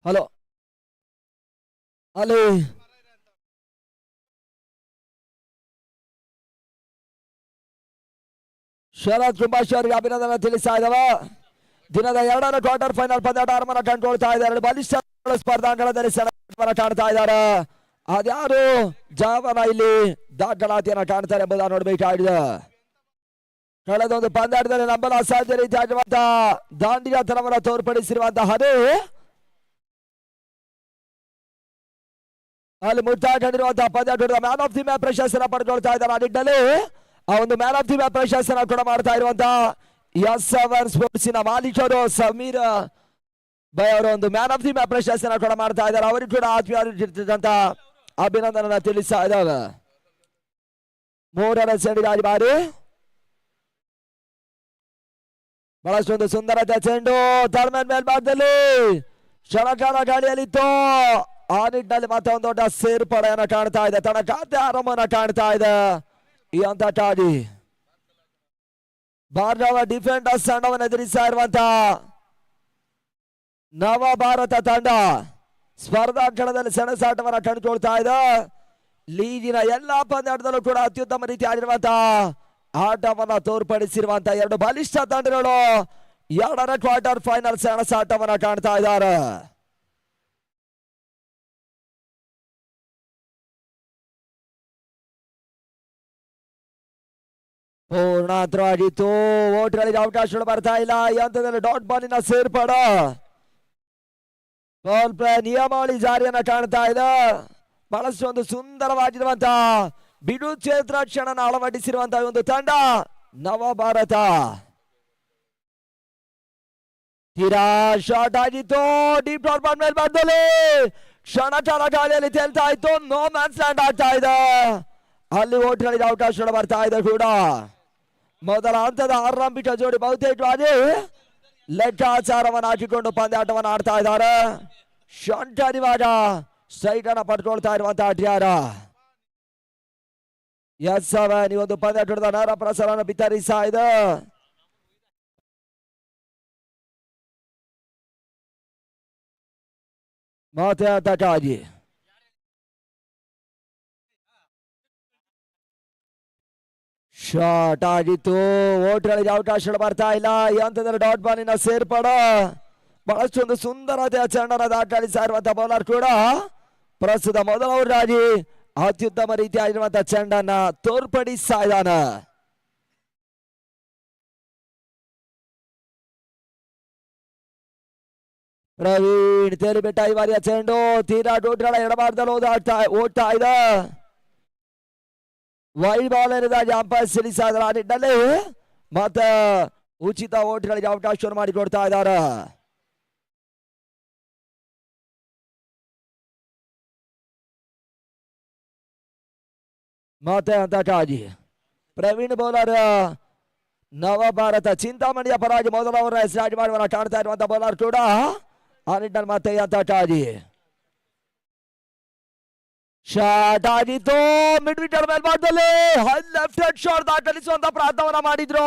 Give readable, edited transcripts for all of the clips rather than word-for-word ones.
Hello ಅಲ್ಲಿ ಶರತ್ ಸುಭಾಷ್ ಅವರಿಗೆ ಅಭಿನಂದನೆ ತಿಳಿಸ್ತಾ ಇದ್ದಾವ. ದಿನದ 2ರ ಕ್ವಾರ್ಟರ್ ಫೈನಲ್ ಪಂದ್ಯಾಟ ಆರಂಭ ಕಂಡುಕೊಳ್ತಾ ಇದ್ದಾರೆ. ಬಲಿಷ್ಠ ಸ್ಪರ್ಧಾಂಗಣದಲ್ಲಿ ಕಾಣ್ತಾ ಇದ್ದಾರೆ. ಅದ್ಯಾರು ಜಾವನ ಇಲ್ಲಿ ದಾಖಲಾತಿಯನ್ನ ಕಾಣ್ತಾರೆ ಎಂಬುದನ್ನು ನೋಡಬೇಕಾಗಿದೆ. ಕಳೆದ ಒಂದು ಪಂದ್ಯಾಟದಲ್ಲಿ ನಂಬಲು ಅಸಾಧ್ಯ ರೀತಿಯಾಗಿರುವಂತಹ ದಾಂಡಿಯಾತನವನ್ನು ತೋರ್ಪಡಿಸಿರುವಂತಹ ಅಲ್ಲಿ ಮುಟ್ಟಾಡಿರುವಂತಹ ಪಂದ್ಯಾಟದ ಮ್ಯಾನ್ ಆಫ್ ದಿ ಮ್ಯಾಚ್ ಪ್ರಶಸ್ತಿಯನ್ನು ಪಡೆದುಕೊಳ್ತಾ ಇದ್ದಾರೆ. ಆ ನಿಟ್ಟಿನಲ್ಲಿ ಆ ಒಂದು ಮ್ಯಾನ್ ಆಫ್ ದಿ ಮ್ಯಾಚ್ ಪ್ರಶಸ್ತಿಯನ್ನು ಕೂಡ ಮಾಡ್ತಾ ಇರುವಂತಹ ಎಸ್7 ಸ್ಪೋರ್ಟ್ಸಿನ ಮಾಲೀಕರು ಸಮೀರ್ ಬೈ ಅವರು ಒಂದು ಮ್ಯಾನ್ ಆಫ್ ದಿ ಮ್ಯಾಚ್ ಪ್ರಶಸ್ತಿಯನ್ನು ಕೂಡ ಮಾಡ್ತಾ ಇದ್ದಾರೆ. ಅವರಿಗೆ ಕೂಡ ಆತ್ಮೀಯವಾಗಿರ್ತಕ್ಕಂಥ ಅಭಿನಂದನೆ ತಿಳಿಸ್ತಾ ಇದ್ದಾವೆ. 3ರ ಸೆಂಡಿಗಾಗಿ ಬಾರಿ ಬಹಳಷ್ಟೊಂದು ಸುಂದರತೆ ಚೆಂಡು ಟರ್ಮನ್ ಮೇಲ್ಭಾಗದಲ್ಲಿ ಕ್ಷಣಕಾಲ ಗಾಳಿಯಲ್ಲಿತ್ತು. ಆ ನಿಟ್ಟಿನಲ್ಲಿ ಮತ್ತೆ ಒಂದು ದೊಡ್ಡ ಸೇರ್ಪಡೆಯನ್ನು ಕಾಣ್ತಾ ಇದೆ. ತನ್ನ ಖಾತೆ ಆರಂಭವನ್ನು ಕಾಣ್ತಾ ಇದೆ ಈ ಅಂತಾಟಾಡಿ. ಭಾರತದ ಡಿಫೆಂಡರ್ಸ್ ತಂಡವನ್ನು ಎದುರಿಸ್ತಾ ಇರುವಂತಹ ನವ ಭಾರತ ತಂಡ ಸ್ಪರ್ಧಾಂಕಣದಲ್ಲಿ ಸೆಣಸಾಟವನ್ನು ಕಂಡುಕೊಳ್ತಾ ಇದೆ. ಲೀಗಿನ ಎಲ್ಲಾ ಪಂದ್ಯಾಟದಲ್ಲೂ ಕೂಡ ಅತ್ಯುತ್ತಮ ರೀತಿ ಆಗಿರುವಂತಹ ಆಟವನ್ನು ತೋರ್ಪಡಿಸಿರುವಂತಹ 2 ಬಲಿಷ್ಠ ತಂಡಗಳು 2ರ ಕ್ವಾರ್ಟರ್ ಫೈನಲ್ ಸೆಣಸಾಟವನ್ನು ಕಾಣ್ತಾ ಇದ್ದಾರೆ. ಪೂರ್ಣಾಂತರವಾಗಿತ್ತು. ಓಟ್ಗಳಿಗೆ ಅವಕಾಶಗಳು ಬರ್ತಾ ಇಲ್ಲ. ಈ ಹಂತದಲ್ಲಿ ಡಾಟ್ ಬಾಲಿನ ಸೇರ್ಪಡ ಬಾಲ್ ಪ್ಲೇ ನಿಯಮಾವಳಿ ಜಾರಿಯನ್ನ ಕಾಣ್ತಾ ಇದೆ. ಬಹಳಷ್ಟು ಒಂದು ಸುಂದರವಾಗಿರುವಂತಹ ಬಿಡು ಕ್ಷೇತ್ರ ಕ್ಷಣನ ಅಳವಡಿಸಿರುವಂತಹ ಒಂದು ತಂಡ ನವ ಭಾರತ. ತೀರಾ ಶಾರ್ಟ್ ಆಗಿತ್ತು. ಡೀಪ್ ಡಾಟ್ ಬಾಲ್ ಮೇಲ್ಭಾಗದಲ್ಲಿ ಕ್ಷಣಕಾಲ ಗಾಳಿಯಲ್ಲಿ ತೇಲ್ತಾ ಇತ್ತು. ನೋ ಮ್ಯಾನ್ಸ್ ಲ್ಯಾಂಡ್ ಆಗ್ತಾ ಇದೆ. ಅಲ್ಲಿ ಓಟ್ಗಳಿಗೆ ಅವಕಾಶಗಳು ಬರ್ತಾ ಇದೆ ಕೂಡ. ಮೊದಲ ಹಂತದ ಆರಂಭಿಕ ಜೋಡಿ ಬಹುತೇಕವಾಗಿ ಲೆಕ್ಕಾಚಾರವನ್ನು ಹಾಕಿಕೊಂಡು ಪಂದ್ಯಾಟವನ್ನು ಆಡ್ತಾ ಇದ್ದಾರೆ. ಶಂಕರ್ ಇವಾಗ ಸ್ಟ್ರೈಕ್ ಅನ್ನ ಪಡ್ಕೊಳ್ತಾ ಇರುವಂತಹ ಆಟಗಾರ. ಎಸ್7 ಈ ಒಂದು ಪಂದ್ಯಾಟದ ನೇರ ಪ್ರಸಾರವನ್ನು ಬಿತ್ತರಿಸ್ತಾ ಇದೆ. ಮತ್ತೆ ಅದಕ್ಕಾಗಿ ಶಾರ್ಟ್ ಆಗಿತ್ತು. ಓಟ್ಗಳಿಗೆ ಅವಕಾಶಗಳು ಬರ್ತಾ ಇಲ್ಲ. ಈ ಹಂತದಲ್ಲಿ ಡಾಟ್ ಬಾಲಿನ ಸೇರ್ಪಡ ಬಹಳಷ್ಟು ಒಂದು ಸುಂದರತೆಯ ಚೆಂಡನ್ನು ದಾಖಲಿಸ್ತಾ ಇರುವಂತಹ ಬೌಲರ್ ಕೂಡ ಪ್ರಸ್ತುತ ಮೊದಲ ಓವರ್ಗಾಗಿ ಅತ್ಯುತ್ತಮ ರೀತಿಯಾಗಿರುವಂತಹ ಚೆಂಡನ್ನ ತೋರ್ಪಡಿಸ್ತಾ ಇದ್ದಾನೆ. ಪ್ರವೀಣ್ ತೇಲಿಬೆಟ್ಟ ಈ ಬಾರಿಯ ಚೆಂಡು ತೀರಾ ಡೋಟ್ಗಳ ಎಡಭಾಗದಲ್ಲಿ ಓಡ್ತಾ ಇದೆ. ವೈಡ್ ಬಾಲ್ ಏನಿದಾಗಿ ಅಂಪೈರ್ ಸಿಡಿಸ್ತಾ ಇದ್ದಾರೆ. ಆ ನಿಟ್ಟಿನಲ್ಲಿ ಮತ್ತೆ ಉಚಿತ ಓಟ್ಗಳಿಗೆ ಅವಕಾಶವನ್ನು ಮಾಡಿಕೊಡ್ತಾ ಇದ್ದಾರೆ. ಮತ್ತೆ ಅಂತಕ್ಕಾಗಿ ಪ್ರವೀಣ್ ಬೌಲರ್ ನವ ಭಾರತ ಚಿಂತಾಮಣಿಯ ಪರವಾಗಿ ಮೊದಲ ಓವರ್ ಸ್ಟಾರ್ಟ್ ಮಾಡುವ ಕಾಣ್ತಾ ಇರುವಂತಹ ಬೌಲರ್ ಕೂಡ ಆ ನಿಟ್ಟಿನಲ್ಲಿ ಮತ್ತೆ ಅಂತಕ್ಕಾಗಿ ಶಾರ್ಟ್ ಆಗಿತ್ತು. ಮಿಡ್ ವಿಕೆಟ್ ಮೇಲ್ಭಾಗದಲ್ಲಿ ಲೆಫ್ಟ್ ಹ್ಯಾಂಡ್ ಶಾಟ್ ದಾಖಲಿಸುವಂತ ಪ್ರಯತ್ನವನ್ನ ಮಾಡಿದ್ರು.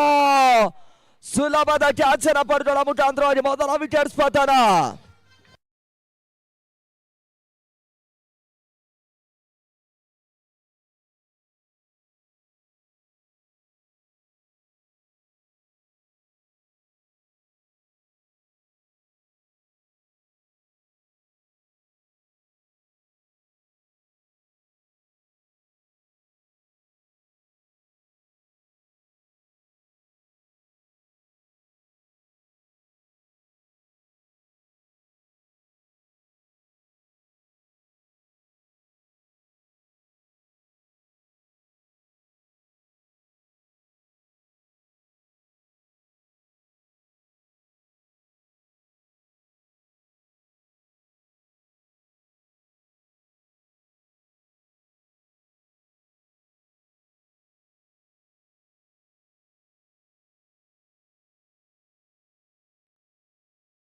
ಸುಲಭದ ಕ್ಯಾಚ್ ಅನ್ನ ಪಡೆದುಕೊಳ್ಳುವ ಮುಖಾಂತರವಾಗಿ ಮೊದಲ ವಿಕೆಟ್ ಪತನ.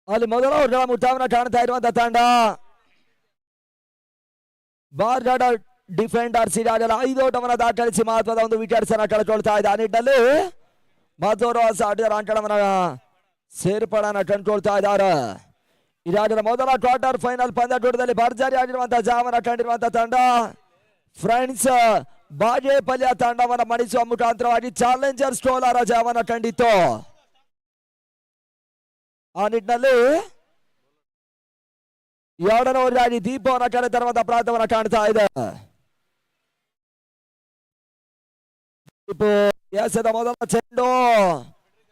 ಅಲ್ಲಿ ಮೊದಲ ಓವರ್ಗಳ ಮುಕ್ತಾಯವನ್ನು ಕಾಣ್ತಾ ಇರುವಂತಹ ತಂಡ ಬಾರ್ಗಡ ಡಿಫೆಂಡರ್ಸ್ ಈಗಾಗಲೇ 5 ಓಟವನ್ನು ದಾಖಲಿಸಿ ಮಹತ್ವದ ಒಂದು ವಿಕೆಟ್ಸ್ ಅನ್ನು ಕಳ್ಕೊಳ್ತಾ ಇದೆ. ಆ ನಿಟ್ಟಿನಲ್ಲಿ ಮತ್ತೋರ್ವ ಆಟಗಾರ ಅಂಕಣವನ್ನ ಸೇರ್ಪಡೆಯನ್ನು ಕಂಡುಕೊಳ್ತಾ ಇದ್ದಾರೆ. ರಾಜ್ಯದ ಮೊದಲ ಕ್ವಾರ್ಟರ್ ಫೈನಲ್ ಪಂದ್ಯಾಟದಲ್ಲಿ ಭರ್ಜರಿ ಆಗಿರುವಂತಹ ಜಾವನ ಕಂಡಿರುವಂತಹ ತಂಡ ಫ್ರೆಂಡ್ಸ್ ಬಾಗೇಪಲ್ಯ ತಂಡವನ್ನು ಮಣಿಸುವ ಮುಖಾಂತರವಾಗಿ ಚಾಲೆಂಜರ್ಸ್ ಕೋಲಾರ ಜಾವನ ಕಂಡಿತ್ತು. ಆ ನಿಟ್ಟಿನಲ್ಲಿ ಎರಡನೇ ಓವರ್ಗಾಗಿ ದೀಪವನ್ನು ಕರೆತರುವಂತಹ ಪ್ರಯತ್ನವನ್ನು ಕಾಣ್ತಾ ಇದೆ. ಎಸೆದ ಮೊದಲ ಚೆಂಡು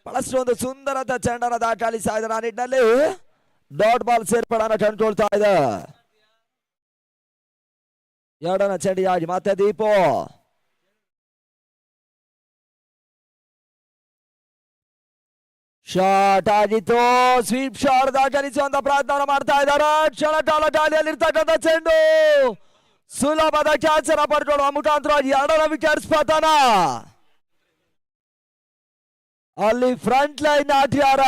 ಬಹಳಷ್ಟು ಒಂದು ಸುಂದರದ ಚೆಂಡನ್ನು ದಾಖಲಿಸ್ತಾ ಇದೆ. ಆ ನಿಟ್ಟಿನಲ್ಲಿ ಡಾಟ್ ಬಾಲ್ ಸೇರ್ಪಡೆಯನ್ನು ಕಂಡುಕೊಳ್ತಾ ಇದೆ. ಎರಡನೇ ಚೆಂಡಿಯಾಗಿ ಮತ್ತೆ ದೀಪು ಶಾಟ್ ಆಗಿತ್ತು. ಸ್ವೀಪ್ ಶಾಟ್ ದಾಖಲಿಸುವಂತ ಪ್ರಯತ್ನ ಮಾಡ್ತಾ ಇದ್ದಾರೆ. ಕ್ಷಣ ಕಾಲ ಗಾಳಿಯಲ್ಲಿರ್ತಕ್ಕಂಥ ಚೆಂಡು ಸುಲಭದ ಕ್ಯಾಚ್ ಅನ್ನು ಪಡ್ಕೊಳ್ಳುವ ಮುಖಾಂತರವಾಗಿ ಎರಡನೇ ವಿಕೆಟ್ಸ್ ಪತನ. ಅಲ್ಲಿ ಫ್ರಂಟ್ ಲೈನ್ ಆಟಗಾರ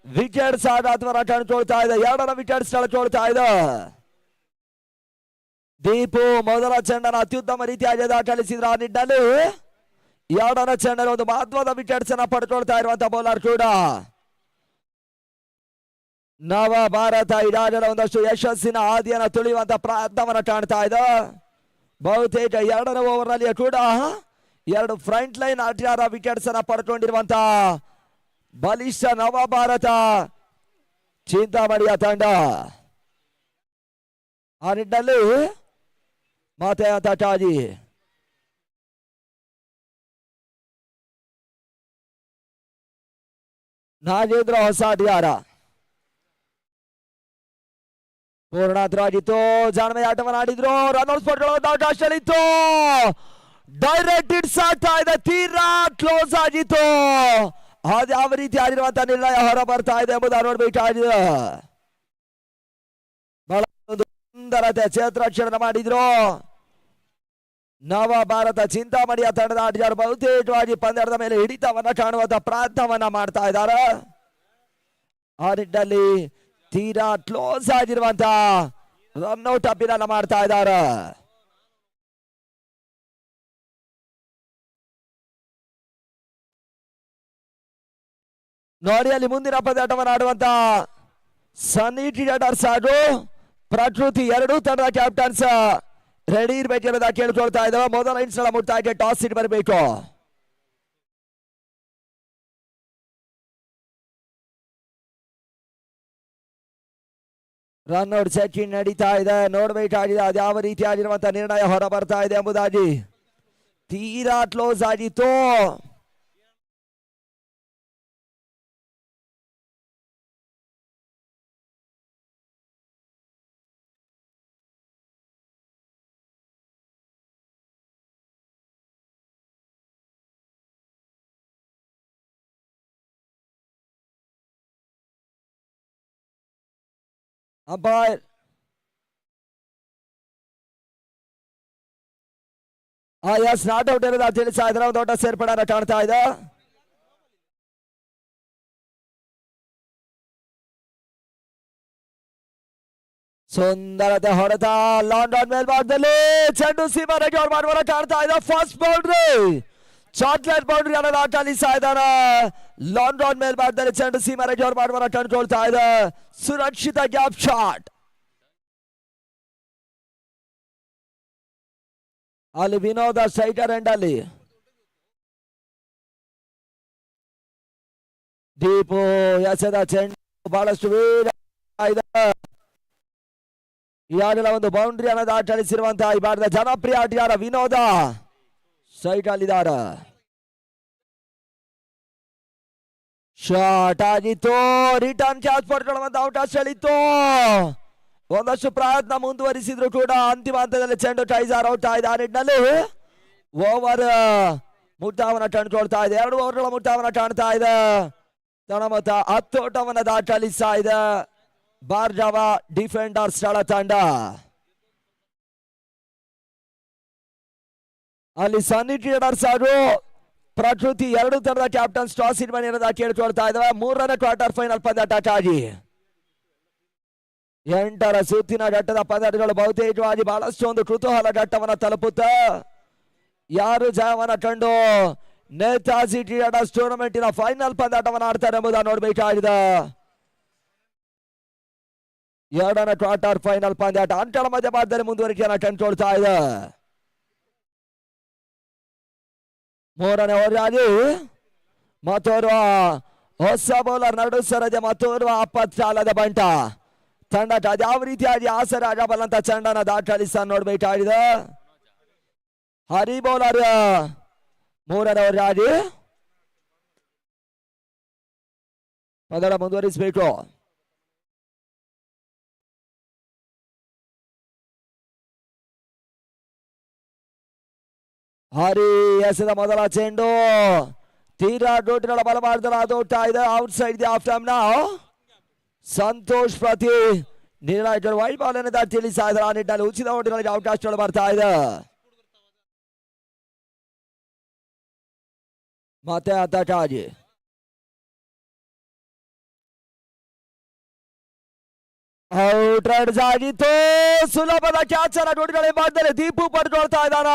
ವಿಕೆಟ್ಸ್ ಆಘಾತವನ್ನು ಕಂಡುಕೊಳ್ತಾ ಇದೆ. ಎರಡನೇ ವಿಕೆಟ್ಸ್ ಕಳ್ಕೊಳ್ತಾ ಇದೆ. ದೀಪು ಮೊದಲ ಚೆಂಡನ್ನು ಅತ್ಯುತ್ತಮ ರೀತಿಯಾಗಿ ದಾಖಲಿಸಿದ್ರ. ಆ ನಿಟ್ಟಿನಲ್ಲಿ ಎರಡನೇ ಚೆಂಡಲ್ಲಿ ಒಂದು ಮಹತ್ವದ ವಿಕೆಟ್ಸ್ ಅನ್ನ ಪಡ್ಕೊಳ್ತಾ ಇರುವಂತಹ ಬೌಲರ್ ಕೂಡ ನವ ಭಾರತ ಈಗಾಗಲೇ ಒಂದಷ್ಟು ಯಶಸ್ಸಿನ ಹಾದಿಯನ್ನು ತುಳಿಯುವಂತ ಪ್ರಯತ್ನವನ್ನು ಕಾಣ್ತಾ ಇದೆ. ಬಹುತೇಕ ಎರಡನೇ ಓವರ್ ನಲ್ಲಿ ಕೂಡ ಎರಡು ಫ್ರಂಟ್ ಲೈನ್ ಆಟಗಾರ ವಿಕೆಟ್ಸ್ ಅನ್ನ ಪಡ್ಕೊಂಡಿರುವಂತಹ ಬಲಿಷ್ಠ ನವ ಭಾರತ ಚಿಂತಾಮಣಿಯ ತಂಡ. ಆ ನಿಟ್ಟಿನಲ್ಲಿ ಮತ್ತೆ ತಟಾಜಿ ನಾಗೇಂದ್ರ ಹೊಸ ಆಟಗಾರ ಪೂರ್ಣಾತ್ರವಾಗಿತ್ತು. ಜಾಣ್ಮೆ ಆಟವನ್ನು ಆಡಿದ್ರು. ರನ್ಔಟ್ ಸ್ಪಾಟ್ಗಳ ಅವಕಾಶಗಳಿತ್ತು. ಡೈರೆಕ್ಟ್ ಹಿಟ್ಸ್ ಆಗ್ತಾ ಇದೆ. ತೀರಾ ಕ್ಲೋಸ್ ಆಗಿತ್ತು. ಅದು ಯಾವ ರೀತಿ ಆಗಿರುವಂತಹ ನಿರ್ಣಯ ಹೊರ ಬರ್ತಾ ಇದೆ ಎಂಬುದನ್ನು ನೋಡ್ಬೇಕಾಗಿದೆ. ಬಹಳ ಒಂದು ಸುಂದರತೆ ಕ್ಷೇತ್ರಕ್ಷಣ ಮಾಡಿದ್ರು ನವ ಭಾರತ ಚಿಂತಾಮಣಿಯ ತಂಡದ ಆಟಗಾರರು. ಬಹುತೇಕವಾಗಿ ಪಂದ್ಯದ ಮೇಲೆ ಹಿಡಿತವನ್ನ ಕಾಣುವಂತ ಪ್ರಯತ್ನವನ್ನ ಮಾಡ್ತಾ ಇದ್ದಾರೆ. ಆ ನಿಟ್ಟಿನಲ್ಲಿ ತೀರಾ ಕ್ಲೋಸ್ ಆಗಿರುವಂತ ರನ್ಔಟ್ ಅಪೀಲನ್ನ ಮಾಡ್ತಾ ಇದ್ದಾರೆ. ನೋಡಿ ಅಲ್ಲಿ ಮುಂದಿನ ಪಂದ್ಯಾಟವನ್ನು ಆಡುವಂತ ಸನ್ನಿ ಕ್ರಿಕೆಟರ್ಸ್ ಹಾಗೂ ಪ್ರಕೃತಿ ಎರಡೂ ತಂಡದ ಕ್ಯಾಪ್ಟನ್ಸ್ ರೆಡಿ ಇರ್ಬೇಕೆನ್ನೋದ ಕೇಳ್ಕೊಳ್ತಾ ಇದ್ದಾವೆ. ಮೊದಲ ಇನ್ನಿಂಗ್ಸ್ ಮುಕ್ತಾಯಕ್ಕೆ ಟಾಸ್ ಇಟ್ ಬರಬೇಕು. ರನ್ಔಟ್ ಚೆಕಿಂಗ್ ನಡೀತಾ ಇದೆ. ನೋಡ್ಬೇಕಾಗಿದೆ ಅದು ಯಾವ ರೀತಿಯಾಗಿರುವಂತಹ ನಿರ್ಣಯ ಹೊರ ಬರ್ತಾ ಇದೆ ಎಂಬುದಾಗಿ. ತೀರಾ ಕ್ಲೋಸ್ ಆಗಿತ್ತು. ಅಂಪೈರ್ ಎಸ್ ನಾಟ್ ಔಟ್ ಇರೋದು ತಿಳಿಸ್ತಾ ಇದ್ರೆ ಒಂದು ದೊಡ್ಡ ಸೇರ್ಪಡೆ ಕಾಣ್ತಾ ಇದೆ. ಸುಂದರತೆ ಹೊಡೆತ ಲಾಂಗ್ ಆನ್ ಮೇಲ್ಭಾಗದಲ್ಲಿ ಚೆಂಡು ಸೀಮಾರೆಗೆ ಅವ್ರು ಮಾಡುವ ಕಾಣ್ತಾ ಇದೆ. ಫಸ್ಟ್ ಬೌಂಡ್ರಿ ಚಾಕ್ಲೇಟ್ ಬೌಂಡ್ರಿ ಅನ್ನೋದು ದಾಖಲಿಸ್ತಾ ಇದ್ದಾರೆ. ಲಾಂಗ್ ಆನ್ ಮೇಲ್ಭಾಗದಲ್ಲಿ ಚೆಂಡು ಸೀಮಾರೆಗೆ ಅವ್ರು ಮಾಡುವ ಕಂಡುಕೊಳ್ತಾ ಇದೆ. ಸುರಕ್ಷಿತ ಗ್ಯಾಪ್ ಶಾಟ್. ಅಲ್ಲಿ ವಿನೋದ ಸ್ಟ್ರೈಕರ್ ಎಂಡ್ ಅಲ್ಲಿ ದೀಪು ಎಸೆದ ಚೆಂಡು ಬಹಳಷ್ಟು ವೇಗ ಇದೆ. ಈಗಾಗಲೇ ಒಂದು ಬೌಂಡ್ರಿಯನ್ನು ದಾಖಲಿಸಿರುವಂತಹ ಈ ಭಾರತದ ಜನಪ್ರಿಯ ಆಟಗಾರ ವಿನೋದ ಸ್ಟ್ರೈಕ್ ಅಲ್ಲಿದ್ದಾರೆ. ಶಾಟ್ ಆಗಿತ್ತು. ರಿಟರ್ನ್ ಕ್ಯಾಚ್ ಪಡ್ಕೊಳ್ಳುವಂತ ಅವಕಾಶಗಳಿತ್ತು. ಒಂದಷ್ಟು ಪ್ರಯತ್ನ ಮುಂದುವರಿಸಿದ್ರು ಕೂಡ ಅಂತಿಮ ಹಂತದಲ್ಲಿ ಚೆಂಡು ಟೈಸರ್ ಔಟ್ ಆಗಿದೆ. ಆ ನಿಟ್ಟಿನಲ್ಲಿ ಓವರ್ ಮುಕ್ತಾಯವನ್ನು ಕಂಡುಕೊಳ್ತಾ ಇದೆ. 2 ಓವರ್ಗಳ ಮುಕ್ತಾಯವನ್ನು ಕಾಣ್ತಾ ಇದೆ. ತಳಮತ 10 ಓಟವನ್ನು ದಾಖಲಿಸ್ತಾ ಇದೆ ಭಾರ್ಗವ ಡಿಫೆಂಡರ್ ಸ್ಥಳ ತಂಡ. ಅಲ್ಲಿ ಸನ್ನಿ ಟ್ರೇಡರ್ಸ್ ಹಾಗೂ ಪ್ರಕೃತಿ ಎರಡು ತಂಡದ ಕ್ಯಾಪ್ಟನ್ಸ್ ಟಾಸ್ ಇನ್ ಮನೆಯನ್ನ ಕೇಳಿಕೊಳ್ತಾ ಇದ್ದಾವೆ. 3ನೇ ಕ್ವಾರ್ಟರ್ ಫೈನಲ್ ಪಂದ್ಯಾಟಕ್ಕಾಗಿ 8ರ ಸುತ್ತಿನ ಘಟ್ಟದ ಪಂದ್ಯಗಳು ಬಹುತೇಕವಾಗಿ ಬಹಳಷ್ಟು ಒಂದು ಕುತೂಹಲ ಘಟ್ಟವನ್ನು ತಲುಪುತ್ತೆ. ಯಾರು ಜಯವನ್ನ ಕಂಡು ನೇತಾಜಿ ಕ್ರೀಡಾಸ್ ಟೂರ್ನಮೆಂಟಿನ ಫೈನಲ್ ಪಂದ್ಯಾಟವನ್ನು ಆಡ್ತಾರೆ ಎಂಬುದನ್ನು ನೋಡಬೇಕಾಗಿದೆ. ಎರಡನೇ ಕ್ವಾರ್ಟರ್ ಫೈನಲ್ ಪಂದ್ಯಾಟ ಅಂಟಳ ಮಧ್ಯಭಾಗದಲ್ಲಿ ಮುಂದುವರಿಕೆಯನ್ನು ಕಂಡುಕೊಳ್ತಾ ಇದೆ. ಮೂರನೇ ಓವರ್ನಲ್ಲಿ ಮತ್ತೋರ್ವ ಹೊಸ ಬೌಲರ್ ನಡು ಸರದೆ ಮತ್ತೋರ್ವ ಅಪ್ಪತ್ತಾಲದ ಬಂಟ ತಂಡ ಯಾವ ರೀತಿಯಾಗಿ ಆಸರ ಆಗಬಲ್ಲಂತ ಚಂಡನ ದಾಖಲಿಸ ನೋಡ್ಬೇಕಾಗಿದೆ. ಹರಿ ಬೌಲರ್ ಮೂರನೇ ಓವರ್ಗಾಗಿ ಪಂದ್ಯ ಮುಂದುವರಿಸಬೇಕು. ಹರಿ ಎಸೆದ ಮೊದಲ ಚೆಂಡು ತೀರಾ ಡೋಟಿನ ಬಲಮಾರ್ಗದಲ್ಲಿ ಅದೋಗ್ತಾ ಇದೆ. Out side the of time ನಾವು ಸಂತೋಷ್ ಪ್ರತಿ ನಿರ್ಣಾಯಕರು ವೈಟ್ ಬಾಲ್ ಅನ್ನು ತಿಳಿಸ್ತಾ ಇದ್ದಾರೆ. ಆ ನಿಟ್ಟಿನಲ್ಲಿ ಉಚಿತ ಓಟಿಗಳಿಗೆ ಅವಕಾಶಗಳು ಬರ್ತಾ ಇದೆ. ಮತ್ತೆ ಅತ್ತಾಕಾಗಿ ಔಟ್ ರೈಡ್ಸ್ ಆಗಿತ್ತು. ಸುಲಭದ ಕ್ಯಾಚ್ ಅನ್ನ ಡೋಟಿಗಳ ಭಾಗದಲ್ಲಿ ದೀಪು ಪಡ್ಕೊಳ್ತಾ ಇದ್ದಾನ.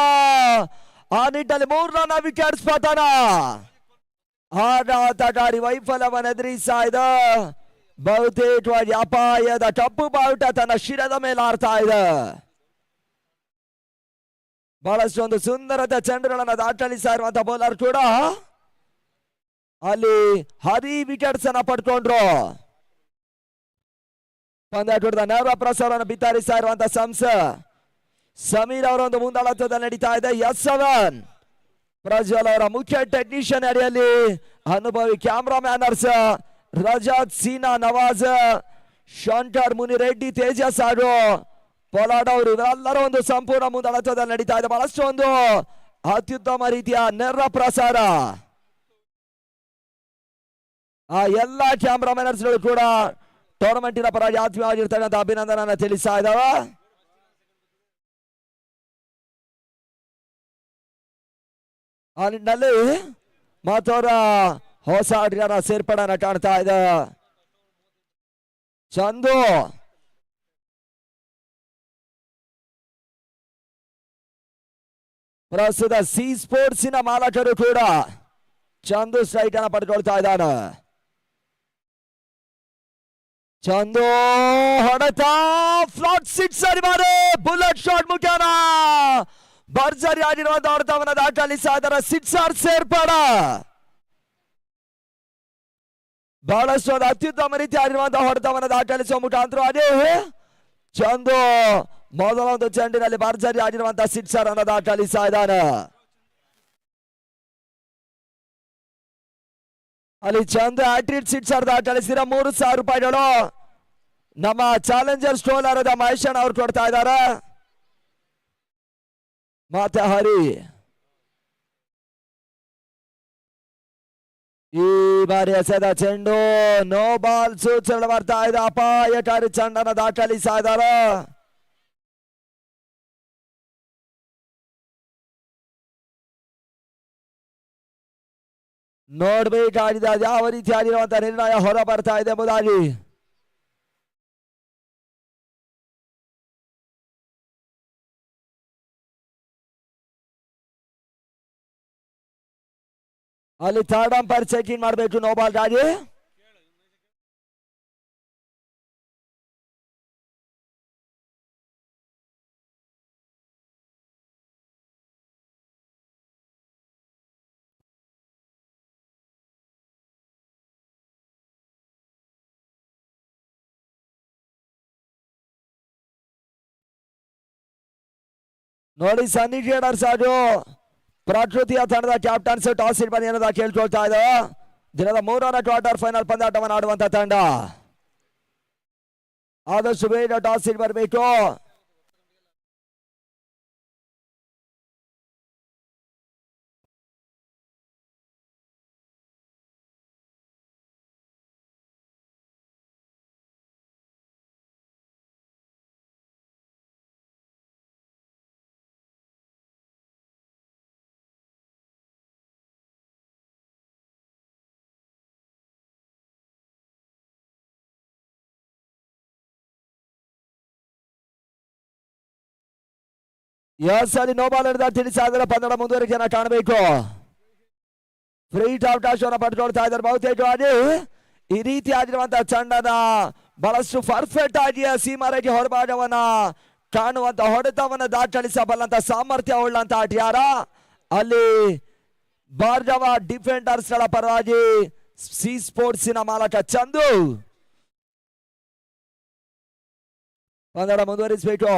ಆ ನಿಟ್ಟಿನಲ್ಲಿ 3 ರನ್ ವಿಕೆಟ್ಸ್ ಪತನ. ಆಟಗಾರಿ ವೈಫಲ್ಯವನ್ನು ಎದುರಿಸ್ತಾ ಇದೆ. ಬಹುತೇಕವಾಗಿ ಅಪಾಯದ ಕಪ್ಪು ಬಾವುಟ ತನ್ನ ಶಿರದ ಮೇಲೆ ಆಡ್ತಾ ಇದೆ. ಬಹಳಷ್ಟು ಒಂದು ಸುಂದರತೆ ಚೆಂಡುಗಳನ್ನು ದಾಖಲಿಸ್ತಾ ಇರುವಂತಹ ಬೌಲರ್ ಕೂಡ ಅಲ್ಲಿ ಹರಿ ವಿಕೆಟ್ಸ್ ಅನ್ನ ಪಡ್ಕೊಂಡ್ರು. ಪಂದ್ಯಾಟದ ನೇರ ಪ್ರಸಾರವನ್ನು ಬಿತ್ತರಿಸ್ತಾ ಇರುವಂತಹ ಸಮೀರ್ ಅವರ ಒಂದು ಮುಂದಾಳತ್ವದಲ್ಲಿ ನಡೀತಾ ಇದೆ. S7 ಪ್ರಜ್ವಲ್ ಅವರ ಮುಖ್ಯ ಟೆಕ್ನಿಷಿಯನ್ ಅಡಿಯಲ್ಲಿ ಅನುಭವಿ ಕ್ಯಾಮ್ರಾಮ್ಯಾನರ್ಸ್ ರಜಾತ್ ಸೀನಾ ನವಾಜ್ ಶಂಕರ್ ಮುನಿರೆಡ್ಡಿ ತೇಜಸ್ ಹಾಗೂ ಪೊಲಾಡ್ ಅವರು ಇವರೆಲ್ಲರ ಒಂದು ಸಂಪೂರ್ಣ ಮುಂದಾಳತ್ವದಲ್ಲಿ ನಡೀತಾ ಇದೆ. ಬಹಳಷ್ಟು ಒಂದು ಅತ್ಯುತ್ತಮ ರೀತಿಯ ನೇರ ಪ್ರಸಾರ. ಆ ಎಲ್ಲ ಕ್ಯಾಮ್ರಾಮ್ಯಾನರ್ಸ್ಗಳು ಕೂಡ ಟೂರ್ನಮೆಂಟಿನ ಪರವಾಗಿ ಆತ್ಮೀಯವಾಗಿರ್ತಕ್ಕಂಥ ಅಭಿನಂದನನ್ನ ತಿಳಿಸ್ತಾ ಇದ್ದಾವೆ. ಆ ನಿಟ್ಟಿನಲ್ಲಿ ಮತ್ತವರ ಹೊಸ ಆಟಗಾರ ಸೇರ್ಪಡೆಯನ್ನು ಕಾಣ್ತಾ ಇದೆ. ಚಂದು ಪ್ರಸ್ತುತ ಸಿ ಸ್ಪೋರ್ಟ್ಸಿನ ಮಾಲಕರು ಕೂಡ ಚಂದು ಸ್ಟ್ರೈಕ್ ಅನ್ನು ಪಡ್ಕೊಳ್ತಾ ಇದ್ದಾನೆ. ಚಂದು ಹೊಡೆತ ಫ್ಲಾಟ್ ಸಿಕ್ಸರ್ ಬಾರಿ ಬುಲೆಟ್ ಶಾಟ್ ಮುಖ್ಯನ ಭರ್ಜರಿ ಆಗಿರುವಂತಹ ಹೊಡೆತವನ್ನು ದಾಖಲಿಸ್ತಾ ಇದ್ದಾರೆ. ಸಿಕ್ಸರ್ ಸೇರ್ಪಡ ಬಹಳಷ್ಟು ಒಂದು ಅತ್ಯುತ್ತಮ ರೀತಿ ಆಗಿರುವಂತಹ ಹೊಡೆತವನ್ನು ದಾಖಲಿಸುವ ಮುಖಾಂತರವಾಗಿ ಚಂದು ಮೊದಲ ಒಂದು ಚೆಂಡಿನಲ್ಲಿ ಭರ್ಜರಿ ಆಗಿರುವಂತಹ ಸಿಕ್ಸರ್ ಅನ್ನು ದಾಖಲಿಸ್ತಾ ಇದ್ದಾನೆ. ಅಲ್ಲಿ ಚಂದ ಹ್ಯಾಟ್ರಿಕ್ ಸಿಕ್ಸರ್ ದಾಖಲಿಸಿದ 3,000 ರೂಪಾಯಿಗಳು ನಮ್ಮ ಚಾಲೆಂಜರ್ ಸ್ಟೋಲರ್ ಮಹೇಶಣ್ಣ ಅವ್ರು ಕೊಡ್ತಾ ಇದ್ದಾರೆ. ಮತ್ತೆ ಹರಿ ಈ ಬಾರಿ ಎಸೆದ ಚೆಂಡು ನೋ ಬಾಲ್ ಸೂಚನೆ ಬರ್ತಾ ಇದೆ. ಅಪಾಯಕಾರಿ ಚೆಂಡನ್ನು ದಾಖಲಿಸ್ತಾ ಇದ್ದಾರೆ. ನೋಡ್ಬೇಕಾಗಿದೆ ಯಾವ ರೀತಿ ಆಗಿರುವಂತಹ ನಿರ್ಣಯ ಹೊರ ಬರ್ತಾ ಇದೆ ಎಂಬುದಾಗಿ. ಅಲ್ಲಿ ಥರ್ಡ್ ಅಂಪೈರ್ ಚೆಕಿಂಗ್ ಮಾಡಬೇಕು ನೋ ಬಾಲ್ ಗಾಗಿ. ನೋಡಿ ಸನ್ನಿ ಜೇಡರ್ಸ್ ಹಾಗೂ ಪ್ರಕೃತಿಯ ತಂಡದ ಕ್ಯಾಪ್ಟನ್ಸ್ ಟಾಸ್ ಇಟ್ ಬನ್ನಿ ಅನ್ನೋದ ಕೇಳ್ಕೊಳ್ತಾ ಇದೆ. ದಿನದ 3ನೇ ಕ್ವಾರ್ಟರ್ ಫೈನಲ್ ಪಂದ್ಯಾಟವನ್ನು ಆಡುವಂತ ತಂಡ ಆದಷ್ಟು ಬೇಗ ಟಾಸ್ ಇಟ್ ಬರಬೇಕು. ಅಲ್ಲಿ ನೋ ಬಾಲ್ ಹಿಡಿದ ತಿಳಿಸಾದ್ರೆ ಪಂದ್ಯ ಮುಂದುವರಿಕೆಯನ್ನು ಕಾಣಬೇಕು. ಫ್ರೀ ಅವಕಾಶವನ್ನು ಪಡ್ಕೊಳ್ತಾ ಇದ್ದಾರೆ. ಬಹುತೇಕವಾಗಿ ಈ ರೀತಿ ಆಗಿರುವಂತಹ ಚಂಡನ ಬಹಳಷ್ಟು ಪರ್ಫೆಕ್ಟ್ ಆಗಿ ಸೀಮಾರೆಗೆ ಹೊರಬಾಟವನ್ನ ಕಾಣುವಂತ ಹೊಡೆತವನ್ನ ದಾಖಲಿಸಬಲ್ಲಂತ ಸಾಮರ್ಥ್ಯ ಉಳ್ಳಂತ ಆಟಗಾರ ಅಲ್ಲಿ ಭಾರ್ಗವ ಡಿಫೆಂಡರ್ಸ್ ಗಳ ಪರವಾಗಿ ಸಿ ಸ್ಪೋರ್ಟ್ಸಿನ ಮಾಲಕ ಚಂದು ಪಂದ್ಯ ಮುಂದುವರಿಸಬೇಕು.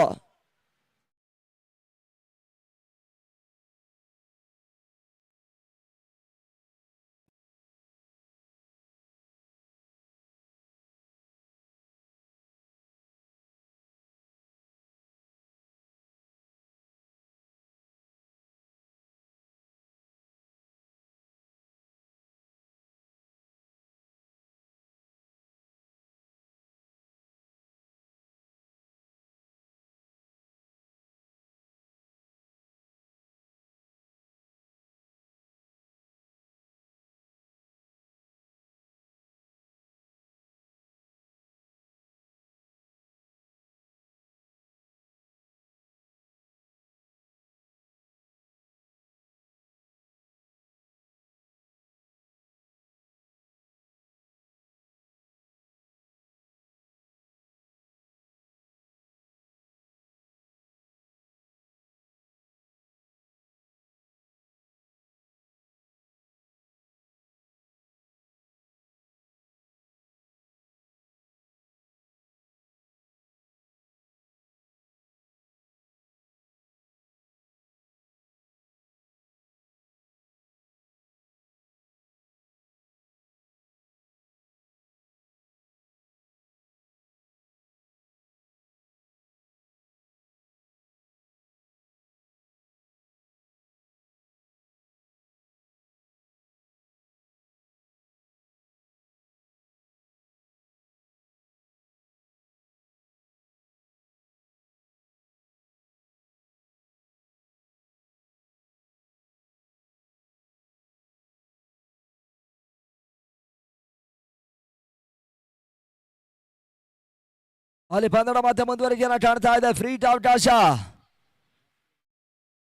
ಅಲ್ಲಿ ಪಂದ್ಯ ಮತ್ತೆ ಮುಂದುವರಿಕೆಯನ್ನು ಕಾಣ್ತಾ ಇದೆ. ಫ್ರೀ ಅವಕಾಶ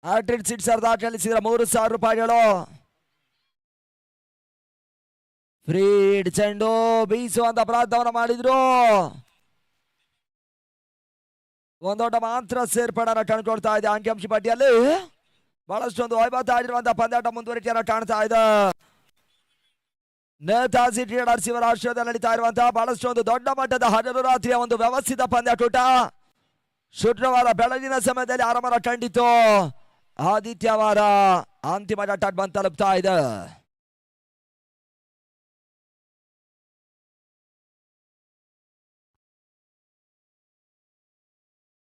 ಆರ್ಟಿಡ್ ಸಿಟ್ಸರ್ ದಾಖಲಿಸಿದ 3,000 ರೂಪಾಯಿಗಳು. ಫ್ರೀಡ್ ಚೆಂಡು ಬೀಸುವಂತ ಪ್ರಯತ್ನವನ್ನು ಮಾಡಿದ್ರು. ಒಂದೋಟ ಮಾತ್ರ ಸೇರ್ಪಡೆಯನ್ನು ಕಂಡುಕೊಳ್ತಾ ಇದೆ ಅಂಕಿಅಂಶ ಪಟ್ಟಿಯಲ್ಲಿ. ಬಹಳಷ್ಟೊಂದು ವೈಭವವಾಗಿರುವಂತಹ ಪಂದ್ಯಾಟ ಮುಂದುವರಿಕೆಯನ್ನು ಕಾಣ್ತಾ ಇದೆ. ನೇತಾಜಿ ಟ್ರೇಡರ್ಸ್ ಇವರ ಆಶ್ರಯದಲ್ಲಿ ನಡೀತಾ ಇರುವಂತಹ ಬಹಳಷ್ಟೊಂದು ದೊಡ್ಡ ಮಟ್ಟದ ಹಗಲು ರಾತ್ರಿಯ ಒಂದು ವ್ಯವಸ್ಥಿತ ಪಂದ್ಯಾಟೂಟ ಶುಕ್ರವಾರ ಬೆಳಗಿನ ಸಮಯದಲ್ಲಿ ಆರಂಭ ಕಂಡಿತು. ಆದಿತ್ಯವಾರ ಅಂತಿಮ ಘಟ್ಟ ಬಂದು ತಲುಪ್ತಾ ಇದೆ.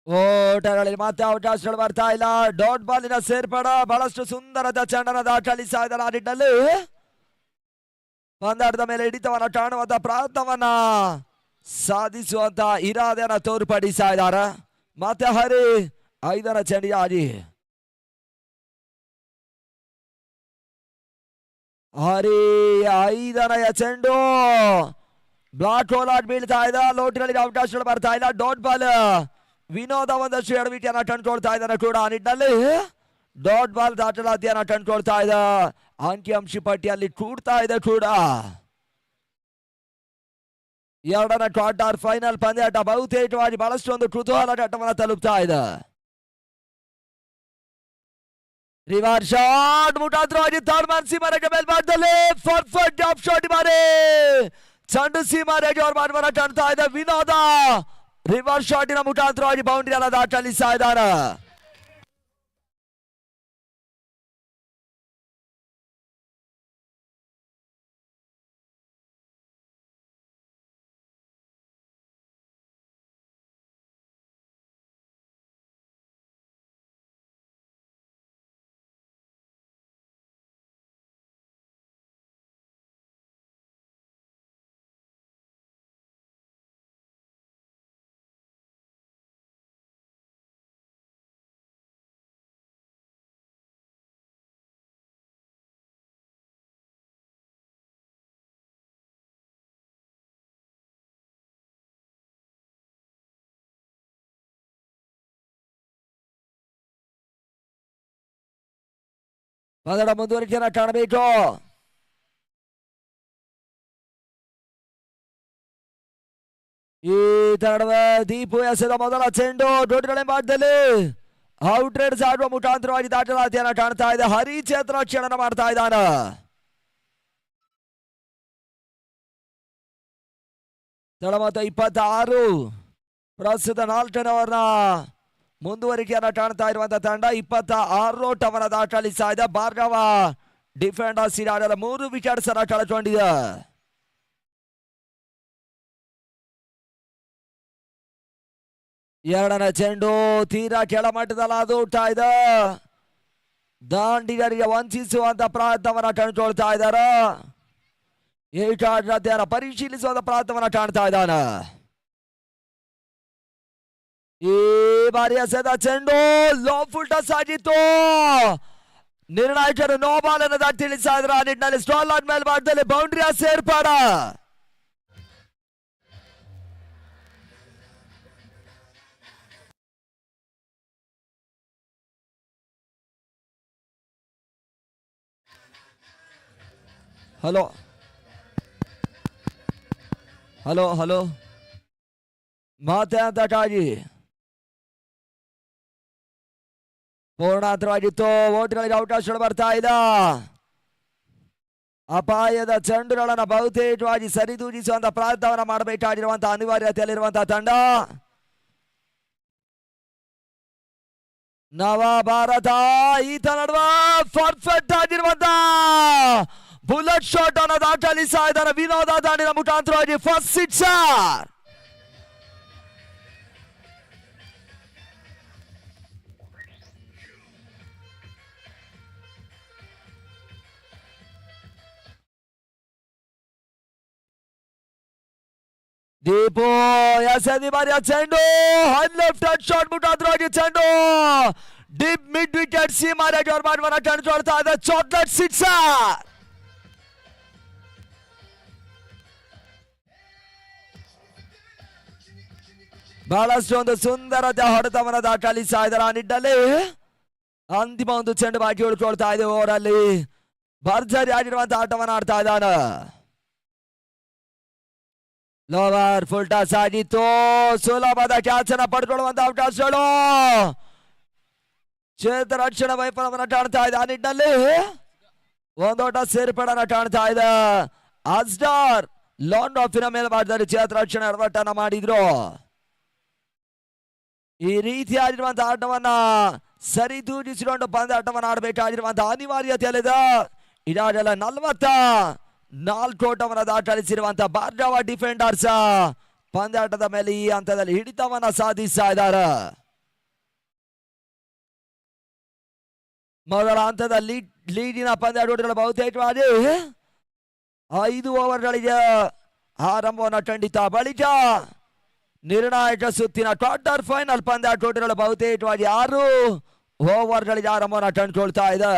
ಓಟಗಳಲ್ಲಿ ಮತ್ತೆ ಅವಕಾಶಗಳು ಬರ್ತಾ ಇಲ್ಲ. ಡಾಟ್ ಬಾಲಿನ ಸೇರ್ಪಡ ಬಹಳಷ್ಟು ಸುಂದರದ ಚೆಂಡನ ದಾಖಲಿಸ್ತಾ ಇದ್ದಾರೆ. ಆ ನಿಟ್ಟಿನಲ್ಲಿ ಪಂದ್ಯಾಟದ ಮೇಲೆ ಹಿಡಿತವನ್ನ ಕಾಣುವಂತ ಪ್ರಯತ್ನವನ್ನ ಸಾಧಿಸುವಂತ ಇರಾದೆಯನ್ನ ತೋರ್ಪಡಿಸ್ತಾ ಇದ್ದಾರೆ. ಮತ್ತೆ ಹರಿ 5ರ ಚೆಂಡಿಯಾಗಿ ಹರಿ 5ನೆಯ ಚೆಂಡು ಬ್ಲಾಕ್ ಹೋಲ್ ಆಗಿ ಬೀಳ್ತಾ ಇದೆ. ಲೋಟಿಗಳಿಗೆ ಅವಕಾಶಗಳು ಬರ್ತಾ ಇಲ್ಲ. ಡಾಟ್ ಬಾಲ್ ವಿನೋದ ಒಂದಷ್ಟು ಎಡವಿಕೆಯನ್ನ ಕಂಡುಕೊಳ್ತಾ ಇದ್ದಾನೆ ಕೂಡ. ಆ ನಿಟ್ಟಿನಲ್ಲಿ ಡಾಟ್ ಬಾಲ್ ದಾಖಲಾತಿಯನ್ನ ಕಂಡುಕೊಳ್ತಾ ಇದೆ. ಅಂಕಿಅಂಶ ಪಟ್ಟಿಯಲ್ಲಿ ಕೂಡ್ತಾ ಇದೆ ಕೂಡ. 2ನೇ ಕ್ವಾರ್ಟರ್ ಫೈನಲ್ ಪಂದ್ಯಾಟ ಬಹುತೇಕವಾಗಿ ಬಹಳಷ್ಟೊಂದು ಕುತೂಹಲ ಘಟ್ಟವನ್ನು ತಲುಪ್ತಾ ಇದೆ. ರಿವರ್ಸ್ ಶಾಟ್ ಮುಖಾಂತರವಾಗಿ ಥರ್ಮನ್ ಸೀಮಾರೆಗೆ ಮೇಲ್ಭಾಗದಲ್ಲಿ ಪರ್ಫೆಕ್ಟ್ ಡ್ರಾಪ್ ಶಾಟ್ ಮಾಡಿ ಚಂಡು ಸೀಮಾರೆಗೆ ಅವ್ರ ಮಾಡುವನ್ನ ಕಾಣ್ತಾ ಇದೆ. ವಿನೋದ ರಿವರ್ಸ್ ಶಾಟಿನ ಮುಖಾಂತರವಾಗಿ ಬೌಂಡ್ರಿಯನ್ನ ದಾಖಲಿಸ್ತಾ ಇದ್ದಾರೆ. ಪಂದ್ಯದ ಮುಂದುವರಿಕೆಯನ್ನು ಕಾಣಬೇಕು. ಈ ನಡುವೆ ದೀಪು ಎಸೆದ ಮೊದಲ ಚೆಂಡು ದೊಡ್ಡ ಭಾಗದಲ್ಲಿ ಔಟ್ ರೇಡ್ಸ್ ಆಡುವ ಮುಖಾಂತರವಾಗಿ ದಾಖಲಾತಿಯನ್ನು ಕಾಣ್ತಾ ಇದೆ. ಹರಿಚೇತ್ರ ರಕ್ಷಣೆ ಮಾಡ್ತಾ ಇದ್ದಾನ. ತಳಮತ 26 ಪ್ರಸ್ತುತ 4ನೇ ಓವರ್ನ ಮುಂದುವರಿಕೆಯನ್ನು ಕಾಣ್ತಾ ಇರುವಂತಹ ತಂಡ 26 ಓಟವನ್ನು ದಾಖಲಿಸ್ತಾ ಇದೆ. ಭಾರ್ಗವ ಡಿಫೆಂಡರ್ಸ್ ಆಡಲು 3 ವಿಕೆಟ್ಸ್ ಅನ್ನು ಕಳೆದುಕೊಂಡಿದೆ. ಎರಡನೇ ಚೆಂಡು ತೀರಾ ಕೆಳಮಟ್ಟದಲ್ಲಿ ಅದು ಹುಟ್ಟಾ ಇದೆ. ದಾಂಡಿಗರಿಗೆ ವಂಚಿಸುವಂತ ಪ್ರಯತ್ನವನ್ನ ಕಂಡುಕೊಳ್ತಾ ಇದ್ದಾರೆ. ಏಕಾಗ್ರತೆಯನ್ನು ಪರಿಶೀಲಿಸುವಂತ ಪ್ರಯತ್ನವನ್ನ ಕಾಣ್ತಾ ಇದ್ದಾನೆ. ಈ ಬಾರಿ ಎಸೆದ ಚೆಂಡು ಲೋ ಫುಲ್ ಟಸ್ ಆಗಿತ್ತು. ನಿರ್ಣಾಯಕರು ನೋ ಬಾಲ್ ಅನ್ನೋದಾಗಿ ತಿಳಿಸ್ತಾ ಇದ್ರು. ಆ ನಿಟ್ಟಿನಲ್ಲಿ ಸ್ಟಾಲ್ ಆನ್ ಮೇಲ್ಭಾಗದಲ್ಲಿ ಬೌಂಡ್ರಿಯ ಸೇರ್ಪಾಡ. ಹಲೋ ಹಲೋ ಹಲೋ ಮಾತಾಡಕ್ಕಾಗಿ ಪೂರ್ಣಾಂತರವಾಗಿತ್ತು. ಓಟ್ಗಳಿಗೆ ಅವಕಾಶಗಳು ಬರ್ತಾ ಇಲ್ಲ. ಅಪಾಯದ ಚೆಂಡುಗಳನ್ನು ಬಹುತೇಕವಾಗಿ ಸರಿದೂಗಿಸುವಂತ ಪ್ರಯತ್ನವನ್ನು ಮಾಡಬೇಕಾಗಿರುವಂತಹ ಅನಿವಾರ್ಯತೆಯಲ್ಲಿರುವಂತಹ ತಂಡ ನವ ಭಾರತ. ಈತ ನಡುವ ಪರ್ಫೆಕ್ಟ್ ಆಗಿರುವಂತ ಬುಲೆಟ್ ಶಾಟ್ ಅನ್ನು ದಾಖಲಿಸ್ತಾ ಇದ್ದಾರೆ ವಿನೋದ ದಾಂಡಿನ ಮುಖಾಂತರವಾಗಿ. First sixer. ದೀಪು ಎಸೆದಿ ಬಾರಿಯ ಚೆಂಡು ಹೈ ಲೆಫ್ಟ್ ಹ್ಯಾಂಡ್ ಶಾಟ್ ಮುಖಾಂತರವಾಗಿ ಚೆಂಡು ಡೀಪ್ ಮಿಡ್ ವಿಕೆಟ್ ಸೀಮಾರಿಗೆ ಅವ್ರ ಮಾಡುವನ್ನ ಕಂಡುಕೊಳ್ತಾ ಇದೆ. Chocolate sixer. ಬಹಳಷ್ಟು ಒಂದು ಸುಂದರತೆ ಹೊಡೆತವನ್ನು ದಾಖಲಿಸ್ತಾ ಇದ್ದಾರೆ. ಆ ನಿಟ್ಟಿನಲ್ಲಿ ಅಂತಿಮ ಒಂದು ಚೆಂಡು ಬಾಕಿ ಉಳ್ಕೊಳ್ತಾ ಇದೆ. ಓವರಲ್ಲಿ ಭರ್ಜರಿ ಆಗಿರುವಂತಹ ಆಟವನ್ನು ಆಡ್ತಾ ಇದ್ದಾನೆ. ಲೋವರ್ ಫುಲ್ ಟಾಸ್ ಆಗಿತ್ತು. ಸುಲಭದ ಕ್ಯಾಚ್ ಅನ್ನು ಪಡ್ಕೊಳ್ಳುವಂತ ಅವಕಾಶಗಳು. ಕ್ಷೇತ್ರ ರಕ್ಷಣಾ ವೈಫಲ್ಯವನ್ನು ಕಾಣ್ತಾ ಇದೆ. ಆ ನಿಟ್ಟಿನಲ್ಲಿ ಒಂದೋಟ ಸೇರ್ಪಡೆಯನ್ನು ಕಾಣ್ತಾ ಇದೆ. ಅಸ್ಡಾರ್ ಲಾಂಡ್ ಆಫಿನ ಮೇಲ್ಭಾಗದಲ್ಲಿ ಕ್ಷೇತ್ರ ರಕ್ಷಣೆ ಎಡವಟ್ಟನ್ನು ಮಾಡಿದ್ರು. ಈ ರೀತಿಯಾಗಿರುವಂತಹ ಆಟವನ್ನ ಸರಿದೂಗಿಸಿಕೊಂಡು ಪಂದ್ಯಾಟವನ್ನು ಆಡಬೇಕಾಗಿರುವಂತಹ ಅನಿವಾರ್ಯತೆಯಲ್ಲಿದೆ. ಇದಾಗಲೇ 44 ಓಟವನ್ನು ದಾಖಲಿಸಿರುವಂತಹ ಭಾರ್ಗವ ಡಿಫೆಂಡರ್ಸ್ ಪಂದ್ಯಾಟದ ಮೇಲೆ ಈ ಹಂತದಲ್ಲಿ ಹಿಡಿತವನ್ನ ಸಾಧಿಸ್ತಾ ಇದ್ದಾರೆ. ಮೊದಲ ಹಂತದಲ್ಲಿ ಲೀಡಿನ ಪಂದ್ಯಾಟಗಳು ಬಹುತೇಕವಾಗಿ 5 ಓವರ್ಗಳಿಗೆ ಆರಂಭವನ್ನು ಖಂಡಿತ. ಬಳಿಕ ನಿರ್ಣಾಯಕ ಸುತ್ತಿನ ಕ್ವಾರ್ಟರ್ ಫೈನಲ್ ಪಂದ್ಯಾಟಗಳು ಬಹುತೇಕವಾಗಿ 6 ಓವರ್ಗಳಿಗೆ ಆರಂಭವನ್ನು ಕಂಡುಕೊಳ್ತಾ ಇದೆ.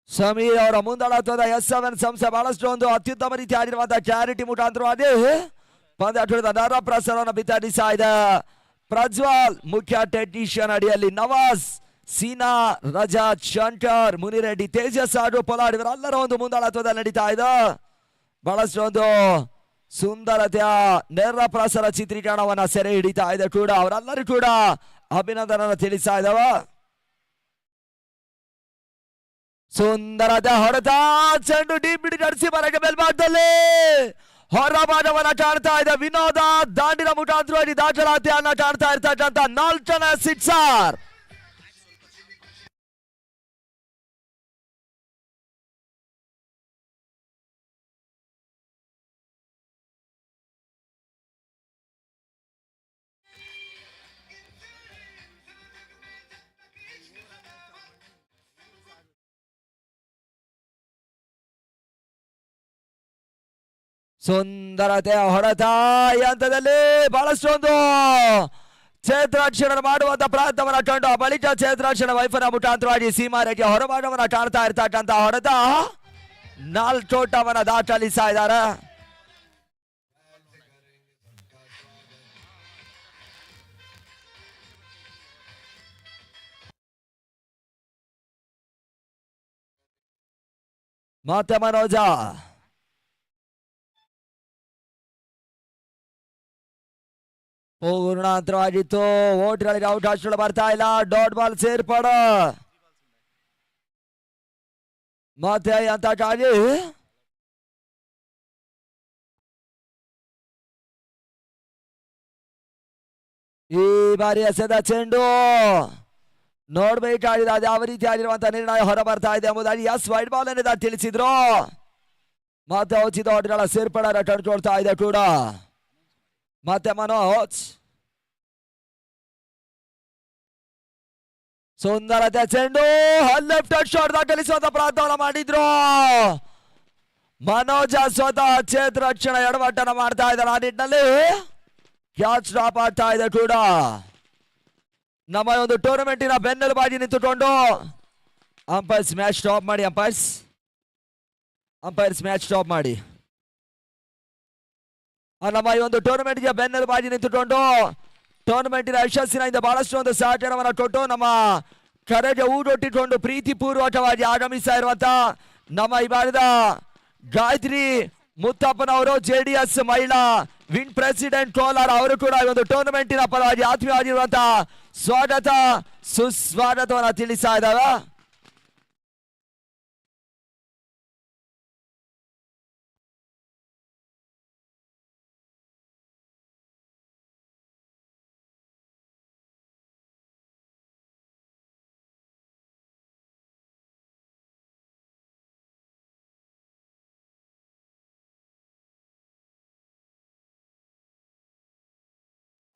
ಸಮೀರ್ ಅವರ ಮುಂದಾಳತ್ವದ S7 ಸಂಸ್ಥೆ ಬಹಳಷ್ಟು ಒಂದು ಅತ್ಯುತ್ತಮ ರೀತಿ ಆಡಿರುವಂತಹ ಚಾರಿಟಿ ಮುಖಾಂತರವಾಗಿ ಪಂದ್ಯಾಟದ ನೇರ ಪ್ರಸಾರವನ್ನು ಬಿತ್ತರಿಸ್ತಾ ಇದೆ. ಪ್ರಜ್ವಲ್ ಮುಖ್ಯ ಟೆಕ್ನಿಷಿಯನ್ ಅಡಿಯಲ್ಲಿ ನವಾಜ್, ಸೀನಾ, ರಜಾತ್, ಶಂಕರ್, ಮುನಿರೆಡ್ಡಿ, ತೇಜಸ್ ಹಾಗೂ ಪೊಲಾಡ್ ಇವರೆಲ್ಲರ ಒಂದು ಮುಂದಾಳತ್ವದಲ್ಲಿ ನಡೀತಾ ಇದೆ. ಬಹಳಷ್ಟು ಒಂದು ಸುಂದರತೆಯ ನೇರ ಪ್ರಸಾರ ಚಿತ್ರೀಕರಣವನ್ನ ಸೆರೆ ಹಿಡಿತಾ ಇದೆ ಕೂಡ. ಅವರೆಲ್ಲರೂ ಕೂಡ ಅಭಿನಂದನೆ ತಿಳಿಸ್ತಾ ಇದ್ದಾವೆ. ಸುಂದರದ ಹೊಡೆತ ಚೆಂಡು ಡೀಪ್ ನಡೆಸಿ ಬರಗೆ ಮೇಲ್ಭಾಗದಲ್ಲಿ ಹೊರಭಾಗವನ್ನ ಕಾಣ್ತಾ ಇದೆ. ವಿನೋದ ದಾಂಡಿನ ಮುಖಾಂತರವಾಗಿ ದಾಖಲಾತಿಯನ್ನ ಕಾಣ್ತಾ ಇರ್ತಕ್ಕಂಥ 4ನೇ ಸಿಕ್ಸರ್. ಸುಂದರತೆ ಹೊಡೆತ ಈ ಹಂತದಲ್ಲಿ ಬಹಳಷ್ಟು ಒಂದು ಕ್ಷೇತ್ರಾಕ್ಷರ ಮಾಡುವಂತ ಪ್ರಯತ್ನವನ್ನ ಕಂಡು ಬಳಿಕ ಕ್ಷೇತ್ರಾಕ್ಷರ ವೈಫಲ್ಯ ಮುಖಾಂತರವಾಗಿ ಸೀಮಾರೇಖೆ ಹೊರಭಾಗವನ್ನ ಕಾಣ್ತಾ ಇರ್ತಕ್ಕಂಥ ಹೊಡೆತ 4 ಓಟವನ್ನ ದಾಖಲಿಸ್ತಾ ಇದ್ದಾರೆ. ಮತ್ತೆ ಮನೋಜ ಪೂರ್ಣಾಂತರವಾಗಿತ್ತು. ಓಟ್ಗಳಿಗೆ ಅವಕಾಶಗಳು ಬರ್ತಾ ಇಲ್ಲ. ಡಾಟ್ ಬಾಲ್ ಸೇರ್ಪಡ ಮತ್ತೆ ಅಂತಾಗಿ ಈ ಬಾರಿ ಎಸೆದ ಚೆಂಡು ನೋಡ್ಬೇಕಾಗಿದೆ ಅದು ಯಾವ ರೀತಿ ಆಗಿರುವಂತಹ ನಿರ್ಣಯ ಹೊರ ಬರ್ತಾ ಇದೆ ಎಂಬುದಾಗಿ ಎಸ್ ವೈಡ್ ಬಾಲ್ ಅನ್ನೋದ ತಿಳಿಸಿದ್ರು. ಮತ್ತೆ ಉಚಿತ ಓಟ್ಗಳ ಸೇರ್ಪಡೆ ರಿಟರ್ನ್ ಕೊಡ್ತಾ ಇದೆ ಕೂಡ. ಮತ್ತೆ ಮನೋಜ್ ಸುಂದರತೆ ಚೆಂಡು ಲೆಫ್ಟ್ ಶಾಟ್ ದಾಖಲಿಸುವಂತ ಪ್ರಯತ್ನ ಮಾಡಿದ್ರು. ಮನೋಜ ಸ್ವತಃ ಕ್ಷೇತ್ರ ರಕ್ಷಣೆ ಎಡವಟ್ಟನ ಮಾಡ್ತಾ ಇದ್ದಾರೆ. ಆ ನಿಟ್ಟಿನಲ್ಲಿ ಕ್ಯಾಚ್ ಡ್ರಾಪ್ ಆಗ್ತಾ ಇದೆ ಕೂಡ. ನಮ್ಮ ಒಂದು ಟೂರ್ನಮೆಂಟಿನ ಬೆನ್ನೆಲುಬಾಗಿ ನಿಂತುಕೊಂಡು ಅಂಪೈರ್ಸ್ ಮ್ಯಾಚ್ ಸ್ಟಾಪ್ ಮಾಡಿ. ಅಂಪೈರ್ಸ್ ಮ್ಯಾಚ್ ಸ್ಟಾಪ್ ಮಾಡಿ. ನಮ್ಮ ಈ ಒಂದು ಟೂರ್ನಮೆಂಟ್ಗೆ ಬೆನ್ನೆಲುಬಾಗಿ ನಿಂತುಕೊಂಡು ಟೂರ್ನಮೆಂಟಿನ ಯಶಸ್ಸಿನಿಂದ ಬಹಳಷ್ಟು ಒಂದು ಸಹಕಾರವನ್ನು ಕೊಟ್ಟು ನಮ್ಮ ಕರೆಗೆ ಊರೊಟ್ಟಿಕೊಂಡು ಪ್ರೀತಿ ಪೂರ್ವಕವಾಗಿ ಆಗಮಿಸ್ತಾ ಇರುವಂತ ನಮ್ಮ ಈ ಬಾರಿದ ಗಾಯತ್ರಿ ಮುತ್ತಪ್ಪನವರು JDS ಮಹಿಳಾ ವಿಂಗ್ ಪ್ರೆಸಿಡೆಂಟ್ ಕೋಲಾರ ಅವರು ಕೂಡ ಈ ಒಂದು ಟೂರ್ನಮೆಂಟಿನ ಪರವಾಗಿ ಆತ್ಮೀಯವಾಗಿರುವಂತಹ ಸ್ವಾಗತ ಸುಸ್ವಾಗತವನ್ನ ತಿಳಿಸ್ತಾ ಇದ್ದಾವೆ.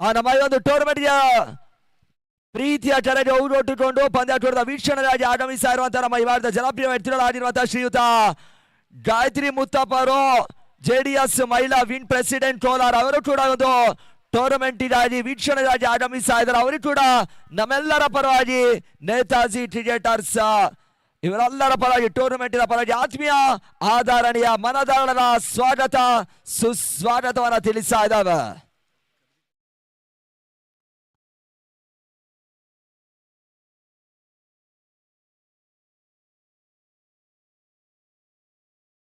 ನಮ್ಮ ಈ ಒಂದು ಟೂರ್ನಮೆಂಟ್ಗೆ ಪ್ರೀತಿಯ ಕರೆಗೆ ಊರೊಟ್ಟಿಕೊಂಡು ಪಂದ್ಯಾಟದ ವೀಕ್ಷಣೆಗಾಗಿ ಆಗಮಿಸ್ತಾ ಇರುವಂತಹ ನಮ್ಮ ಈ ವಾರದ ಜನಪ್ರಿಯ ವ್ಯಕ್ತಿಗಳಾಗಿರುವಂತಹ ಶ್ರೀಯುತ ಗಾಯತ್ರಿ ಮುತ್ತಪ್ಪ ಅವರು JDS ಮಹಿಳಾ ವಿಂಗ್ ಪ್ರೆಸಿಡೆಂಟ್ ಕೋಲಾರ ಅವರು ಕೂಡ ಒಂದು ಟೂರ್ನಮೆಂಟಿಗಾಗಿ ವೀಕ್ಷಣೆಗಾಗಿ ಆಗಮಿಸ್ತಾ ಇದ್ದಾರೆ. ಅವರು ಕೂಡ ನಮ್ಮೆಲ್ಲರ ಪರವಾಗಿ ನೇತಾಜಿ ಕ್ರಿಕೆಟರ್ಸ್ ಇವರೆಲ್ಲರ ಪರವಾಗಿ ಟೂರ್ನಮೆಂಟಿನ ಪರವಾಗಿ ಆತ್ಮೀಯ ಆಧಾರಣೀಯ ಮನದಾಳರ ಸ್ವಾಗತ ಸುಸ್ವಾಗತವನ್ನ ತಿಳಿಸ್ತಾ ಇದ್ದಾವೆ.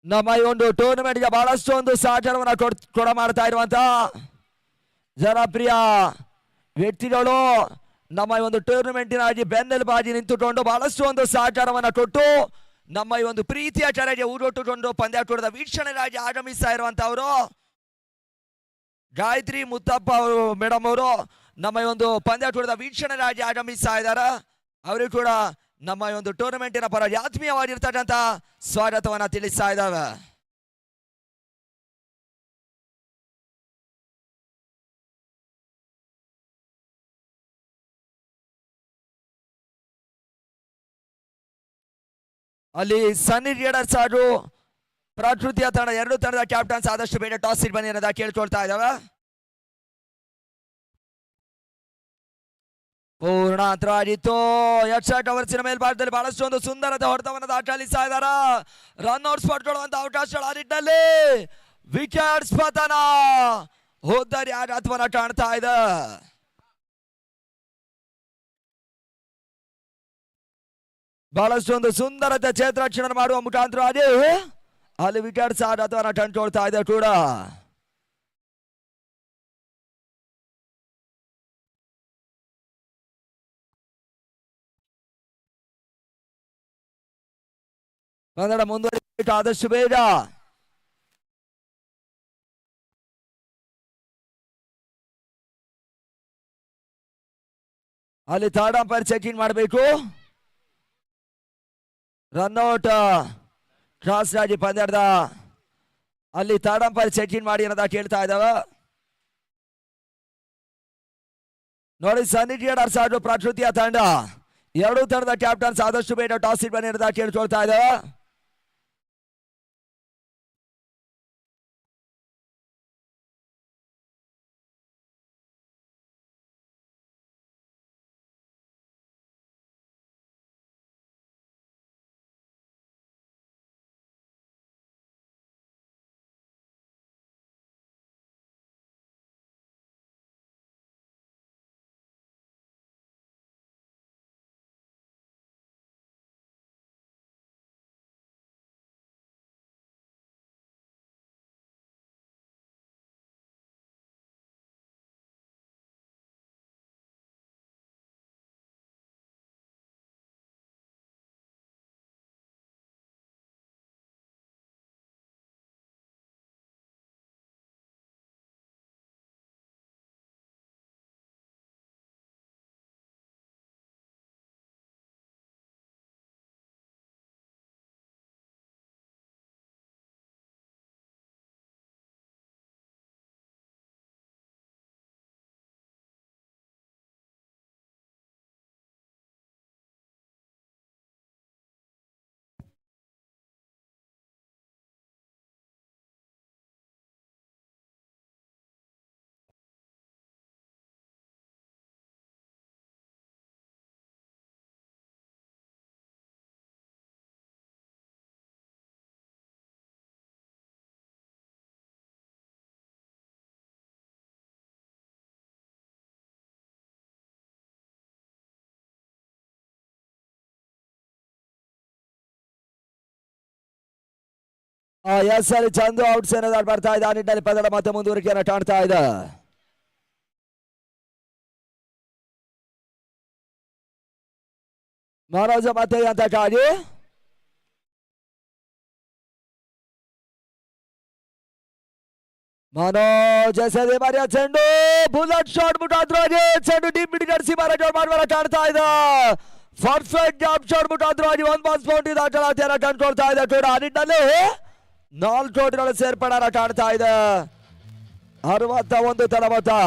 ನಮ್ಮ ಈ ಒಂದು ಟೂರ್ನಮೆಂಟ್ಗೆ ಬಹಳಷ್ಟು ಒಂದು ಸಹಕಾರವನ್ನು ಕೊಡ ಮಾಡ್ತಾ ಇರುವಂತ ಜನಪ್ರಿಯ ವ್ಯಕ್ತಿಗಳು ನಮ್ಮ ಈ ಒಂದು ಟೂರ್ನಮೆಂಟಿನಾಗಿ ಬೆನ್ನೆಲುಬಾಗಿ ನಿಂತುಕೊಂಡು ಬಹಳಷ್ಟು ಒಂದು ಸಹಕಾರವನ್ನು ಕೊಟ್ಟು ನಮ್ಮ ಈ ಒಂದು ಪ್ರೀತಿಯ ಕರೆಗೆ ಊರೊಟ್ಟುಕೊಂಡು ಪಂದ್ಯಾಟದ ವೀಕ್ಷಣೆಗಾಗಿ ಆಗಮಿಸ್ತಾ ಇರುವಂತವರು ಗಾಯತ್ರಿ ಮುತ್ತಪ್ಪ ಅವರು ಮೇಡಮ್ ಅವರು ನಮ್ಮ ಈ ಒಂದು ಪಂದ್ಯಾಟದ ವೀಕ್ಷಣೆಗಾಗಿ ಆಗಮಿಸ್ತಾ ಇದ್ದಾರೆ. ಅವರು ಕೂಡ ನಮ್ಮ ಈ ಒಂದು ಟೂರ್ನಮೆಂಟಿನ ಪರವಾಗಿ ಆತ್ಮೀಯವಾಗಿರ್ತಕ್ಕಂಥ ಸ್ವಾಗತವನ್ನ ತಿಳಿಸ್ತಾ ಇದ್ದಾವೆ. ಅಲ್ಲಿ ಸನ್ನಿ ರೇಡರ್ಸ್ ಹಾಗೂ ಪ್ರಕೃತಿಯ ತಂಡ ಎರಡು ತಂಡದ ಕ್ಯಾಪ್ಟನ್ಸ್ ಆದಷ್ಟು ಬೇಗ ಟಾಸ್ ಇಟ್ ಬನ್ನಿ ಅನ್ನೋದ ಕೇಳ್ಕೊಳ್ತಾ ಇದ್ದಾವೆ. ಪೂರ್ಣಾಂತರವಾಗಿತ್ತು. ವರ್ಷಿನ ಮೇಲ್ಭಾಗದಲ್ಲಿ ಬಹಳಷ್ಟು ಒಂದು ಸುಂದರದ ಹೊಡೆತವನ್ನು ದಾಖಲಿಸ್ತಾ ಇದ್ದಾರೆ. ರನ್ಔಟ್ಸ್ ಪಡ್ಕೊಳ್ಳುವಂತ ಅವಕಾಶಗಳು ಆ ನಿಟ್ಟಿನಲ್ಲಿ ವಿಕೆಟ್ಸ್ ಪತನ ಹೋದ್ದರಿ ಆಘಾತವನ್ನ ಕಾಣ್ತಾ ಇದೆ. ಬಹಳಷ್ಟು ಒಂದು ಸುಂದರತೆ ಕ್ಷೇತ್ರರಕ್ಷಣೆ ಮಾಡುವ ಮುಖಾಂತರವಾಗಿ ಅಲ್ಲಿ ವಿಕೆಟ್ಸ್ ಆಘಾತವನ್ನ ಕಂಡುಕೊಳ್ತಾ ಇದೆ ಕೂಡ. ಕನ್ನಡ ಮುಂದುವರಿಬೇಕು ಆದಷ್ಟು ಬೇಗ. ಅಲ್ಲಿ ಥರ್ಡ್ ಅಂಪೈರ್ ಚೆಕಿಂಗ್ ಮಾಡಬೇಕು. ರನ್ಔಟ್ ಕ್ರಾಸ್ ಆಗಿ ಪಂದ್ಯದ ಅಲ್ಲಿ ಥರ್ಡ್ ಅಂಪೈರ್ ಚೆಕಿಂಗ್ ಮಾಡಿ ಅನ್ನೋದ ಕೇಳ್ತಾ ಇದ್ದಾವೆ. ನೋಡಿ ಸನ್ನಿ ರೇಡರ್ಸ್ ಹಾಗೂ ಪ್ರಕೃತಿಯ ತಂಡ ಎರಡು ತಂಡದ ಕ್ಯಾಪ್ಟನ್ಸ್ ಆದಷ್ಟು ಬೇಗ ಟಾಸ್ ಇಟ್ ಬನ್ನಿ ಅನ್ನೋದ ಕೇಳ್ಕೊಳ್ತಾ ಇದ್ದಾವೆ. ಎಸ್ ಅಲ್ಲಿ ಚಂದು ಔಟ್ಸ್ ಏನಾದ್ರು ಬರ್ತಾ ಇದೆ. ಆ ನಿಟ್ಟಿನಲ್ಲಿ ಪದಳ ಮತ್ತೆ ಮುಂದುವರಿಕೆಯನ್ನು ಕಾಣ್ತಾ ಇದೆ. ಮನೋಜ ಮತ್ತೆ ಅಂತ ಕಾಡಿ ಮನೋಜ್ ಎಸೆದೆ ಮರಿಯ ಚೆಂಡು ಬುಲೆಟ್ ಶಾಟ್ ಮುಖಾಂತರವಾಗಿ ಚೆಂಡು ಡೀಪ್ ಮಿಡ್ ಕಡಿಸಿ ಮಾಡುವ ಕಾಣ್ತಾ ಇದೆ. ಪರ್ಫೆಕ್ಟ್ ಜಾಬ್ ಶಾಟ್ ಮುಖಾಂತರವಾಗಿ ಒಂದು ಬಾಸ್ ಬೌಂಡ್ರಿ ದಾಖಲಾತಿಯನ್ನು ಕಂಡುಕೊಳ್ತಾ ಇದೆ ಕೂಡ. ಆ ನಿಟ್ಟಿನಲ್ಲಿ 4 ಕೋಟಿಗಳ ಸೇರ್ಪಡೆನ ಕಾಣ್ತಾ ಇದೆ. 61-40.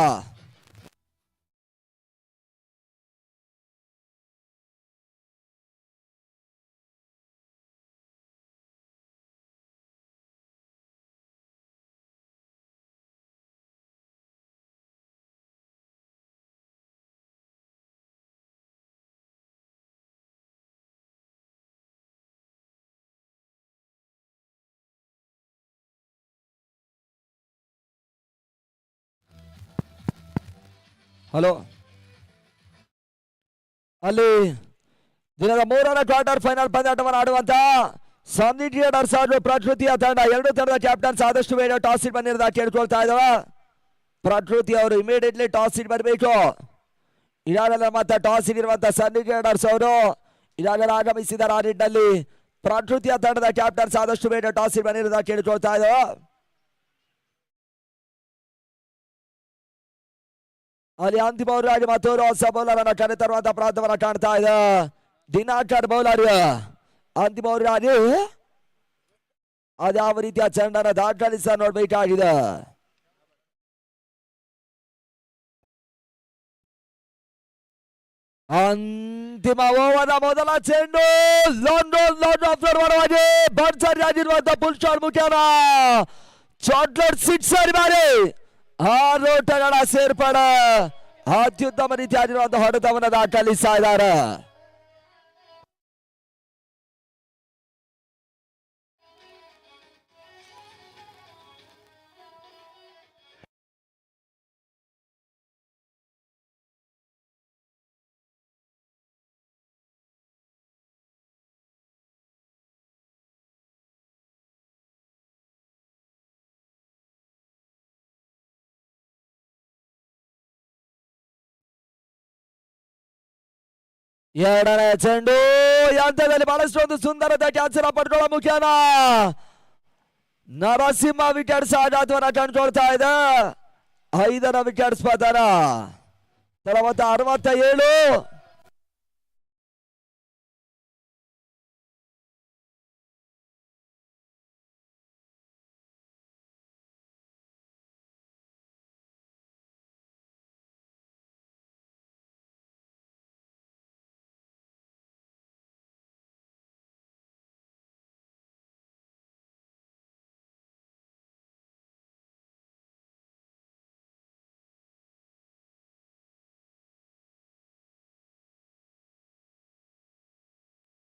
ಹಲೋ, ಅಲ್ಲಿ ದಿನದ 3ರ ಕ್ವಾರ್ಟರ್ ಫೈನಲ್ ಪಂದ್ಯಾಟವನ್ನು ಆಡುವಂತ ಸಂಧಿ ಟ್ರೇಡರ್ಸ್ ಹಾಗೂ ಪ್ರಕೃತಿಯ ತಂಡ, 2 ತಂಡದ ಕ್ಯಾಪ್ಟನ್ಸ್ ಆದಷ್ಟು ಬೇಗ ಟಾಸ್ ಇಟ್ ಬಂದಿರೋದ ಕೇಳ್ಕೊಳ್ತಾ ಇದ್ದಾವ. ಪ್ರಕೃತಿ ಅವರು ಇಮಿಡಿಯೇಟ್ಲಿ ಟಾಸ್ ಇಟ್ ಬರಬೇಕು. ಈಗಾಗಲೇ ಮತ್ತೆ ಟಾಸ್ ಇರುವಂತ ಸಂಧಿ ಟ್ರೇಡರ್ಸ್ ಅವರು ಈಗಾಗಲೇ ಆಗಮಿಸಿದ್ದಾರೆ. ಆ ನಿಟ್ಟಿನಲ್ಲಿ ಪ್ರಕೃತಿಯ ತಂಡದ ಕ್ಯಾಪ್ಟನ್ಸ್ ಆದಷ್ಟು ಬೇಗ ಟಾಸ್ ಇಟ್ ಬಂದಿರೋದ ಕೇಳ್ಕೊಳ್ತಾ ಇದ್ದಾವ. ಅಲ್ಲಿ ಅಂತಿಮ ಓವರ್ಗಾಗಿ ಮತ್ತೊಂದು ಹೊಸ ಬೌಲರ್ ಅನ್ನು ಕರೆತರುವಂತಹ ಪ್ರಯತ್ನವನ್ನು ಕಾಣ್ತಾ ಇದೆ. ದಿನಾಕರ್ ಬೌಲರ್ ಅಂತಿಮ ಓವರ್ಗಾಗಿ ಅದ್ಯಾವ ರೀತಿಯ ಚೆಂಡನ್ನು ದಾಖಲಿಸ ನೋಡ್ಬೇಕಾಗಿದೆ. ಅಂತಿಮ ಓವರ್ನ ಮೊದಲ ಚೆಂಡು ಲಾಂಗ್ ಭರ್ಜರಿ ಆಗಿರುವಂತಹ ಫುಲ್ ಶಾಟ್ ಮುಖ್ಯನ ಚಾಕ್ಲೇಟ್ ಸಿಕ್ಸರ್ ಬಾರಿ 6 ಓಟಗಳ ಸೇರ್ಪಡೆ ಅತ್ಯುತ್ತಮ ರೀತಿಯಾಗಿರುವಂತಹ ಹೊಡೆತವನ್ನು ದಾಖಲಿಸ್ತಾ ಇದ್ದಾರೆ. ಎರಡನೇ ಚೆಂಡು ಯಂತ್ರದಲ್ಲಿ ಬಹಳಷ್ಟು ಒಂದು ಸುಂದರತೆ ಕ್ಯಾನ್ಸರ್ ಪಡ್ಕೊಳ್ಳೋ ಮುಖ್ಯನ ನರಸಿಂಹ ವಿಕೆಟ್ಸ್ ಆಘಾತವನ್ನ ಕಂಡುಕೊಳ್ತಾ ಇದೆ. 5ರ ವಿಕೆಟ್ಸ್ ಪತನ. 67.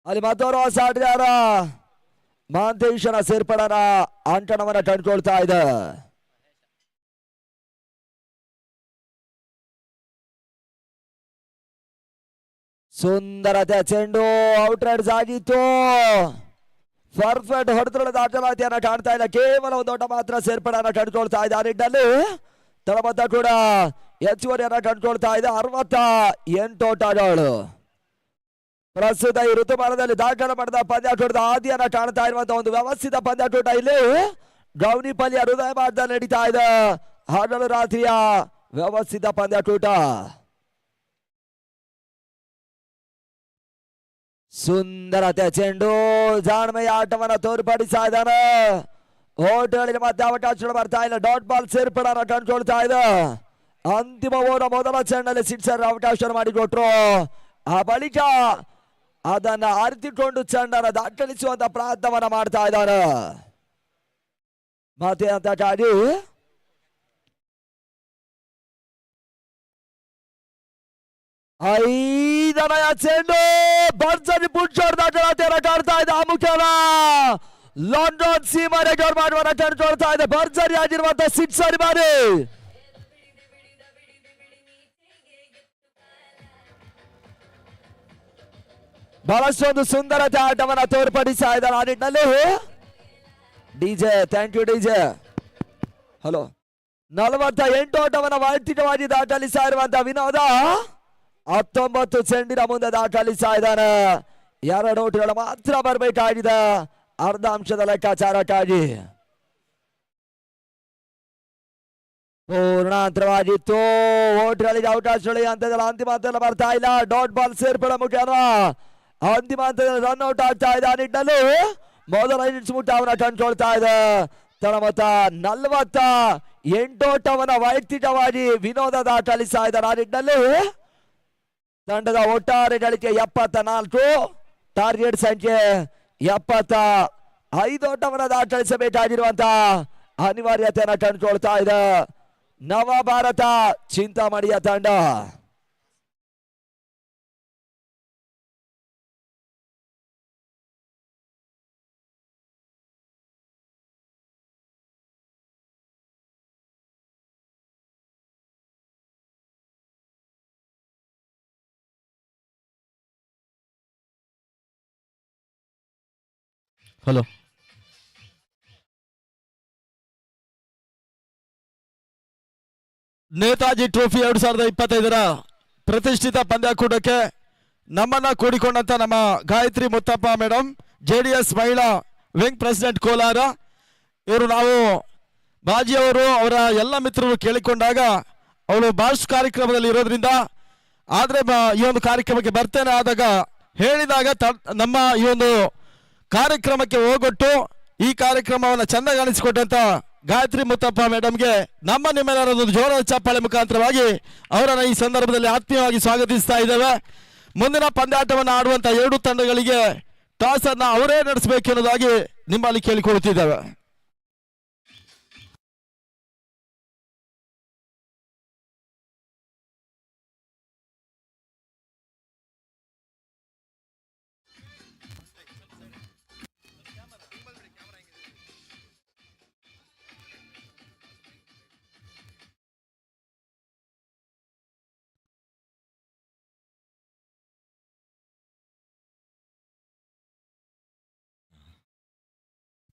ಅಲ್ಲಿ ಮತ್ತೋರು ಹೊಸ ಆಟಗಾರ ಮಹಂತೇಶನ ಸೇರ್ಪಡನ ಅಂಕಣವನ್ನ ಕಂಡುಕೊಳ್ತಾ ಇದೆ. ಸುಂದರತೆ ಚೆಂಡು ಔಟ್ ರೈಡ್ಸ್ ಆಗಿತ್ತು. ಪರ್ಫೆಕ್ಟ್ ಹೊಡೆತದ ದಾಖಲಾತಿಯನ್ನ ಕಾಣ್ತಾ ಇಲ್ಲ. ಕೇವಲ ಒಂದು ಓಟ ಮಾತ್ರ ಸೇರ್ಪಡೆಯನ್ನ ಕಂಡುಕೊಳ್ತಾ ಇದೆ. ಆ ನಿಟ್ಟಿನಲ್ಲಿ ತಳಮತ್ತ ಕೂಡ ಹೆಚ್ಚುವರಿಯನ್ನ ಕಂಡುಕೊಳ್ತಾ ಇದೆ. 68 ಓಟಗಳು. ಪ್ರಸ್ತುತ ಈ ಋತುಮಾನದಲ್ಲಿ ದಾಖಲೆ ಮಾಡಿದ ಪಂದ್ಯಾಟದ ಆದಿಯನ್ನ ಕಾಣ್ತಾ ಇರುವಂತಹ ಒಂದು ವ್ಯವಸ್ಥಿತ ಪಂದ್ಯಾಟ ಇಲ್ಲಿ ಗೌನಿಪಲ್ಲಿಯ ಹೃದಯ ಭಾಗದಲ್ಲಿ ನಡೀತಾ ಇದೆ. ಹಗಲು ರಾತ್ರಿಯ ವ್ಯವಸ್ಥಿತ ಪಂದ್ಯಾಟ. ಸುಂದರತೆ ಚೆಂಡು ಜಾಣ್ಮೆಯ ಆಟವನ್ನ ತೋರ್ಪಡಿಸ್ತಾ ಇದ್ದಾನೆ. ಓಟಗಳಿಗೆ ಮತ್ತೆ ಅವಕಾಶಗಳು ಬರ್ತಾ ಇಲ್ಲ. ಡಾಟ್ ಬಾಲ್ ಸೇರ್ಪಡನ್ನ ಕಂಡುಕೊಳ್ತಾ ಇದೆ. ಅಂತಿಮ ಓವರ್ ಮೊದಲ ಚೆಂಡಲ್ಲಿ ಸಿಕ್ಸರ್ ಅವಕಾಶ ಮಾಡಿಕೊಟ್ರು. ಆ ಬಳಿಕ ಅದನ್ನ ಅರಿತುಕೊಂಡು ಚೆಂಡನ್ನು ದಾಖಲಿಸುವಂತ ಪ್ರಯತ್ನವನ್ನ ಮಾಡ್ತಾ ಇದ್ದಾರೆ. ಮತ್ತೆ ಅಂತ ಕಾಡಿ 5ನೇ ಚೆಂಡು ಭರ್ಜರಿ ಪುಟ್ಷಾಟ್ ದಾಖಲಾತಿಯನ್ನ ಕಾಡ್ತಾ ಇದೆ. ಆ ಮುಖ್ಯನ ಲಂಡನ್ ಸೀಮಾ ರೆಕಾರ್ಡ್ ಮಾಡುವನ್ನ ಕಂಡುಕೊಳ್ತಾ ಇದೆ. ಭರ್ಜರಿ ಆಗಿರುವಂತಹ ಸಿಕ್ಸರ್ ಬಾರಿ. ಬಹಳಷ್ಟು ಒಂದು ಸುಂದರತೆ ಆಟವನ್ನ ತೋರ್ಪಡಿಸ್ತಾ ಇದ್ದಾರೆ. ಆ ನಿಟ್ಟಿನಲ್ಲಿ DJ thank you DJ. Hello 48 ಓಟವನ್ನು ವೈಯಕ್ತಿಕವಾಗಿ ದಾಖಲಿಸ್ತಾ ಇರುವಂತಹ ವಿನೋದ 19 ಚೆಂಡಿನ ಮುಂದೆ ದಾಖಲಿಸ್ತಾ ಇದ್ದಾನೆ. 2 ಓಟಗಳು ಮಾತ್ರ ಬರಬೇಕಾಗಿದೆ ಅರ್ಧ ಅಂಶದ ಲೆಕ್ಕಾಚಾರಕ್ಕಾಗಿ. ಪೂರ್ಣಾಂತರವಾಗಿತ್ತು ಓಟ್ಗಳಿಗೆ ಅವಕಾಶಗಳು ಹಂತದಲ್ಲಿ ಅಂತಿಮ ಹಂತದಲ್ಲಿ ಬರ್ತಾ ಇಲ್ಲ. ಡಾಟ್ ಬಾಲ್ ಸೇರ್ಪಡೆ ಮುಖ್ಯನ ಅಂತಿಮ ಹಂತದಲ್ಲಿ ರನ್ ಔಟ್ ಆಗ್ತಾ ಇದೆ. ಆ ನಿಟ್ಟಿನಲ್ಲಿ ಮೊದಲ ಇನ್ನಿಂಗ್ಸ್ ಮುಟ್ಟವನ್ನು ಕಂಡುಕೊಳ್ತಾ ಇದೆ. ತನ್ನ ಮೊತ್ತ 48 ಓಟವನ್ನು ವೈಯಕ್ತಿಕವಾಗಿ ವಿನೋದ ದಾಖಲಿಸ್ತಾ ಇದ್ದಾರೆ. ಆ ನಿಟ್ಟಿನಲ್ಲಿ ತಂಡದ ಒಟ್ಟಾರೆ ಗಳಿಕೆ 74, ಟಾರ್ಗೆಟ್ ಸಂಖ್ಯೆ 75 ಓಟವನ್ನು ದಾಖಲಿಸಬೇಕಾಗಿರುವಂತಹ ಅನಿವಾರ್ಯತೆಯನ್ನು ಕಂಡುಕೊಳ್ತಾ ಇದೆ ನವ ಭಾರತ ಚಿಂತಾಮಣಿಯ ತಂಡ. ಹಲೋ ನೇತಾಜಿ ಟ್ರೋಫಿ 2025ರ ಪ್ರತಿಷ್ಠಿತ ಪಂದ್ಯಾಕೂಟಕ್ಕೆ ನಮ್ಮನ್ನ ಕೂಡಿಕೊಂಡಂತ ನಮ್ಮ ಗಾಯತ್ರಿ ಮುತ್ತಪ್ಪ ಮೇಡಮ್, JDS ಮಹಿಳಾ ವಿಂಗ್ ಪ್ರೆಸಿಡೆಂಟ್ ಕೋಲಾರ ಇವರು, ನಾವು ಬಾಜಿಯವರು ಅವರ ಎಲ್ಲ ಮಿತ್ರರು ಕೇಳಿಕೊಂಡಾಗ ಅವಳು ಭಾಷ್ ಕಾರ್ಯಕ್ರಮದಲ್ಲಿ ಇರೋದ್ರಿಂದ ಆದ್ರೆ ಈ ಒಂದು ಕಾರ್ಯಕ್ರಮಕ್ಕೆ ಬರ್ತೇನೆ ಆದಾಗ ಹೇಳಿದಾಗ ನಮ್ಮ ಈ ಒಂದು ಕಾರ್ಯಕ್ರಮಕ್ಕೆ ಹೋಗೊಟ್ಟು ಈ ಕಾರ್ಯಕ್ರಮವನ್ನು ಚೆಂದಗಾಣಿಸಿಕೊಟ್ಟಂತ ಗಾಯತ್ರಿ ಮುತ್ತಪ್ಪ ಮೇಡಮ್ಗೆ ನಮ್ಮ ನಿಮ್ಮೆಲ್ಲರ ಒಂದು ಜೋರಾದ ಚಪ್ಪಾಳೆ ಮುಖಾಂತರವಾಗಿ ಅವರನ್ನು ಈ ಸಂದರ್ಭದಲ್ಲಿ ಆತ್ಮೀಯವಾಗಿ ಸ್ವಾಗತಿಸ್ತಾ ಇದ್ದೇವೆ. ಮುಂದಿನ ಪಂದ್ಯಾಟವನ್ನು ಆಡುವಂತ 2 ತಂಡಗಳಿಗೆ ಟಾಸ್ ಅನ್ನ ಅವರೇ ನಡೆಸಬೇಕು ಅನ್ನೋದಾಗಿ ನಿಮ್ಮಲ್ಲಿ ಕೇಳಿಕೊಳ್ಳುತ್ತಿದ್ದೇವೆ.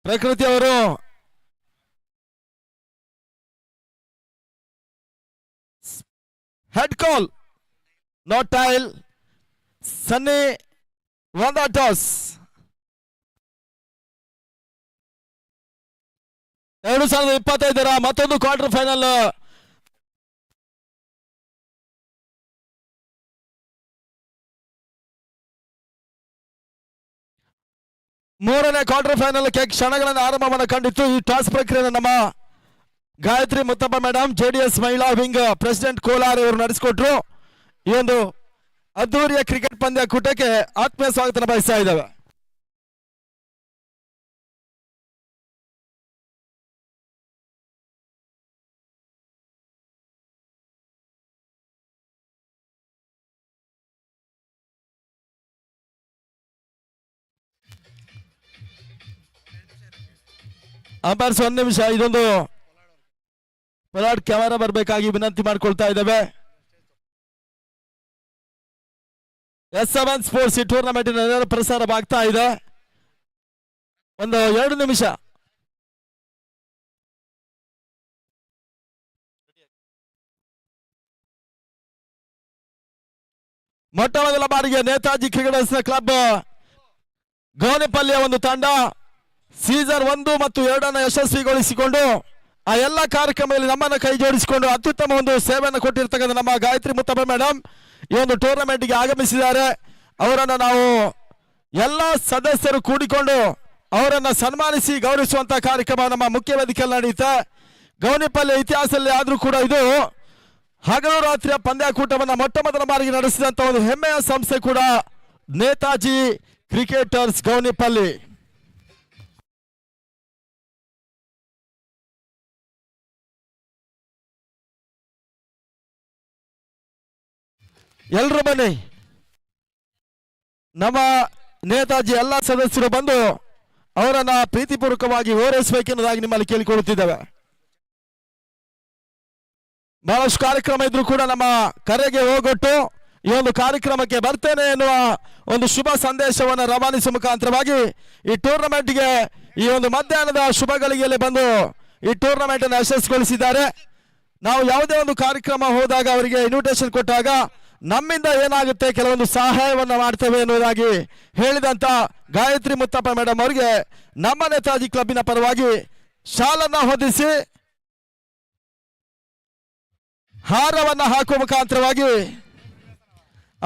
ಪ್ರಕೃತಿ ಅವರು ಹೆಡ್ ಕಾಲ್, ನಾಟ್ ಟೈಲ್. ಸನ್ನಿ ಒಂದ ಟಾಸ್. 2025ರ ಮತ್ತೊಂದು ಕ್ವಾರ್ಟರ್ ಫೈನಲ್ ಮೂರನೇ ಕ್ವಾರ್ಟರ್ ಫೈನಲ್ ಕ್ಷಣಗಳನ್ನು ಆರಂಭವನ್ನು ಕಂಡಿತ್ತು. ಈ ಟಾಸ್ ಪ್ರಕ್ರಿಯೆ ನಮ್ಮ ಗಾಯತ್ರಿ ಮುತ್ತಪ್ಪ ಮೇಡಮ್, JDS ಮಹಿಳಾ ವಿಂಗ್ ಪ್ರೆಸಿಡೆಂಟ್ ಕೋಲಾರ್ ಇವರು ನಡೆಸಿಕೊಟ್ರು. ಈ ಒಂದು ಅದ್ದೂರಿಯ ಕ್ರಿಕೆಟ್ ಪಂದ್ಯಾಕೂಟಕ್ಕೆ ಆತ್ಮೀಯ ಸ್ವಾಗತ ಬಯಸ್ತಾ ಇದ್ದಾವೆ. ಅಂಪೈರ್ಸ್ 1 ನಿಮಿಷ, ಇದೊಂದು ಪೊಲಾರ್ಡ್ ಕ್ಯಾಮೆರಾ ಬರಬೇಕಾಗಿ ವಿನಂತಿ ಮಾಡಿಕೊಳ್ತಾ ಇದ್ದೇವೆ. S7 ಸ್ಪೋರ್ಟ್ಸ್ ಈ ಟೂರ್ನಮೆಂಟಿನ ನೇರ ಪ್ರಸಾರವಾಗ್ತಾ ಇದೆ. ಒಂದು 2 ನಿಮಿಷ. ಮೊಟ್ಟ ಮೊದಲ ಬಾರಿಗೆ ನೇತಾಜಿ ಕ್ರಿಕೆಟರ್ಸ್ ಕ್ಲಬ್ ಗೌನಿಪಲ್ಲಿಯ ಒಂದು ತಂಡ ಸೀಸನ್ 1 ಮತ್ತು 2 ಯಶಸ್ವಿಗೊಳಿಸಿಕೊಂಡು ಆ ಎಲ್ಲ ಕಾರ್ಯಕ್ರಮದಲ್ಲಿ ನಮ್ಮನ್ನು ಕೈ ಜೋಡಿಸಿಕೊಂಡು ಅತ್ಯುತ್ತಮ ಒಂದು ಸೇವೆಯನ್ನು ಕೊಟ್ಟಿರ್ತಕ್ಕಂಥ ನಮ್ಮ ಗಾಯತ್ರಿ ಮುತ್ತಪ್ಪ ಮೇಡಮ್ ಈ ಒಂದು ಟೂರ್ನಮೆಂಟ್ಗೆ ಆಗಮಿಸಿದ್ದಾರೆ. ಅವರನ್ನು ನಾವು ಎಲ್ಲ ಸದಸ್ಯರು ಕೂಡಿಕೊಂಡು ಅವರನ್ನು ಸನ್ಮಾನಿಸಿ ಗೌರವಿಸುವಂತ ಕಾರ್ಯಕ್ರಮ ನಮ್ಮ ಮುಖ್ಯ ವೇದಿಕೆಯಲ್ಲಿ ನಡೆಯುತ್ತೆ. ಗೌನಿಪಲ್ಲಿ ಇತಿಹಾಸದಲ್ಲಿ ಆದರೂ ಕೂಡ ಇದು ಹಗಲು ರಾತ್ರಿಯ ಪಂದ್ಯಾಕೂಟವನ್ನು ಮೊಟ್ಟ ಮೊದಲ ಬಾರಿಗೆ ನಡೆಸಿದಂತ ಒಂದು ಹೆಮ್ಮೆಯ ಸಂಸ್ಥೆ ಕೂಡ ನೇತಾಜಿ ಕ್ರಿಕೆಟರ್ಸ್ ಗೌನಿಪಲ್ಲಿ. ಎಲ್ಲರೂ ಬನ್ನಿ, ನಮ್ಮ ನೇತಾಜಿ ಎಲ್ಲ ಸದಸ್ಯರು ಬಂದು ಅವರನ್ನ ಪ್ರೀತಿಪೂರ್ವಕವಾಗಿ ಓರೈಸಬೇಕೆನ್ನುವುದಾಗಿ ನಿಮ್ಮಲ್ಲಿ ಕೇಳಿಕೊಳ್ಳುತ್ತಿದ್ದೇವೆ. ಬಹಳಷ್ಟು ಕಾರ್ಯಕ್ರಮ ಇದ್ರೂ ಕೂಡ ನಮ್ಮ ಕರೆಗೆ ಹೋಗೊಟ್ಟು ಈ ಒಂದು ಕಾರ್ಯಕ್ರಮಕ್ಕೆ ಬರ್ತೇನೆ ಎನ್ನುವ ಒಂದು ಶುಭ ಸಂದೇಶವನ್ನು ರವಾನಿಸುವ ಮುಖಾಂತರವಾಗಿ ಈ ಟೂರ್ನಮೆಂಟ್ಗೆ ಈ ಒಂದು ಮಧ್ಯಾಹ್ನದ ಶುಭ ಗಳಿಗೆಯಲ್ಲಿ ಬಂದು ಈ ಟೂರ್ನಮೆಂಟ್ ಅನ್ನು ಯಶಸ್ವಿಗೊಳಿಸಿದ್ದಾರೆ. ನಾವು ಯಾವುದೇ ಒಂದು ಕಾರ್ಯಕ್ರಮ ಹೋದಾಗ ಅವರಿಗೆ ಇನ್ವಿಟೇಷನ್ ಕೊಟ್ಟಾಗ ನಮ್ಮಿಂದ ಏನಾಗುತ್ತೆ ಕೆಲವೊಂದು ಸಹಾಯವನ್ನ ಮಾಡ್ತೇವೆ ಎನ್ನುವುದಾಗಿ ಹೇಳಿದಂತ ಗಾಯತ್ರಿ ಮುತ್ತಪ್ಪ ಮೇಡಮ್ ಅವರಿಗೆ ನಮ್ಮ ನೇತಾಜಿ ಕ್ಲಬ್ಬಿನ ಪರವಾಗಿ ಶಾಲನ್ನ ಹೊದಿಸಿ ಹಾರವನ್ನ ಹಾಕುವ ಮುಖಾಂತರವಾಗಿ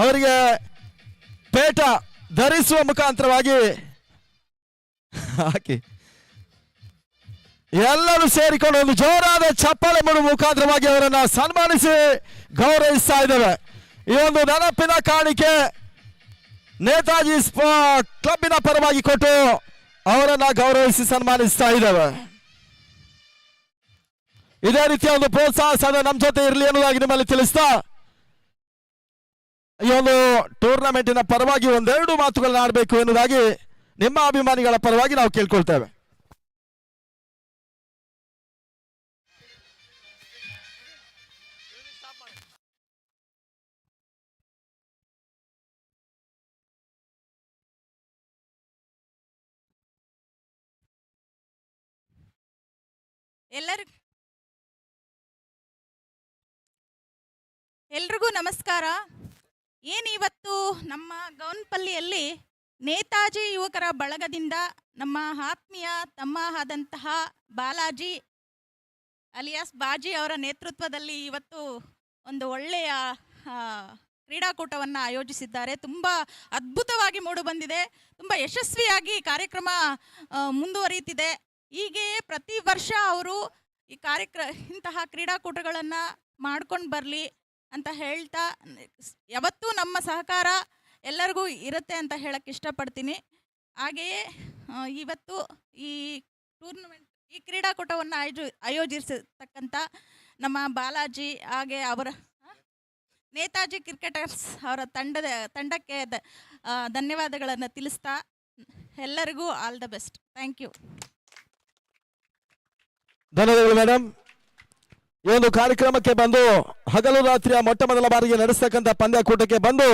ಅವರಿಗೆ ಪೇಟ ಧರಿಸುವ ಮುಖಾಂತರವಾಗಿ ಹಾಕಿ ಎಲ್ಲರೂ ಸೇರಿಕೊಂಡು ಒಂದು ಜೋರಾದ ಚಪ್ಪಾಳೆ ಮಾಡುವ ಮುಖಾಂತರವಾಗಿ ಅವರನ್ನ ಸನ್ಮಾನಿಸಿ ಗೌರವಿಸ್ತಾ ಇದ್ದೇವೆ. ಈ ಒಂದು ನೆನಪಿನ ಕಾಣಿಕೆ ನೇತಾಜಿ ಕ್ಲಬ್ಬಿನ ಪರವಾಗಿ ಕೊಟ್ಟು ಅವರನ್ನ ಗೌರವಿಸಿ ಸನ್ಮಾನಿಸ್ತಾ ಇದ್ದೇವೆ. ಇದೇ ರೀತಿಯ ಒಂದು ಪ್ರೋತ್ಸಾಹ ಸದಾ ನಮ್ಮ ಜೊತೆ ಇರಲಿ ಎನ್ನುವುದಾಗಿ ನಿಮ್ಮಲ್ಲಿ ತಿಳಿಸ್ತಾ ಈ ಒಂದು ಟೂರ್ನಮೆಂಟಿನ ಪರವಾಗಿ ಒಂದೆರಡು ಮಾತುಗಳನ್ನ ಆಡಬೇಕು ಎನ್ನುವುದಾಗಿ ನಿಮ್ಮ ಅಭಿಮಾನಿಗಳ ಪರವಾಗಿ ನಾವು ಕೇಳ್ಕೊಳ್ತೇವೆ. ಎಲ್ರಿಗೂ ನಮಸ್ಕಾರ. ಇವತ್ತು ನಮ್ಮ ಗೌನ್ಪಲ್ಲಿಯಲ್ಲಿ ನೇತಾಜಿ ಯುವಕರ ಬಳಗದಿಂದ ನಮ್ಮ ಆತ್ಮೀಯ ತಮ್ಮ ಆದಂತಹ ಬಾಲಾಜಿ ಅಲಿಯಾಸ್ ಬಾಜಿ ಅವರ ನೇತೃತ್ವದಲ್ಲಿ ಇವತ್ತು ಒಂದು ಒಳ್ಳೆಯ ಕ್ರೀಡಾಕೂಟವನ್ನು ಆಯೋಜಿಸಿದ್ದಾರೆ. ತುಂಬ ಅದ್ಭುತವಾಗಿ ಮೂಡಿಬಂದಿದೆ. ತುಂಬ ಯಶಸ್ವಿಯಾಗಿ ಕಾರ್ಯಕ್ರಮ ಮುಂದುವರಿಯುತ್ತಿದೆ. ಹೀಗೆ ಪ್ರತಿ ವರ್ಷ ಅವರು ಈ ಇಂತಹ ಕ್ರೀಡಾಕೂಟಗಳನ್ನು ಮಾಡ್ಕೊಂಡು ಬರಲಿ ಅಂತ ಹೇಳ್ತಾ ಯಾವತ್ತೂ ನಮ್ಮ ಸಹಕಾರ ಎಲ್ಲರಿಗೂ ಇರುತ್ತೆ ಅಂತ ಹೇಳಕ್ಕೆ ಇಷ್ಟಪಡ್ತೀನಿ. ಹಾಗೆಯೇ ಇವತ್ತು ಈ ಈ ಕ್ರೀಡಾಕೂಟವನ್ನು ಆಯೋಜಿಸತಕ್ಕಂಥ ನಮ್ಮ ಬಾಲಾಜಿ ಹಾಗೆ ಅವರ ನೇತಾಜಿ ಕ್ರಿಕೆಟರ್ಸ್ ಅವರ ತಂಡಕ್ಕೆ ಧನ್ಯವಾದಗಳನ್ನು ತಿಳಿಸ್ತಾ ಎಲ್ಲರಿಗೂ all the best. Thank you. ಧನ್ಯವಾದಗಳು ಮೇಡಮ್. ಈ ಒಂದು ಕಾರ್ಯಕ್ರಮಕ್ಕೆ ಬಂದು ಹಗಲು ರಾತ್ರಿಯ ಮೊಟ್ಟ ಮೊದಲ ಬಾರಿಗೆ ನಡೆಸ್ತಕ್ಕಂಥ ಪಂದ್ಯಾಕೂಟಕ್ಕೆ ಬಂದು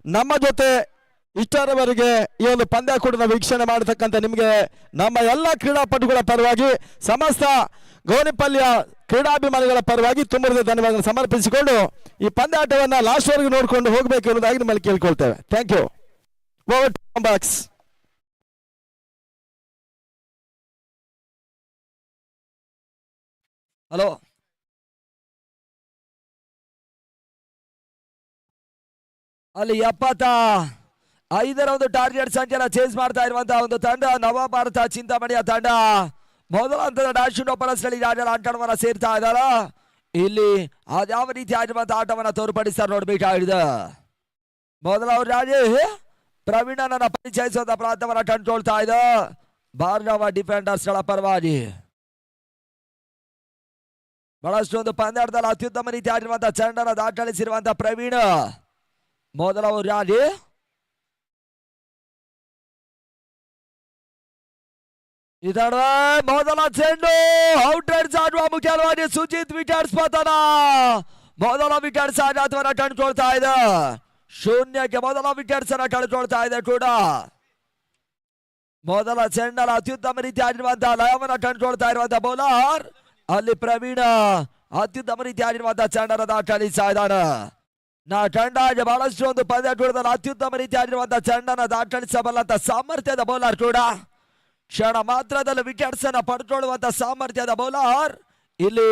ನಮ್ಮ ಜೊತೆ ಇಷ್ಟರವರೆಗೆ ಈ ಒಂದು ಪಂದ್ಯಾಕೂಟದ ವೀಕ್ಷಣೆ ಮಾಡತಕ್ಕಂಥ ನಿಮಗೆ ನಮ್ಮ ಎಲ್ಲ ಕ್ರೀಡಾಪಟುಗಳ ಪರವಾಗಿ ಸಮಸ್ತ ಗೌನಿಪಲ್ಲಿಯ ಕ್ರೀಡಾಭಿಮಾನಿಗಳ ಪರವಾಗಿ ತುಂಬ ಧನ್ಯವಾದ ಸಮರ್ಪಿಸಿಕೊಂಡು ಈ ಪಂದ್ಯಾಟವನ್ನು ಲಾಸ್ಟ್ ವರೆಗೂ ನೋಡಿಕೊಂಡು ಹೋಗಬೇಕು ಎನ್ನುವುದಾಗಿ ನಿಮ್ಮಲ್ಲಿ ಕೇಳ್ಕೊಳ್ತೇವೆ. Thank you. ಬಾಕ್ಸ್ ಹಲೋ ಅಲ್ಲಿ 75ರ ಒಂದು ಟಾರ್ಗೆಟ್ ಸಂಖ್ಯೆನ ಚೇಂಜ್ ಮಾಡ್ತಾ ಇರುವಂತಹ ಒಂದು ತಂಡ ನವಭಾರತ ಚಿಂತಾಮಣಿಯ ತಂಡ ಮೊದಲ ಹಂತದ ಡ್ಯಾಶ್ ಆಟವನ್ನ ಸೇರ್ತಾ ಇದ್ದಾರ. ಇಲ್ಲಿ ಅದ್ಯಾವ ರೀತಿ ಆಗಿರುವಂತಹ ಆಟವನ್ನ ತೋರ್ಪಡಿಸ್ತಾರೆ ನೋಡ್ಬೇಕಾಗಿದೆ. ಮೊದಲ ಅವ್ರ ರಾಜೇ ಪ್ರವೀಣನನ್ನ ಪರಿಚಯಿಸುವಂತ ಪ್ರಯತ್ನವನ್ನ ಕಂಡುಕೊಳ್ತಾ ಇದ್ದ ಭಾರತ ಡಿಫೆಂಡರ್ಸ್ ಗಳ ಪರವಾಗಿ ಬಹಳಷ್ಟು ಒಂದು ಪಂದ್ಯಾಟದಲ್ಲಿ ಅತ್ಯುತ್ತಮ ರೀತಿ ಆಗಿರುವಂತಹ ಚಂಡನ ದಾಖಲಿಸಿರುವಂತಹ ಪ್ರವೀಣ ಮೊದಲ ರಾಜಿ ಇದರ ಮೊದಲ ಚೆಂಡು ಔಟ್ರೈಡ್ಸ್ ಆಡುವ ಮುಖ್ಯವಾಗಿ ಸುಜಿತ್ ವಿಕೆಟ್ಸ್ ಪತನ. ಮೊದಲ ವಿಕೆಟ್ಸ್ ಆಘಾತವನ್ನ ಕಂಡುಕೊಳ್ತಾ ಇದೆ. ಶೂನ್ಯಕ್ಕೆ ಮೊದಲ ವಿಕೆಟ್ಸ್ ಅನ್ನ ಕಳ್ಕೊಳ್ತಾ ಇದೆ ಕೂಡ. ಮೊದಲ ಚೆಂಡನ ಅತ್ಯುತ್ತಮ ರೀತಿ ಆಗಿರುವಂತಹ ಲಯವನ್ನ ಕಂಡುಕೊಳ್ತಾ ಇರುವಂತಹ ಬೌಲರ್ ಅಲ್ಲಿ ಪ್ರವೀಣ ಅತ್ಯುತ್ತಮ ರೀತಿ ಆಗಿರುವಂತಹ ಚೆಂಡನ ದಾಖಲಿಸ್ತಾ ಇದ್ದಾನೆ. ತಂಡಕ್ಕೆ ಬಹಳಷ್ಟು ಒಂದು ಪಂದ್ಯಾಟದಲ್ಲಿ ಅತ್ಯುತ್ತಮ ರೀತಿ ಆಗಿರುವಂತಹ ಚೆಂಡನ ದಾಖಲಿಸಬಲ್ಲಂತ ಸಾಮರ್ಥ್ಯದ ಬೌಲರ್ ಕೂಡ. ಕ್ಷಣ ಮಾತ್ರದಲ್ಲಿ ವಿಕೆಟ್ಸ್ ಅನ್ನ ಪಡ್ಕೊಳ್ಳುವಂತ ಸಾಮರ್ಥ್ಯದ ಬೌಲರ್ ಇಲ್ಲಿ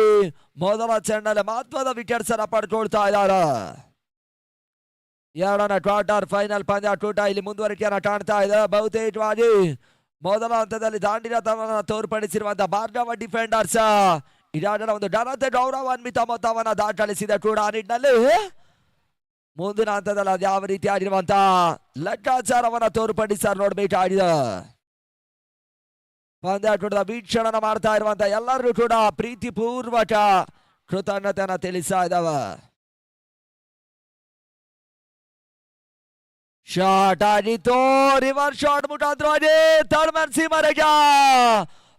ಮೊದಲ ಚೆಂಡಲ್ಲಿ ಮಹತ್ವದ ವಿಕೆಟ್ಸ್ ಅನ್ನ ಪಡ್ಕೊಳ್ತಾ ಇದ್ದಾರೆ. ಎರಡನೇ ಕ್ವಾರ್ಟರ್ ಫೈನಲ್ ಪಂದ್ಯಾಟ ಇಲ್ಲಿ ಮುಂದುವರಿಕೆಯನ್ನ ಕಾಣ್ತಾ ಇದೆ. ಬಹುತೇಕವಾಗಿ ಮೊದಲ ಹಂತದಲ್ಲಿ ದಾಂಡಿನ ತೋರ್ಪಡಿಸಿರುವಂತಹ ಭಾರ್ಗವ ಡಿಫೆಂಡರ್ಸ್ ಇದಾದ ಒಂದು ಘನತೆ ಗೌರವಾನ್ವಿತ ಮೊತ್ತವನ್ನ ದಾಖಲಿಸಿದೆ ಕೂಡ. ಆ ನಿಟ್ಟಿನಲ್ಲಿ ಮುಂದಿನ ಹಂತದಲ್ಲಿ ಅದು ಯಾವ ರೀತಿ ಆಗಿರುವಂತಹ ಲೆಕ್ಕಾಚಾರವನ್ನ ತೋರ್ಪಡಿಸಾರ ನೋಡ್ಬೇಕಾಗಿದೆ. ಪಂದ್ಯಾಟದ ವೀಕ್ಷಣನ ಮಾಡ್ತಾ ಇರುವಂತಹ ಎಲ್ಲರಿಗೂ ಕೂಡ ಪ್ರೀತಿ ಪೂರ್ವಕ ಕೃತಜ್ಞತೆಯನ್ನ ತಿಳಿಸ್ತಾ ಇದ್ದಾವೆ. ಶಾಟ್ ಆಗಿತ್ತು, ರಿವರ್ಸ್ ಶಾಟ್ ಮುಖಾಂತರವಾಗಿ ಥರ್ಡ್ ಸೀಮರೆಗ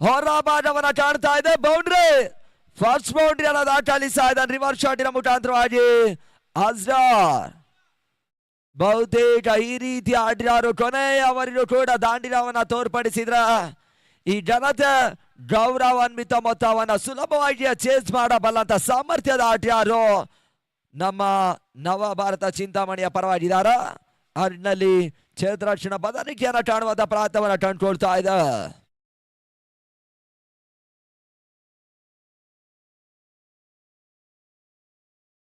ಹೊರ ಭಾಗವನ್ನ ಕಾಣ್ತಾ ಇದೆ. ಬೌಂಡ್ರಿ ಫಸ್ಟ್ ಬೌಂಡ್ರಿ ಅನ್ನ ದಾಖಲಿಸ್ತಾ ಇದ್ದಾನೆ ರಿವರ್ಸ್ ಶಾಟಿನ ಮುಖಾಂತರವಾಗಿ ಅಜ್ರಾರ್. ಬಹುತೇಕ ಈ ರೀತಿ ಆಡಿದಾರು ಕೊನೆಯವರೆಗೂ ಕೂಡ ದಾಂಡಿನವನ್ನ ತೋರ್ಪಡಿಸಿದ್ರ ಈ ಜನತೆ ಗೌರವಾನ್ವಿತ ಮೊತ್ತವನ್ನ ಸುಲಭವಾಗಿ ಚೇಸ್ ಮಾಡಬಲ್ಲಂತ ಸಾಮರ್ಥ್ಯದ ಆಟಗಾರರು ನಮ್ಮ ನವ ಭಾರತ ಚಿಂತಾಮಣಿಯ ಪರವಾಗಿದ್ದಾರ. ಅರಿನಲ್ಲಿ ಕ್ಷೇತ್ರರಕ್ಷಣಾ ಬದಲಿಕೆಯನ್ನ ಕಾಣುವಂತ ಪ್ರಯತ್ನವನ್ನ ಕಂಡುಕೊಳ್ತಾ ಇದೆ.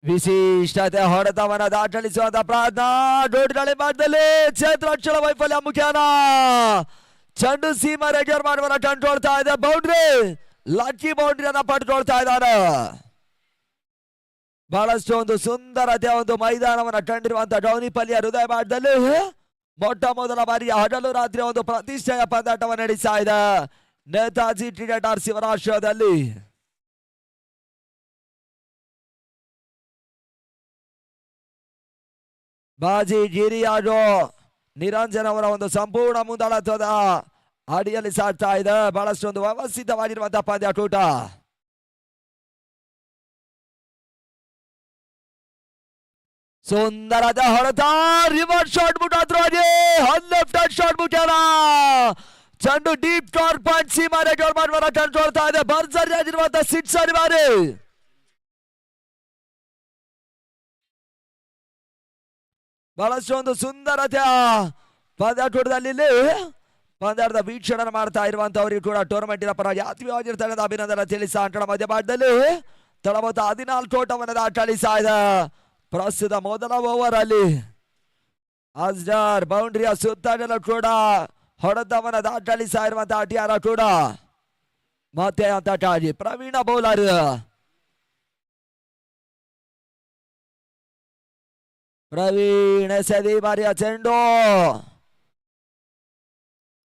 ವಿಶಿಷ್ಟತೆ ಹೊಡೆತವನ್ನ ದಾಖಲಿಸುವಂತ ಪ್ರಯತ್ನ ಡೋಡ್ಗಳಿ ಮಾಡಿದಲ್ಲಿ ಕ್ಷೇತ್ರರಕ್ಷಣಾ ವೈಫಲ್ಯ ಮುಖ್ಯನ ಚೆಂಡು ಸೀಮಾ ರೆಗ್ಯೂರ್ ಮಾಡುವನ್ನ ಕಂಡುಕೊಳ್ತಾ ಇದೆ. ಬೌಂಡ್ರಿ ಲಕ್ಕಿ ಬೌಂಡ್ರಿಯನ್ನ ಪಡ್ಕೊಳ್ತಾ ಇದ್ದಾರೆ. ಬಹಳಷ್ಟು ಒಂದು ಸುಂದರತೆಯ ಒಂದು ಮೈದಾನವನ್ನ ಕಂಡಿರುವಂತ ಡೌನಿಪಲ್ಲಿಯ ಹೃದಯ ಭಾಗದಲ್ಲಿ ಮೊಟ್ಟ ಮೊದಲ ಬಾರಿಯ ಹಗಲು ರಾತ್ರಿ ಒಂದು ಪ್ರತಿಷ್ಠೆಯ ಪಂದ್ಯಾಟವನ್ನು ನಡೆಸ್ತಾ ಇದೆ ನೇತಾಜಿ ಕ್ರಿಕೆಟರ್ ಶಿವರಾಷ್ಟ್ರದಲ್ಲಿ. ಬಾಜಿ ಗಿರಿಯಾಜು ನಿರಂಜನ್ ಅವರ ಒಂದು ಸಂಪೂರ್ಣ ಮುಂದಾಳತ್ವದ ಅಡಿಯಲ್ಲಿ ಸಾಗ್ತಾ ಇದೆ. ಬಹಳಷ್ಟು ಒಂದು ವ್ಯವಸ್ಥಿತವಾಗಿರುವಂತಹ ಪಂದ್ಯಾಟೂಟ. ಸುಂದರದ ಹೊಡೆತ ರಿವರ್ಸ್ ಶಾಟ್ ಮುಟ್ಟಾದ್ರೂ ಲೆಫ್ಟ್ ಹ್ಯಾಂಡ್ ಶಾಟ್ ಮುಟ್ಟಾರ. ಚೆಂಡು ಡೀಪ್ ಕಾರ್ಡ್ ಪಾಯಿಂಟ್ ಸೀಮಾ ರೆಗ್ಯೂರ್ ಮಾಡುವ ಕಂಡುಕೊಳ್ತಾ ಇದೆ. ಭರ್ಜರಿ ಆಗಿರುವಂತಹ ಸಿಕ್ಸರ್ ಬಾರಿ. ಬಹಳಷ್ಟು ಒಂದು ಸುಂದರತೆಯ ಪಂದ್ಯಾಟೂಟದಲ್ಲಿ ಪಂದ್ಯಾಟದ ವೀಕ್ಷಣೆ ಮಾಡ್ತಾ ಇರುವಂತವರಿಗೆ ಕೂಡ ಟೂರ್ನಮೆಂಟಿನ ಪರವಾಗಿ ಆತ್ಮೀಯವಾಗಿರ್ತಕ್ಕಂಥ ಅಭಿನಂದನೆ ತಿಳಿಸ ಅಂಕಣ ಮಧ್ಯಭಾಗದಲ್ಲಿ ತಳಮೊತ್ತ 14 ಓಟವನ್ನು ದಾಖಲಿಸ್ತಾ ಇದೆ. ಪ್ರಸ್ತುತ ಮೊದಲ ಓವರ್ ಅಲ್ಲಿ ಅಸ್ಡರ್ ಬೌಂಡ್ರಿಯ ಸುತ್ತಲೂ ಕೂಡ ಹೊಡೆತವನ್ನ ದಾಖಲಿಸ್ತಾ ಇರುವಂತಹ ಆಟಗಾರ ಕೂಡ ಮತ್ತೆ ಅಂತ ಪ್ರವೀಣ ಬೌಲರ್. ಪ್ರವೀಣ್ ಎಸೆದಿ ಬಾರಿಯ ಚೆಂಡು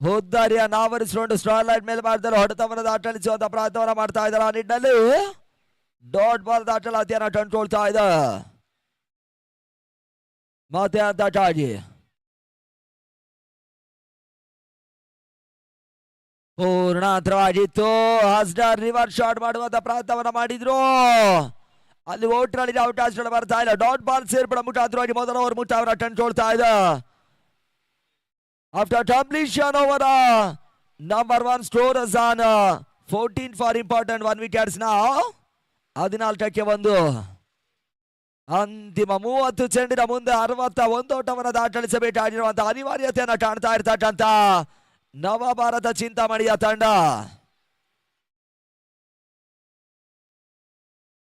ಹುದ್ದಾರಿಯ ನಾವರಿಸಿಕೊಂಡು ಸ್ಟಾರ್ಲೈಟ್ ಮೇಲೆ ಮಾಡಿದಲ್ಲಿ ಹೊಡೆತವನ್ನು ದಾಖಲಿಸುವಂತ ಪ್ರಯತ್ನವನ್ನ ಮಾಡ್ತಾ ಇದ್ದಾರೆ. ಆ ನಿಟ್ಟಿನಲ್ಲಿ ಡಾಟ್ ಬಾಲ್ ದಾಖಲಾತಿಯನ್ನ ಕಂಡುಕೊಳ್ತಾ ಇದೆ. ಮತ್ತೆ ಅಂತ ಪೂರ್ಣಾಂತರವಾಗಿತ್ತು. ಹಸ್ಡರ್ ರಿವರ್ಸ್ ಶಾಟ್ ಮಾಡುವಂತ ಪ್ರಯತ್ನವನ್ನ ಮಾಡಿದ್ರು. ಅಲ್ಲಿ ಓಟ್ರಲ್ಲಿ ಅವಕಾಶಗಳು ಬರ್ತಾ ಇಲ್ಲ. ಡಾಟ್ ಬಾಲ್ ಸೇರ್ಪಡೆ ಮುಖಾಂತರವಾಗಿ ಮೊದಲ ಓವರ್ ಮುಟ್ಟಾವರ ಕಂಡುಕೊಳ್ತಾ ಇದೆ. After completion over number 1 scorers on 14 for important 1 wickets ನಾವು 14ಕ್ಕೆ 1. ಅಂತಿಮ 30 ಚೆಂಡಿನ ಮುಂದೆ 61 ಓಟವನ್ನು ದಾಖಲಿಸಬೇಕಾಗಿರುವಂತಹ ಅನಿವಾರ್ಯತೆಯನ್ನು ಕಾಣ್ತಾ ಇರ್ತಕ್ಕಂಥ ನವ ಭಾರತ ಚಿಂತಾಮಣಿಯ ತಂಡ.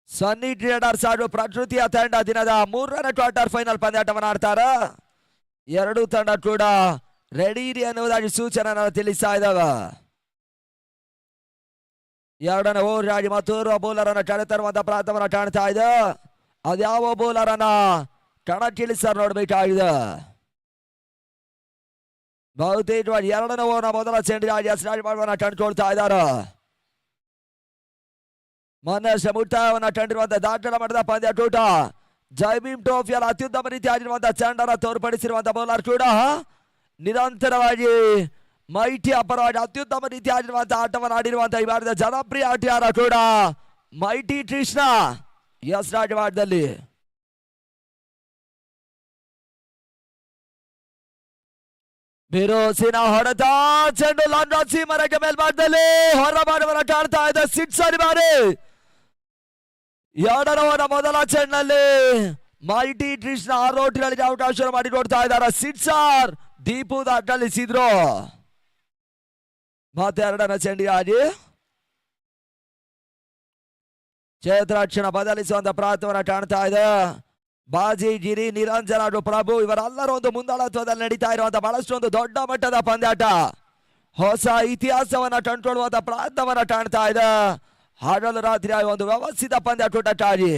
ಸನ್ನಿ ಟ್ರೇಡರ್ಸ್ ಹಾಗೂ ಪ್ರಕೃತಿಯ ತಂಡ ದಿನದ 3ನೇ ಕ್ವಾರ್ಟರ್ ಫೈನಲ್ ಪಂದ್ಯಾಟವನ್ನು ಆಡ್ತಾರೆ. ಎರಡೂ ತಂಡ ಕೂಡ ರೆಡಿ ಅನ್ನುವುದಾಗಿ ಸೂಚನೆ ತಿಳಿಸ್ತಾ ಇದ್ದಾವೆ. 2ನೇ ಓವರ್ ಆಗಿ ಮತ್ತೋರ್ವ ಬೌಲರ್ ಅನ್ನು ಕಳೆತರುವಂತಹ ಪ್ರಯತ್ನವನ್ನು ಕಾಣ್ತಾ ಇದೆ. ಅದ್ಯಾವ ಬೌಲರ್ ಅನ್ನ ಕಣಕ್ಕಿಳಿಸರ್ ನೋಡಬೇಕಾಗಿದೆ. ಬಹುತೇಕವಾಗಿ 2ನೇ ಓವರ್ನ ಮೊದಲ ಚೆಂಡಿಗಾಗಿ ಸ್ಟಾರ್ಟ್ ಮಾಡುವನ್ನ ಕಂಡುಕೊಳ್ತಾ ಇದ್ದಾರೆ. ಮೊನ್ನೆ ಮುಕ್ತಾಯವನ್ನ ಕಂಡಿರುವಂತಹ ದಾಖಲೆ ಮಾಡಿದ ಪಂದ್ಯಾಟೂಟ ಜೈಭೀಮ್ ಟ್ರೋಫಿಯಲ್ಲಿ ಅತ್ಯುತ್ತಮ ರೀತಿಯಾಗಿರುವಂತಹ ಚೆಂಡನ್ನು ತೋರ್ಪಡಿಸಿರುವಂತಹ ಬೌಲರ್ ಕೂಡ ನಿರಂತರವಾಗಿ ಮೈಟಿ ಪರವಾಗಿ ಅತ್ಯುತ್ತಮ ರೀತಿಯಾಗಿರುವಂತಹ ಆಟವನ್ನು ಆಡಿರುವಂತಹ ಈ ಭಾರತದ ಜನಪ್ರಿಯ ಆಟಗಾರ ಕೂಡ ಮೈಟಿ ಕೃಷ್ಣ ಎಸ್ ರಾಜವಾಡದಲ್ಲಿ. ಬಿರುಸಿನ ಹೊಡೆತ ಚೆಂಡು ಲಾಂಗ್ ಸೀಮರೆಗೆ ಮೇಲ್ಭಾಗದಲ್ಲಿ ಹೊರ ಮಾಡುವನ್ನ ಕಾಣ್ತಾ ಇದೆ. ಸಿಕ್ಸರ್ ಬಾರಿ 2ನೇ ಓವರ್ ಮೊದಲ ಚೆಂಡಿನಲ್ಲಿ ಮೈಟಿ ಕೃಷ್ಣ 6 ಓಟಗಳಿಗೆ ಅವಕಾಶ ಮಾಡಿಕೊಡ್ತಾ ಇದ್ದಾರೆ. ಸಿಕ್ಸರ್ ದೀಪು ದಾಖಲಿಸಿದ್ರು. ಮತ್ತೆ 2ನೇ ಚೆಂಡಿಗಾಗಿ ಕ್ಷೇತ್ರರಕ್ಷಣಾ ಬದಲಿಸುವಂತ ಪ್ರಯತ್ನವನ್ನ ಕಾಣ್ತಾ ಇದೆ. ಬಾಜಿ ಗಿರಿ ನಿರಂಜನ್ ಹಾಗೂ ಪ್ರಭು ಇವರೆಲ್ಲರೂ ಒಂದು ಮುಂದಾಳತ್ವದಲ್ಲಿ ನಡೀತಾ ಇರುವಂತಹ ಬಹಳಷ್ಟು ಒಂದು ದೊಡ್ಡ ಮಟ್ಟದ ಪಂದ್ಯಾಟ. ಹೊಸ ಇತಿಹಾಸವನ್ನ ಕಂಡುಕೊಳ್ಳುವಂತ ಪ್ರಯತ್ನವನ್ನ ಕಾಣ್ತಾ ಇದೆ. ಹಗಲು ರಾತ್ರಿ ಒಂದು ವ್ಯವಸ್ಥಿತ ಪಂದ್ಯಾಟಕ್ಕಾಗಿ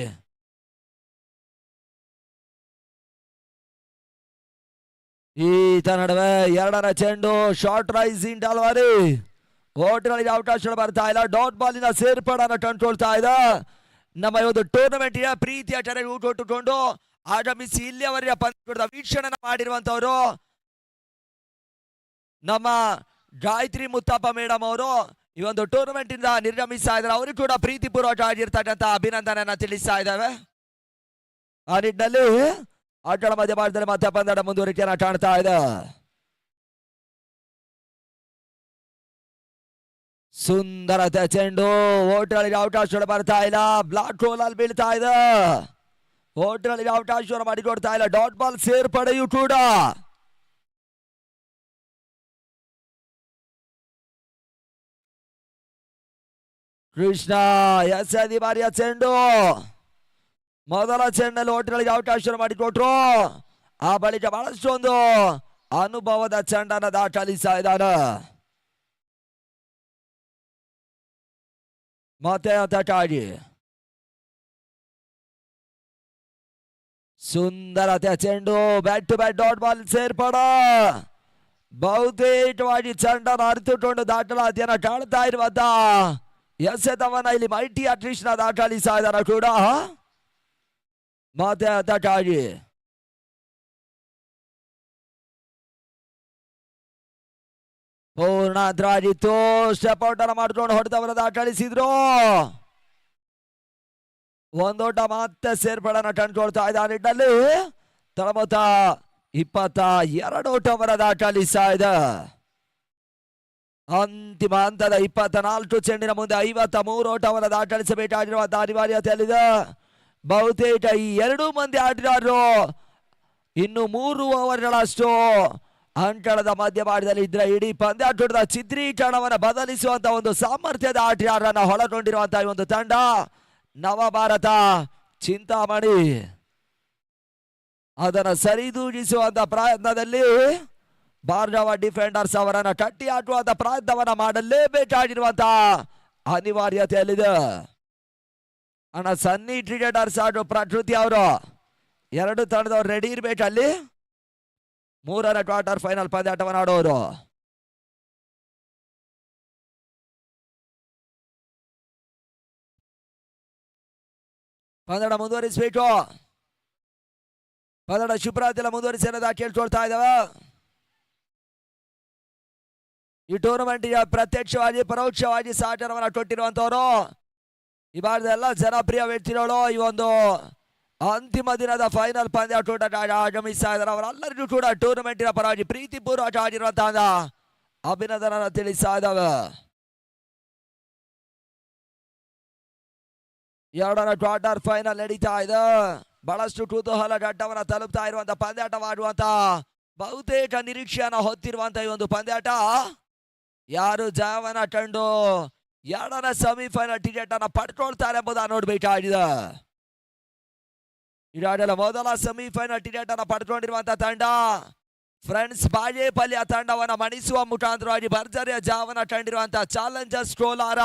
ಈತ ನಡುವೆ 2ನೇ ಚೆಂಡು ಶಾರ್ಟ್ ರೈಸಿಂಗ್ ಡೆಲಿವರಿ ಓಟಗಳಿಗೆ ಅವಕಾಶಗಳು ಬರ್ತಾ ಇಲ್ಲ. ಡಾಟ್ ಬಾಲಿನ ಸೇರ್ಪಡೆಯನ್ನು ಕಂಡುಕೊಳ್ತಾ ಇದೆ. ನಮ್ಮ ಒಂದು ಟೂರ್ನಮೆಂಟಿನ ಪ್ರೀತಿಯ ಟೆರೆಗೆ ಊಟೊಟ್ಟುಕೊಂಡು ಆಗಮಿಸಿ ಇಲ್ಲಿಯವರೆಗೆ ಪಂದ್ಯದ ವೀಕ್ಷಣೆ ಮಾಡಿರುವಂತವರು ನಮ್ಮ ಗಾಯತ್ರಿ ಮುತ್ತಪ್ಪ ಮೇಡಮ್ ಅವರು ಈ ಒಂದು ಟೂರ್ನಮೆಂಟ್ ಇಂದ ನಿರ್ಗಮಿಸ್ತಾ ಇದ್ದಾರೆ. ಅವರಿಗೂ ಕೂಡ ಪ್ರೀತಿಪೂರ್ವಕ ಆಗಿರ್ತಕ್ಕಂಥ ಅಭಿನಂದನೆಯನ್ನ ತಿಳಿಸ್ತಾ ಇದ್ದಾವೆ. ಆ ನಿಟ್ಟಿನಲ್ಲಿ ಆಟದ ಮಧ್ಯಭಾಗದಲ್ಲಿ ಮತ್ತೆ ಪಂದ್ಯದ ಮುಂದುವರಿಕೆಯನ್ನ ಕಾಣ್ತಾ ಇದೆ. ಸುಂದರತೆ ಚೆಂಡು ಓಟಗಳಿಗೆ ಅವಕಾಶ ಬರ್ತಾ ಇಲ್ಲ, ಬ್ಲಾಕ್ ರೋಲ್ ಅಲ್ಲಿ ಬೀಳ್ತಾ ಇದೆ. ಓಟಗಳಿಗೆ ಅವಕಾಶ ಮಾಡಿಕೊಡ್ತಾ ಇಲ್ಲ, ಡಾಟ್ ಬಾಲ್ ಸೇರ್ಪಡೆಯೂ ಕೂಡ. ಕೃಷ್ಣ ಎಸೆದಿ ಬಾರಿಯ ಚೆಂಡು, ಮೊದಲ ಚೆಂಡಲ್ಲಿ ಓಟಗಳಿಗೆ ಅವಕಾಶ ಮಾಡಿಕೊಟ್ರು. ಆ ಬಳಿಕ ಬಹಳಷ್ಟು ಒಂದು ಅನುಭವದ ಚೆಂಡನ್ನು ದಾಖಲಿಸ್ತಾ ಇದ್ದಾನೆ. ಮತ್ತೆ ತಟಾಗಿ ಸುಂದರತೆ ಚೆಂಡು, bat to bat dot ball ಸೇರ್ಪಡ. ಬಹುತೇಕವಾಗಿ ಚೆಂಡನ್ನು ಅರಿತುಕೊಂಡು ದಾಖಲಾತಿಯನ್ನು ಕಾಣ್ತಾ ಇರುವಂತ ಎಸೆತವನ್ನ ಇಲ್ಲಿ ಮೈಟಿ ಅಟ್ರೀಸ್ನ ದಾಖಲಿಸ್ತಾ ಇದ್ದಾರ ಕೂಡ. ಮತ್ತೆ ತಟಾಗಿ ಪೂರ್ಣ ದ್ರಾಜಿತ್ತು, ಸ್ಟೆಪ್ ಔಟ್ ಅನ್ನು ಮಾಡ್ಕೊಂಡು ಹೊಡೆದವರ ದಾಖಲಿಸಿದ್ರು. ಒಂದೋಟ ಮತ್ತೆ ಸೇರ್ಪಡನ್ನು ಕಂಡುಕೊಳ್ತಾ ಇದ್ದ ನಿಟ್ಟಿನಲ್ಲಿ ತಳಮೊತ್ತ 22 ಓಟವರ ದಾಖಲಿಸ್ತಾ ಇದೆ. ಅಂತಿಮ ಹಂತದ 24 ಚೆಂಡಿನ ಮುಂದೆ 53 ಓಟವನ್ನು ದಾಖಲಿಸಬೇಕಾಗಿರುವಂತಹ ಅನಿವಾರ್ಯತೆಯಲ್ಲಿದೆ. ಬಹುತೇಕ ಈ 2 ಮಂದಿ ಆಟಗಾರರು ಇನ್ನು 3 ಓವರ್ಗಳಷ್ಟು ಅಂಕಣದ ಮಧ್ಯಭಾಗದಲ್ಲಿ ಇದ್ರೆ ಇಡೀ ಪಂದ್ಯಾಟದ ಚಿತ್ರೀಕರಣವನ್ನು ಬದಲಿಸುವಂತ ಒಂದು ಸಾಮರ್ಥ್ಯದ ಆಟಗಾರರನ್ನ ಒಳಗೊಂಡಿರುವಂತಹ ಈ ಒಂದು ತಂಡ ನವಭಾರತ ಚಿಂತಾಮಣಿ. ಅದನ್ನು ಸರಿದೂಗಿಸುವಂತ ಪ್ರಯತ್ನದಲ್ಲಿ ಭಾರ್ಗವ ಡಿಫೆಂಡರ್ಸ್ ಅವರನ್ನ ಕಟ್ಟಿ ಹಾಕುವಂತ ಪ್ರಯತ್ನವನ್ನ ಮಾಡಲೇಬೇಕಾಗಿರುವಂತಹ ಅನಿವಾರ್ಯತೆಯಲ್ಲಿದೆ. ಅಣ್ಣ ಸನ್ನಿ ಕ್ರಿಕೆಟರ್ಸ್ ಹಾಗೂ ಪ್ರಕೃತಿ ಅವರು 2 ತಂಡದವ್ರು ರೆಡಿ ಇರ್ಬೇಕಲ್ಲಿ. 3ರ ಕ್ವಾರ್ಟರ್ ಫೈನಲ್ ಪಂದ್ಯಾಟವನ್ನು ಆಡೋರು. ಪಂದ್ಯ ಮುಂದುವರಿಸಬೇಕು. ಪಂದ್ಯ ಶುಭ್ರಾತಿಲ್ಲ ಮುಂದುವರಿಸಿ ಅನ್ನೋದ ಕೇಳ್ಕೊಳ್ತಾ ಇದ್ದಾವೆ. ಈ ಟೂರ್ನಮೆಂಟ್ಗೆ ಪ್ರತ್ಯಕ್ಷವಾಗಿ ಪರೋಕ್ಷವಾಗಿ ಸಹಕಾರವನ್ನು ಕೊಟ್ಟಿರುವಂತವರು ಈ ಭಾಗದ ಎಲ್ಲ ಜನಪ್ರಿಯ ವ್ಯಕ್ತಿಗಳು ಈ ಒಂದು ಅಂತಿಮ ದಿನದ ಫೈನಲ್ ಪಂದ್ಯಾಟಕ್ಕೆ ಆಗಮಿಸ್ತಾ ಇದ್ದಾರೆ. ಅವರೆಲ್ಲರಿಗೂ ಕೂಡ ಟೂರ್ನಮೆಂಟಿನ ಪರವಾಗಿ ಪ್ರೀತಿಪೂರ್ವಕ ಆಗಿರುವಂತಹ ಅಭಿನಂದನೆ ತಿಳಿಸ್ತಾ ಇದ್ದಾವೆ. 2ರ ಕ್ವಾರ್ಟರ್ ಫೈನಲ್ ನಡೀತಾ ಇದೆ. ಬಹಳಷ್ಟು ಕುತೂಹಲ ಘಟ್ಟವನ್ನು ತಲುಪ್ತಾ ಇರುವಂತಹ ಪಂದ್ಯಾಟವಾಡುವಂತ ಬಹುತೇಕ ನಿರೀಕ್ಷೆಯನ್ನು ಹೊತ್ತಿರುವಂತಹ ಈ ಒಂದು ಪಂದ್ಯಾಟ ಯಾರು ಜಯವನ್ನ ಕಂಡು 2ರ ಸೆಮಿಫೈನಲ್ ಟಿಕೆಟ್ ಅನ್ನ ಪಡ್ಕೊಳ್ತಾರೆ ಎಂಬುದನ್ನು ನೋಡ್ಬೇಕಾಗಿದೆ. ಈಗಾಗಲೇ ಮೊದಲ ಸೆಮಿಫೈನಲ್ ಟಿಕೆಟ್ ಅನ್ನು ಪಡ್ಕೊಂಡಿರುವಂತಹ ತಂಡ ಫ್ರೆಂಡ್ಸ್ ಬಾಗೇಪಲ್ಲಿಯ ತಂಡವನ್ನ ಮಣಿಸುವ ಮುಖಾಂತರವಾಗಿ ಭರ್ಜರಿಯ ಜಯವನ್ನ ಕಂಡಿರುವಂತಹ ಚಾಲೆಂಜರ್ಸ್ ಕೋಲಾರ.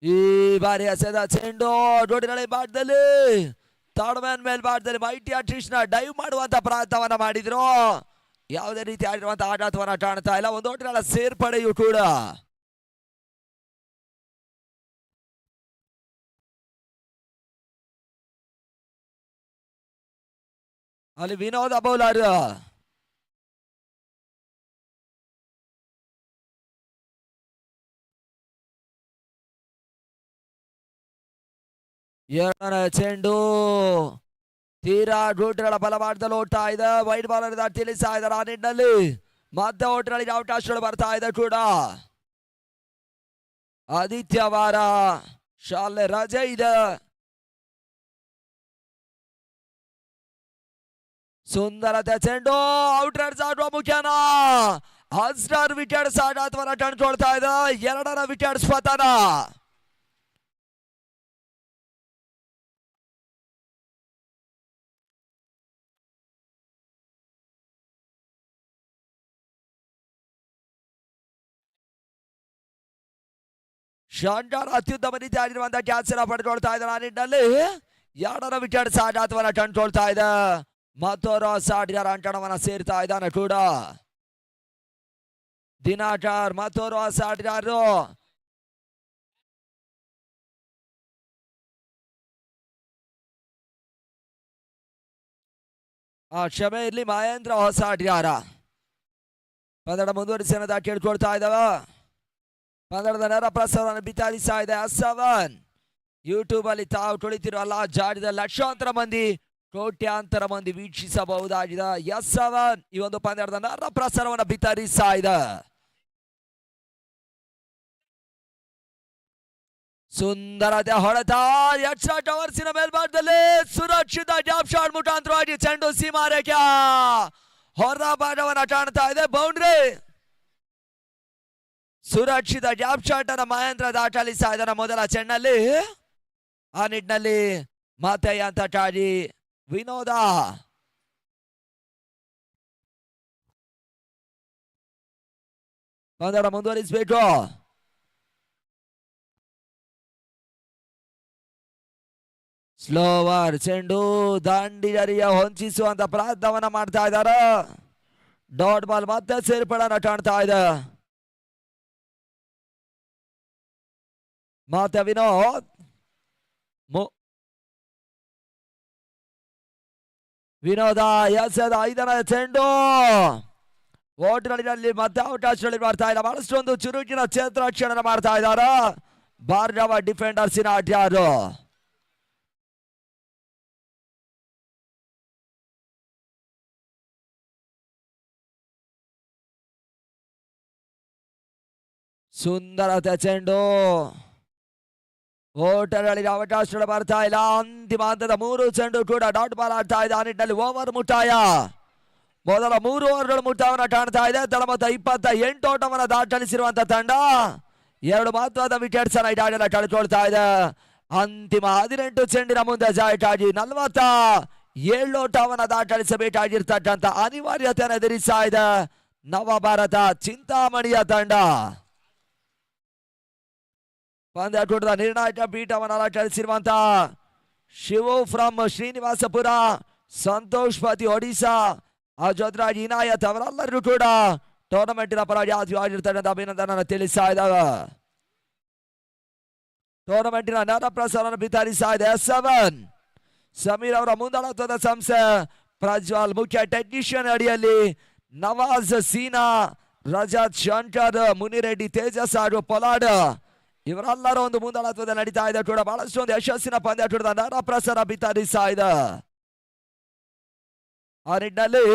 ಈ ಬಾರಿ ಎಸೆದ ಚೆಂಡು ಜೋಡಿಗಳ ಭಾಗದಲ್ಲಿ ಥರ್ಡ್ ಮ್ಯಾನ್ ಮೇಲ್ಭಾಗದಲ್ಲಿ ಮೈಟಿ ಅಟ್ರೀಸ್ನ ಡೈವ್ ಮಾಡುವಂತ ಪ್ರಯತ್ನವನ್ನ ಮಾಡಿದ್ರು. ಯಾವುದೇ ರೀತಿ ಆಗಿರುವಂತಹ ಆಘಾತವನ್ನ ಕಾಣ್ತಾ ಇಲ್ಲ. ಒಂದು ಓಟಗಳ ಸೇರ್ಪಡೆಯೂ ಕೂಡ. ಅಲ್ಲಿ ವಿನೋದ ಬೌಲರ್ ಎರಡನೇ ಚೆಂಡು ತೀರಾ ಗೂಟಗಳ ಬಲಭಾಗದಲ್ಲಿ ಓಡ್ತಾ ಇದೆ. ವೈಡ್ ಬಾಲರ್ ತಿಳಿಸ್ತಾ ಇದ್ದಾರೆ. ಆ ನಿಟ್ಟಿನಲ್ಲಿ ಮತ್ತೆ ಓಟಗಳಿಗೆ ಅವಕಾಶಗಳು ಬರ್ತಾ ಇದೆ ಕೂಡ. ಆದಿತ್ಯವಾರ ಶಾಲೆ ರಜೆ ಇದೆ. ಸುಂದರತೆ ಚೆಂಡು ಔಟ್ ರನ್ಸ್ ಆಡುವ ಮುಖ್ಯನ ಅಸ್ಟರ್ ವಿಕೆಟ್ಸ್ ಆಘಾತವನ್ನ ಕಂಡುಕೊಳ್ತಾ ಇದೆ. 2ರ ವಿಕೆಟ್ಸ್ ಪತನ. ಶಂಕರ್ ಅತ್ಯುತ್ತಮ ರೀತಿ ಆಗಿರುವಂತಹ ಕ್ಯಾಚ್ ಅನ್ನ ಪಡ್ಕೊಳ್ತಾ ಇದ್ದಾರೆ. ಆ ನಿಟ್ಟಿನಲ್ಲಿ 2ರ ವಿಕೆಟ್ಸ್ ಆಘಾತವನ್ನ ಕಂಡುಕೊಳ್ತಾ ಇದೆ. ಮತ್ತೋರ್ವ ಸಾಡಿಗಾರ ಅಂಕಣವನ್ನ ಸೇರ್ತಾ ಇದ್ದಾನೆ ಕೂಡ. ದಿನಾಕರ್ ಮತ್ತೋರ್ವ ಸಾಡಿಗಾರರು ಕ್ಷಮೆ ಇರ್ಲಿ ಮಹೇಂದ್ರ ಹೊಸ ಆಟಗಾರ. ಪಂದ್ಯದ ಮುಂದುವರಿಸಿ ಅನ್ನೋದ ಕೇಳ್ಕೊಳ್ತಾ ಇದ್ದಾವೆ. ಪಂದ್ಯದ ನೇರ ಪ್ರಸಾರವನ್ನು ಬಿತ್ತರಿಸ್ತಾ ಇದೆ S7 ಯೂಟ್ಯೂಬ್ ಅಲ್ಲಿ ತಾವು ಕುಳಿತಿರುವ ಜಾಡಿದ ಲಕ್ಷಾಂತರ ಮಂದಿ ಕೋಟ್ಯಾಂತರ ಮಂದಿ ವೀಕ್ಷಿಸಬಹುದಾಗಿದೆ. S7 ಈ ಒಂದು ಪಂದ್ಯದ ನೇರ ಪ್ರಸಾರವನ್ನು ಬಿತ್ತರಿಸ್ತಾ ಇದೆ. ಸುಂದರತೆ ಹೊಡೆತ ಎಕ್ಸ್ಟ್ರಾ ಟವರ್ಸಿನ ಮೇಲ್ಭಾಗದಲ್ಲಿ ಸುರಕ್ಷಿತ ಜಾಬ್ ಶಾಟ್ ಮುಖಾಂತರವಾಗಿ ಚೆಂಡು ಸೀಮಾರೇಖೆ ಹೊರ ಭಾಗವನ್ನು ಕಾಣ್ತಾ ಇದೆ. ಬೌಂಡ್ರಿ ಸುರಕ್ಷಿತ ಜಾಬ್ ಶಾಟ್ ಅನ್ನ ಮಹೇಂದ್ರ ದಾಖಲಿಸ್ತಾ ಇದ್ದಾನೆ ಮೊದಲ ಚೆಂಡಲ್ಲಿ. ಆ ನಿಟ್ಟಿನಲ್ಲಿ ಮತ್ತೆ ಅಂತ ಟಾಡಿ ವಿನೋದ ಪಂದ್ಯ ಮುಂದುವರಿಸಬೇಕು. ಸ್ಲೋವರ್ ಚೆಂಡು ದಾಂಡಿಗರಿಯ ಹೊಂಚಿಸುವಂತ ಪ್ರಯತ್ನವನ್ನ ಮಾಡ್ತಾ ಇದ್ದಾರೆ. ಡಾಟ್ ಬಾಲ್ ಮತ್ತೆ ಸೇರ್ಪಡೆನ ಕಾಣ್ತಾ ಇದೆ. ಮತ್ತೆ ವಿನೋದ್ ವಿನೋದ ಎಸೆದ 5ನೇ ಚೆಂಡು ಓಟ್ಗಳಲ್ಲಿ ಮತ್ತೆ ಅವಕಾಶಗಳಲ್ಲಿ ಮಾಡ್ತಾ ಇಲ್ಲ. ಬಹಳಷ್ಟೊಂದು ಚುರುಕಿನ ಕ್ಷೇತ್ರರಕ್ಷಣೆ ಮಾಡ್ತಾ ಇದ್ದಾರೆ ಭಾರ್ಗವ ಡಿಫೆಂಡರ್ಸಿನ ಆಟಗಾರರು. ಸುಂದರತೆ ಚೆಂಡು ಓಟಗಳಿಗೆ ಅವಕಾಶಗಳು ಬರ್ತಾ ಇಲ್ಲ. ಅಂತಿಮ ಹಂತದ 3 ಚೆಂಡು ಕೂಡ ಡಾಟ್ ಬಾಲ್ ಆಡ್ತಾ ಇದೆ. ಆ ನಿಟ್ಟಿನಲ್ಲಿ ಓವರ್ ಮುಕ್ತಾಯ. ಮೊದಲ 3 ಓವರ್ಗಳು ಮುಕ್ತಾಯವನ್ನು ಕಾಣ್ತಾ ಇದೆ. ತಳಮೊತ್ತ 28 ಓಟವನ್ನು ದಾಖಲಿಸಿರುವಂತ ತಂಡ 2 ಮಹತ್ವದ ವಿಕೆಟ್ಸ್ ಅನ್ನ ಈಗಾಗಲೇ ಕಳೆದುಕೊಳ್ತಾ ಇದೆ. ಅಂತಿಮ 18 ಚೆಂಡಿನ ಮುಂದೆ ಜಾಯಕ್ಕಾಗಿ 47 ಓಟವನ್ನು ದಾಖಲಿಸಬೇಕಾಗಿರ್ತಕ್ಕಂಥ ಅನಿವಾರ್ಯತೆಯನ್ನು ಎದುರಿಸ್ತಾ ಇದೆ ನವಭಾರತ ಚಿಂತಾಮಣಿಯ ತಂಡ. ಪಂದ್ಯಾಟದ ನಿರ್ಣಾಯಕ ಪೀಠವನ್ನು ಅಲಂಕರಿಸಿರುವಂತ ಶಿವು ಫ್ರಮ್ ಶ್ರೀನಿವಾಸಪುರ, ಸಂತೋಷ್ ಪತಿ ಒಡಿಶಾ, ಆ ಜೊತೆಯಾಗಿ ಇನಾಯತ್ ಅವರೆಲ್ಲರಿಗೂ ಕೂಡ ಟೂರ್ನಮೆಂಟಿನ ಪರವಾಗಿ ಆಗಿರ್ತಕ್ಕಂಥ ಅಭಿನಂದನೆ ತಿಳಿಸ್ತಾ ಇದ್ದಾವೆ. ಟೂರ್ನಮೆಂಟಿನ ನೇರ ಪ್ರಸಾರವನ್ನು ಬಿತ್ತರಿಸ್ತಾ ಇದೆ S7. ಸಮೀರ್ ಅವರ ಮುಂದಾಳತ್ವದ ಸಂಸ್ಥೆ ಪ್ರಜ್ವಲ್, ಮುಖ್ಯ ಟೆಕ್ನಿಷಿಯನ್ ಅಡಿಯಲ್ಲಿ ನವಾಜ್, ಸೀನಾ, ರಜತ್, ಶಂಕರ್, ಮುನಿರೆಡ್ಡಿ, ತೇಜಸ್ ಹಾಗೂ ಪೊಲಾಡ್ ಇವರೆಲ್ಲರ ಒಂದು ಮುಂದಾಳತ್ವದಲ್ಲಿ ನಡೀತಾ ಇದೆ ಕೂಡ. ಬಹಳಷ್ಟು ಒಂದು ಯಶಸ್ಸಿನ ಪಂದ್ಯಾಟದ ನೇರ ಪ್ರಸಾರ ಬಿತ್ತರಿಸ್ತಾ ಇದೆ. ಆ ನಿಟ್ಟಿನಲ್ಲಿ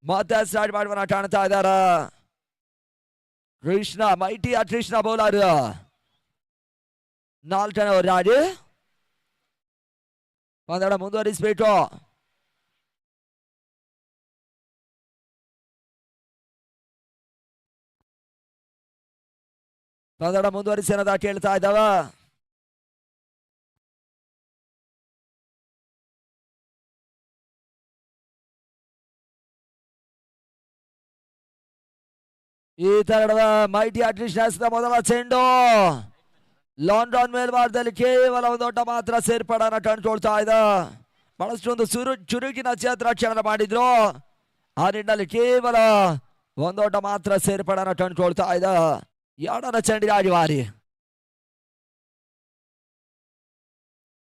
ಮತ್ತೆ ಸ್ಟಾರ್ಟ್ ಮಾಡುವ ಕಾಣ್ತಾ ಇದ್ದಾರೆ ಕೃಷ್ಣ, ಮೈಟಿಯ ಕೃಷ್ಣ ಬೌಲರ್ 4ನೇ ಓವರ್ ಆಗಿ ಪಂದ್ಯ ಮುಂದುವರಿಸಬೇಕು. ಪಂದ್ಯ ಮುಂದುವರಿಸಿ ಅನ್ನೋದ ಕೇಳ್ತಾ ಇದ್ದಾವ. ಈ ತರಹದ ಮೈಟಿ ಅಟ್ರಿಸ್ಟ್ ಮೊದಲ ಚೆಂಡು ಲಾಂಗ್ ಆನ್ ಮೇಲ್ಭಾಗದಲ್ಲಿ ಕೇವಲ ಒಂದು ಓಟ ಮಾತ್ರ ಸೇರ್ಪಡೆಯನ್ನು ಕಂಡುಕೊಳ್ತಾ ಇದೆ. ಬಹಳಷ್ಟು ಒಂದು ಚುರುಕಿನ ಕ್ಷೇತ್ರರಕ್ಷಣೆ ಮಾಡಿದ್ರು. ಆ ನಿಟ್ಟಿನಲ್ಲಿ ಕೇವಲ ಒಂದು ಓಟ ಮಾತ್ರ ಸೇರ್ಪಡೆಯನ್ನು ಕಂಡುಕೊಳ್ತಾ ಇದೆ. 2ನೇ ಚೆಂಡಿಗಾಗಿ ವಾರಿ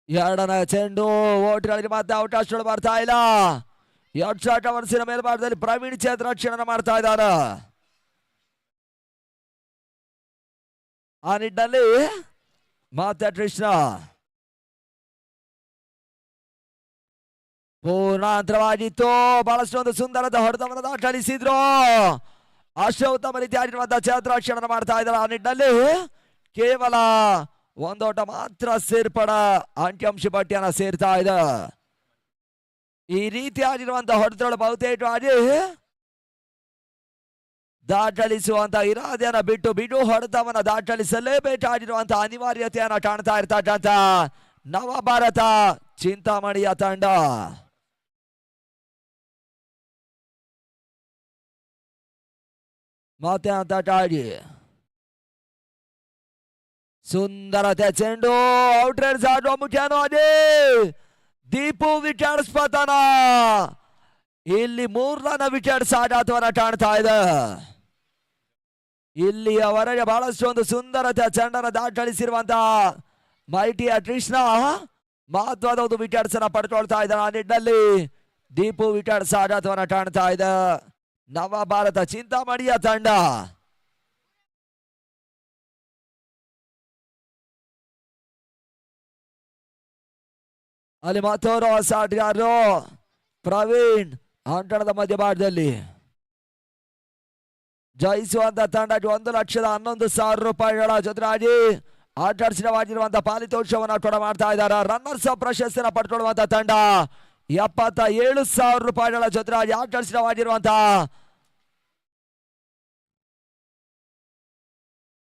2ನೇ ಚೆಂಡು ಓಟ್ಗಳಿಗೆ ಮತ್ತೆ ಅವಕಾಶಗಳು ಬರ್ತಾ ಇಲ್ಲ. 2 ಶಾಟ್ ಅವರ್ಸಿನ ಮೇಲ್ಭಾಗದಲ್ಲಿ ಪ್ರವೀಣ್ ಕ್ಷೇತ್ರರಕ್ಷಣೆ ಮಾಡ್ತಾ ಇದ್ದಾರೆ. ಆ ನಿಟ್ಟಿನಲ್ಲಿ ಮತ್ತೆ ಕೃಷ್ಣ ಪೂರ್ಣಾಂತರವಾಗಿತ್ತು. ಬಹಳಷ್ಟು ಒಂದು ಸುಂದರದ ಹೊಡೆತವನ್ನು ದಾಖಲಿಸಿದ್ರು. ಅಷ್ಟೇ ಉತ್ತಮ ರೀತಿಯಾಗಿರುವಂತಹ ಕ್ಷೇತ್ರರಕ್ಷಣೆ ಮಾಡ್ತಾ ಇದ್ದಾರೆ. ಆ ನಿಟ್ಟಿನಲ್ಲಿ ಕೇವಲ ಒಂದು ಓಟ ಮಾತ್ರ ಸೇರ್ಪಡ ಅಂಕಿಅಂಶ ಪಟ್ಟಿಯನ್ನ ಸೇರ್ತಾ ಇದೆ. ಈ ರೀತಿಯಾಗಿರುವಂತಹ ಹೊಡೆತಗಳು ಬಹುತೇಕವಾಗಿ ದಾಖಲಿಸುವಂತ ಇರಾದೆಯನ್ನ ಬಿಡು ಹೊಡೆತವನ್ನ ದಾಖಲಿಸಲೇಬೇಕಾಗಿರುವಂತಹ ಅನಿವಾರ್ಯತೆಯನ್ನ ಕಾಣ್ತಾ ಇರ್ತಕ್ಕಂಥ ನವಭಾರತ ಚಿಂತಾಮಣಿಯ ತಂಡ. ಮತ್ತೆ ಅಂತ ಟಾಗಿ ಸುಂದರತೆ ಚೆಂಡು ಔಟ್ರೈಡ್ ಆಡುವ ಮುಖ್ಯವಾಗಿ ದೀಪು ವಿಕೆಟ್ಸ್ ಪತನ. ಇಲ್ಲಿ 3 ರನ್ ವಿಕೆಟ್ಸ್ ಆಘಾತವನ್ನ ಕಾಣ್ತಾ ಇದೆ. ಇಲ್ಲಿಯವರೆಗೆ ಬಹಳಷ್ಟು ಒಂದು ಸುಂದರತೆ ಚೆಂಡನ್ನು ದಾಖಲಿಸಿರುವಂತಹ ಮೈಟಿಯ ಕೃಷ್ಣ ಮಹತ್ವದ ಒಂದು ವಿಕೆಟ್ಸ್ ಅನ್ನ ಪಡ್ಕೊಳ್ತಾ ಇದ್ದಾರೆ. ಆ ನಿಟ್ಟಿನಲ್ಲಿ ದೀಪು ವಿಕೆಟ್ಸ್ ಆಘಾತವನ್ನ ಕಾಣ್ತಾ ಇದೆ ನವಭಾರತ ಚಿಂತಾಮಣಿಯ ತಂಡ. ಅಲ್ಲಿ ಮತ್ತೋರು ಹೊಸ ಆಟಗಾರರು ಪ್ರವೀಣ್ ಅಂಕಣದ ಮಧ್ಯಭಾಗದಲ್ಲಿ. ಜಯಿಸುವಂತ ತಂಡ 1,11,000 ರೂಪಾಯಿಗಳ ಜೊತೆಯಾಗಿ ಆಕರ್ಷಣವಾಗಿರುವಂತಹ ಪಾರಿತೋಷವನ್ನು ಕೂಡ ಮಾಡ್ತಾ ಇದ್ದಾರೆ. ರನ್ನರ್ಸ್ ಅಪ್ ಪ್ರಶಸ್ತಿಯನ್ನು ಪಡ್ಕೊಳ್ಳುವಂತ ತಂಡ 77,000 ರೂಪಾಯಿಗಳ ಜೊತೆಯಾಗಿ ಆಕರ್ಷಣವಾಗಿರುವಂತಹ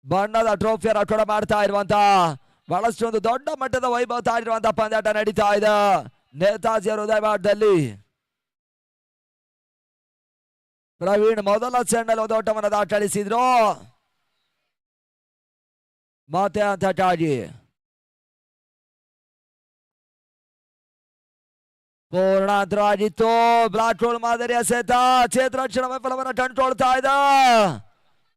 ಬಣ್ಣದ ಟ್ರೋಫಿಯನ್ನು ಕೂಡ ಮಾಡ್ತಾ ಇರುವಂತ ಬಹಳಷ್ಟು ಒಂದು ದೊಡ್ಡ ಮಟ್ಟದ ವೈಭವ ತಾಳಿರುವಂತಹ ಪಂದ್ಯಾಟ ನಡೀತಾ ಇದೆ ನೇತಾಜಿ ಹೃದಯಭಾಗದಲ್ಲಿ. ಪ್ರವೀಣ್ ಮೊದಲ ಚೆಂಡಲ್ಲಿ ಒಂದು ಓಟವನ್ನು ದಾಖಲಿಸಿದ್ರು. ಮತ್ತೆ ಅಂತಕ್ಕಾಗಿ ಪೂರ್ಣಾಂತರವಾಗಿತ್ತು. ಬ್ಲಾಕ್ ಹೋಲ್ ಮಾದರಿಯ ಸಹಿತ ಕ್ಷೇತ್ರರಕ್ಷಣಾ ವೈಫಲ್ಯವನ್ನು ಕಂಡುಕೊಳ್ತಾ ಇದೆ.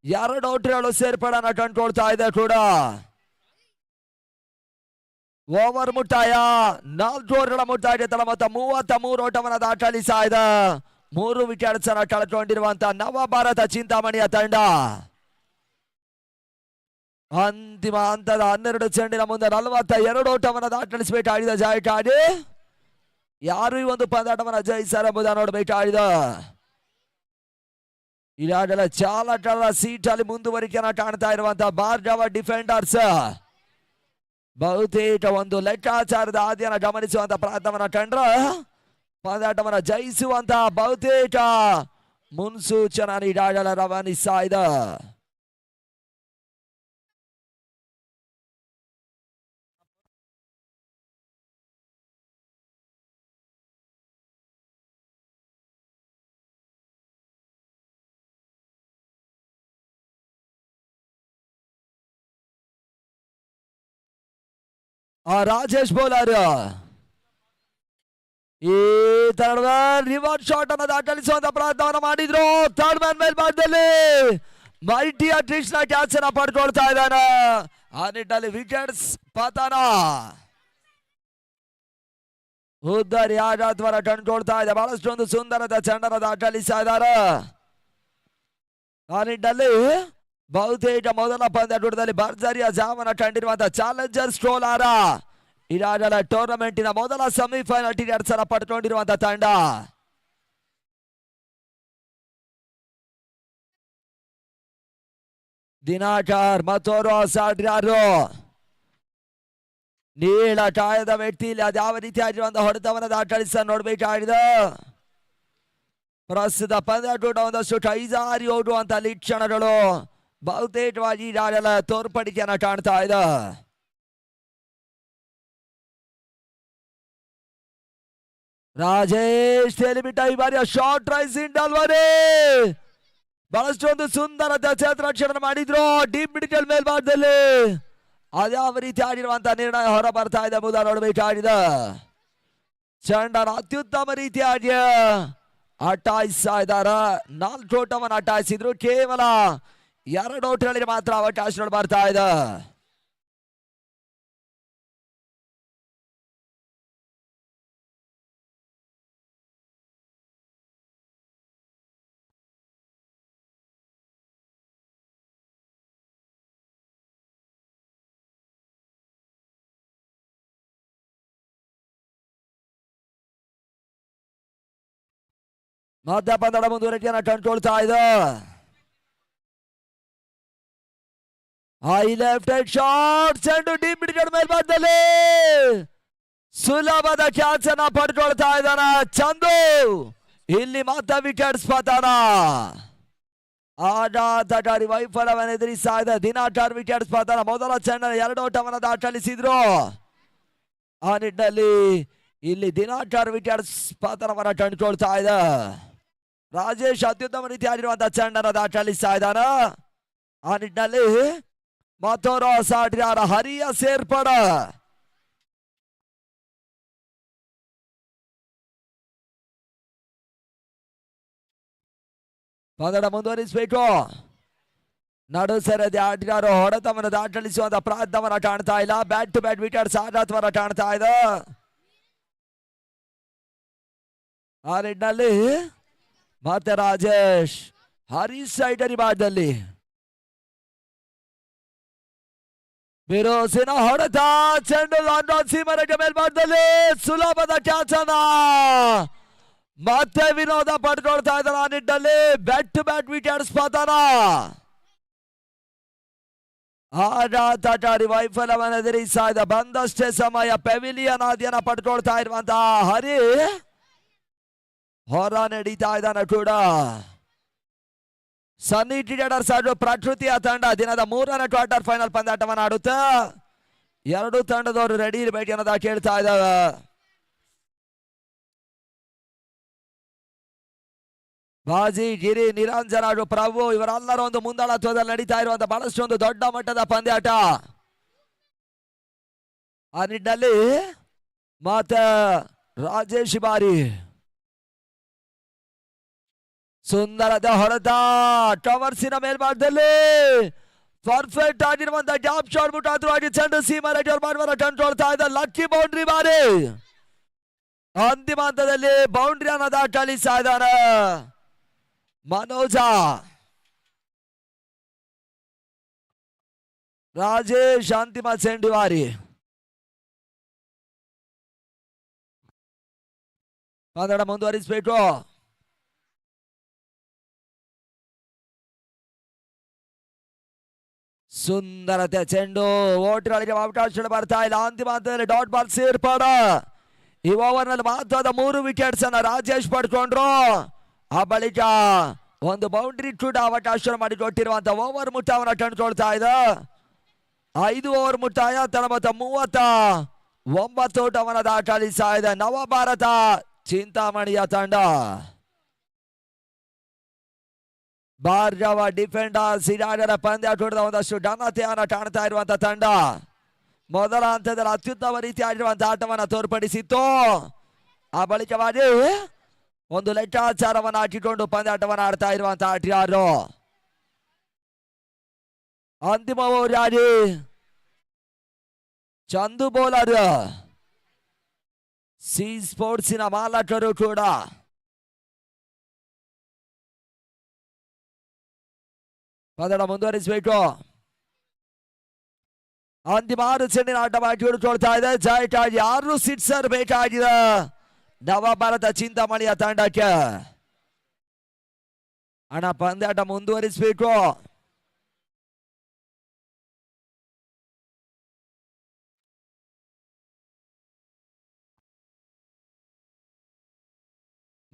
2 ಔಟ್ಗಳು ಸೇರ್ಪಡೆಯನ್ನು ಕಂಡುಕೊಳ್ತಾ ಇದೆ ಕೂಡ. ಓವರ್ ಮುಕ್ತಾಯ 4 ಓವರ್ಗಳ ಮುಕ್ತಾಯ ತಳ ಮೊತ್ತ 33 ಓಟವನ್ನು ದಾಖಲಿಸ್ತಾ ಇದೆ. 3 ವಿಕೆಟ್ಸ್ ಅನ್ನು ಕಳ್ಕೊಂಡಿರುವಂತಹ ನವ ಭಾರತ ಚಿಂತಾಮಣಿಯ ತಂಡ ಅಂತಿಮ ಹಂತದ 12 ಚೆಂಡಿನ ಮುಂದೆ 42 ಓಟವನ್ನು ದಾಖಲಿಸಬೇಕಾಗಿದೆ. ಜಯಕ್ಕಾಗಿ ಯಾರು ಈ ಒಂದು ಪಂದ್ಯಾಟವನ್ನು ಜಯಿಸಲು ಎಂಬುದನ್ನು ನೋಡಬೇಕಾಗಿದೆ. ಈಗಾಗಲೇ ಚಾಲಕರ ಸೀಟ್ ಅಲ್ಲಿ ಮುಂದುವರಿಕೆಯನ್ನು ಕಾಣ್ತಾ ಇರುವಂತಹ ಭಾರ್ಗವ ಡಿಫೆಂಡರ್ಸ್ ಬಹುತೇಕ ಒಂದು ಲೆಕ್ಕಾಚಾರದ ಹಾದಿಯನ್ನು ಗಮನಿಸುವಂತ ಪ್ರಯತ್ನವನ್ನು ಕಂಡ್ರೆ ಪಂದ್ಯಾಟವನ್ನು ಜಯಿಸುವಂತಹ ಬಹುತೇಕ ಮುನ್ಸೂಚನೆ ಈಗಾಗಲೇ ರವಾನಿಸ್ತಾ ಇದೆ. ರಾಜೇಶ್ ಬೌಲರ್ ಈ ತರದ ರಿವರ್ಸ್ ಶಾಟ್ ಅನ್ನು ದಾಖಲಿಸುವಂತ ಪ್ರಯತ್ನವನ್ನು ಮಾಡಿದ್ರು. ಥರ್ಡ್ ಮ್ಯಾನ್ ಮೇಲ್ಭಾಗದಲ್ಲಿ ಮೈಟಿಯ ಕೃಷ್ಣ ಕ್ಯಾಚ್ ಅನ್ನ ಪಡ್ಕೊಳ್ತಾ ಇದ್ದಾನೆ. ಆ ನಿಟ್ಟಿನಲ್ಲಿ ವಿಕೆಟ್ಸ್ ಪತನ. ಉದ್ದರಿ ಆಘಾತವನ್ನ ಕಂಡುಕೊಳ್ತಾ ಇದೆ. ಬಹಳಷ್ಟು ಒಂದು ಸುಂದರದ ಚೆಂಡನ್ನು ದಾಖಲಿಸ್ತಾ ಇದ್ದಾರೆ. ಆ ನಿಟ್ಟಿನಲ್ಲಿ ಬಹುತೇಕ ಮೊದಲ ಪಂದ್ಯದಲ್ಲಿ ಭರ್ಜರಿಯ ಜಾವನ್ನ ಕಂಡಿರುವಂತಹ ಚಾಲೆಂಜರ್ಸ್ ಕೋಲಾರ ಈಗಾಗಲೇ ಟೂರ್ನಮೆಂಟಿನ ಮೊದಲ ಸೆಮಿಫೈನಲ್ ಟಿಕೆಟ್ಸ್ ಅನ್ನು ಪಡ್ಕೊಂಡಿರುವಂತಹ ತಂಡ. ದಿನಾಕರ್ ಮತ್ತೋರು ಆಟಗಾರರು ನೀಳ ಕಾಯದ ವ್ಯಕ್ತಿ ಇಲ್ಲಿ ಅದ್ಯಾವ ರೀತಿಯಾಗಿರುವಂತಹ ಹೊಡೆತವನ್ನು ದಾಖಲಿಸ ನೋಡ್ಬೇಕಾಗಿದೆ. ಪ್ರಸ್ತುತ ಪಂದ್ಯ ಕೂಡ ಒಂದಷ್ಟು ಕೈಜಾರಿ ಹೋಗುವಂತ ಲೀಕ್ಷಣಗಳು ಬಹುತೇಕವಾಗಿ ಈಗಾಗಲೇ ತೋರ್ಪಡಿಕೆಯನ್ನು ಕಾಣ್ತಾ ಇದೆ. ರಾಜೇಶ್ ತೇಲಿಬಿಟ್ಟ ಈ ಬಾರಿಯ ಶಾರ್ಟ್ ರೈಸ್ ಇಂಡಲ್ವರೇ ಬಹಳಷ್ಟು ಒಂದು ಸುಂದರ ಕ್ಷೇತ್ರರಕ್ಷಣೆ ಮಾಡಿದ್ರು. ಡೀಪ್ ಮಿಡಿಕಲ್ ಮೇಲ್ಭಾಗದಲ್ಲಿ ಅದ್ಯಾವ ರೀತಿ ಆಗಿರುವಂತಹ ನಿರ್ಣಯ ಹೊರ ಬರ್ತಾ ಇದೆ ಎಂಬುದನ್ನು ನೋಡಬೇಕಾಗಿದೆ. ಚಂಡನ ಅತ್ಯುತ್ತಮ ರೀತಿಯಾಗಿ ಅಟ್ಟಾಯಿಸ್ತಾ ಇದ್ದಾರೆ. 4 ಓಟವನ್ನು ಅಟ್ಟಾಯಿಸಿದ್ರು. ಕೇವಲ 2 ಓಟಗಳಿಗೆ ಮಾತ್ರ ಅವಕಾಶಗಳು ಬರ್ತಾ ಇದೆ. ಮಧ್ಯ ಪಂದ್ಯದ ಮುಂದುವರಿಕೆಯನ್ನು ಕಂಡುಕೊಳ್ತಾ ಇದೆ. ಹೈ ಲೆಫ್ಟ್ ಹ್ಯಾಂಡ್ ಶಾಟ್ ಚೆಂಡು ಡೀಪ್ ಮಿಡ್ಗಡ್ ಮೇಲ್ಭಾಗದಲ್ಲಿ ಸುಲಭದ ಕ್ಯಾಚ್ ಅನ್ನ ಪಡ್ಕೊಳ್ತಾ ಇದ್ದಾನೆ ಚಂದು. ಇಲ್ಲಿ ಮಾತ್ರ ವಿಕೆಟ್ಸ್ ಪತನ. ಆಘಾತಕಾರಿ ವೈಫಲ್ಯವನ್ನು ಎದುರಿಸ್ತಾ ಇದೆ ದಿನಾಕರ್. ವಿಕೆಟ್ಸ್ ಪತನ. ಮೊದಲ ಚೆಂಡನ 2 ಓಟವನ್ನು ದಾಖಲಿಸಿದ್ರು. ಆ ನಿಟ್ಟಿನಲ್ಲಿ ಇಲ್ಲಿ ದಿನಾಕರ್ ವಿಕೆಟ್ಸ್ ಪತನವನ್ನು ಕಂಡುಕೊಳ್ತಾ ಇದೆ. ರಾಜೇಶ್ ಅತ್ಯುತ್ತಮ ರೀತಿಯಾಗಿರುವಂತಹ ಚೆಂಡನ್ನು ದಾಖಲಿಸ್ತಾ ಇದ್ದಾನೆ. ಆ ನಿಟ್ಟಿನಲ್ಲಿ ಮತ್ತೋರು ಆಟಗಾರ ಹರಿಯ ಸೇರ್ಪಡ. ಪಂದ್ಯ ಮುಂದುವರಿಸಬೇಕು. ನಡು ಸರದಿ ಆಟಗಾರ ಹೊಡೆತವನ್ನು ದಾಖಲಿಸುವಂತಹ ಪ್ರಯತ್ನವನ್ನು ಕಾಣ್ತಾ ಇಲ್ಲ. ಬ್ಯಾಟ್ ಟು ಬ್ಯಾಟ್ ವಿಕೆಟ್ಸ್ ಆಘಾತವನ್ನು ಕಾಣ್ತಾ ಇದೆ. ಆ ನಿಟ್ಟಿನಲ್ಲಿ ಮತ್ತೆ ರಾಜೇಶ್ ಹರೀಶ್ ಸೈಡರಿ ಭಾಗದಲ್ಲಿ ಬಿರುಸಿನ ಹೊಡೆತ, ಚೆಂಡು ಲಾಂಗ್ ಆನ್ ಸೀಮರೆಗೆ ಮೇಲ್ಭಾಗದಲ್ಲಿ ಸುಲಭದ ಕ್ಯಾಚ್ ಅನ್ನ ಮತ್ತೆ ವಿನೋದ ಪಡ್ಕೊಳ್ತಾ ಇದ್ದಾರೆ. ಆ ನಿಟ್ಟಿನಲ್ಲಿ ಬ್ಯಾಟ್ ಟು ಬ್ಯಾಟ್ ವಿಕೆಟ್ಸ್ ಪತನ. ಆಡಾಟಾಡಿ ವೈಫಲ್ಯವನ್ನು ಎದುರಿಸ್ತಾ ಇದ್ದ ಬಂದಷ್ಟೇ ಸಮಯ ಪೆವಿಲಿಯನ್ ಆದಿಯನ್ನ ಪಡ್ಕೊಳ್ತಾ ಇರುವಂತಹ ಹರಿ ಹೊರ ನಡೀತಾ ಇದ್ದಾನೆ ಕೂಡ. ಸನ್ನಿ ಟ್ರೇಡರ್ಸ್ ಹಾಗೂ ಪ್ರಕೃತಿಯ ತಂಡ ದಿನದ 3ನೇ ಕ್ವಾರ್ಟರ್ ಫೈನಲ್ ಪಂದ್ಯಾಟವನ್ನು ಆಡುತ್ತೆ. ಎರಡು ತಂಡದವರು ರೆಡಿ ಇರಬೇಕು ಅನ್ನೋದ ಕೇಳ್ತಾ ಇದ್ದಾವೆ. ಬಾಜಿ, ಗಿರಿ, ನಿರಂಜನ್ ಹಾಗೂ ಪ್ರಭು ಇವರೆಲ್ಲರ ಒಂದು ಮುಂದಾಳತ್ವದಲ್ಲಿ ನಡೀತಾ ಇರುವಂತಹ ಬಹಳಷ್ಟು ಒಂದು ದೊಡ್ಡ ಮಟ್ಟದ ಪಂದ್ಯಾಟ. ಆ ನಿಟ್ಟಿನಲ್ಲಿ ಮತ್ತೆ ರಾಜೇಶ್ ಬಾರಿ ಸುಂದರದ ಹೊಡೆತ, ಟವರ್ಸಿನ ಮೇಲ್ಭಾಗದಲ್ಲಿ ಪರ್ಫೆಕ್ಟ್ ಆಗಿರುವಂತಹ ಗ್ಯಾಪ್ ಶಾಟ್ ಮುಖಾಂತರವಾಗಿ ಚೆಂಡು ಸೀಮಾ ರೆಡ್ಡಿ ಅವರು ಮಾಡುವ ಕಂಟ್ರೋಲ್ತಾ ಇದ್ದ ಲಕ್ಕಿ ಬೌಂಡ್ರಿ ಬಾರಿ ಅಂತಿಮ ಹಂತದಲ್ಲಿ ಬೌಂಡ್ರಿ ಅನ್ನ ದಾಟಲಿಸ್ತಾ ಇದ್ದಾರೆ ಮನೋಜ. ರಾಜೇಶ್ ಅಂತಿಮ ಚೆಂಡು ಬಾರಿ ಕನ್ನಡ ಮುಂದುವರಿಸಬೇಕು. ಸುಂದರತೆ ಚೆಂಡು, ಓಟುಗಳಿಗೆ ಅವಕಾಶ ಬರ್ತಾ ಇಲ್ಲ. ಅಂತಿಮ ಹಂತದಲ್ಲಿ ಡಾಟ್ ಬಾಲ್ ಸೇರ್ಪಾಡ. ಈ ಓವರ್ ನಲ್ಲಿ ಮಹತ್ವದ 3 ವಿಕೆಟ್ಸ್ ಅನ್ನ ರಾಜೇಶ್ ಪಡ್ಕೊಂಡ್ರು. ಆ ಬಳಿಕ ಒಂದು ಬೌಂಡ್ರಿ ಕೂಡ ಅವಕಾಶ ಮಾಡಿಕೊಟ್ಟಿರುವಂತಹ ಓವರ್ ಮುಟ್ಟಾವನ್ನ ಕಂಡುಕೊಳ್ತಾ ಇದೆ. 5 ಓವರ್ ಮುಟ್ಟಾಯ 39 ಓಟವನ್ನು ದಾಖಲಿಸ್ತಾ ಇದೆ ನವಭಾರತ ಚಿಂತಾಮಣಿಯ ತಂಡ. ಭಾರ್ಗವ ಡಿಫೆಂಡರ್ ಸಿರಾಗರ ಪಂದ್ಯಾಟದ ಒಂದಷ್ಟು ಘನತೆಯನ್ನು ಕಾಣ್ತಾ ಇರುವಂತಹ ತಂಡ ಮೊದಲ ಹಂತದಲ್ಲಿ ಅತ್ಯುತ್ತಮ ರೀತಿಯಾಗಿರುವಂತಹ ಆಟವನ್ನು ತೋರ್ಪಡಿಸಿತ್ತು. ಆ ಬಳಿಕವಾಗಿ ಒಂದು ಲೆಕ್ಕಾಚಾರವನ್ನು ಹಾಕಿಕೊಂಡು ಪಂದ್ಯಾಟವನ್ನು ಆಡ್ತಾ ಇರುವಂತಹ ಆಟಗಾರರು. ಅಂತಿಮ ಓವರ್ ಚಂದು ಬೌಲರ್, ಸಿ ಸ್ಪೋರ್ಟ್ಸಿನ ಮಾಲಕರು ಕೂಡ ಪಂದ್ಯ ಮುಂದುವರಿಸಬೇಕು. ಅಂತಿಮ 6 ಚೆಂಡಿನ ಆಟವಾಗಿ ಹಿಡಿದುಕೊಳ್ತಾ ಇದೆ. ಜಯಕ್ಕಾಗಿ 6 ಸಿಕ್ಸರ್ ಬೇಕಾಗಿದೆ ನವಭಾರತ ಚಿಂತಾಮಣಿಯ ತಂಡಕ್ಕೆ. ಅಣ್ಣ ಪಂದ್ಯಾಟ ಮುಂದುವರಿಸಬೇಕು.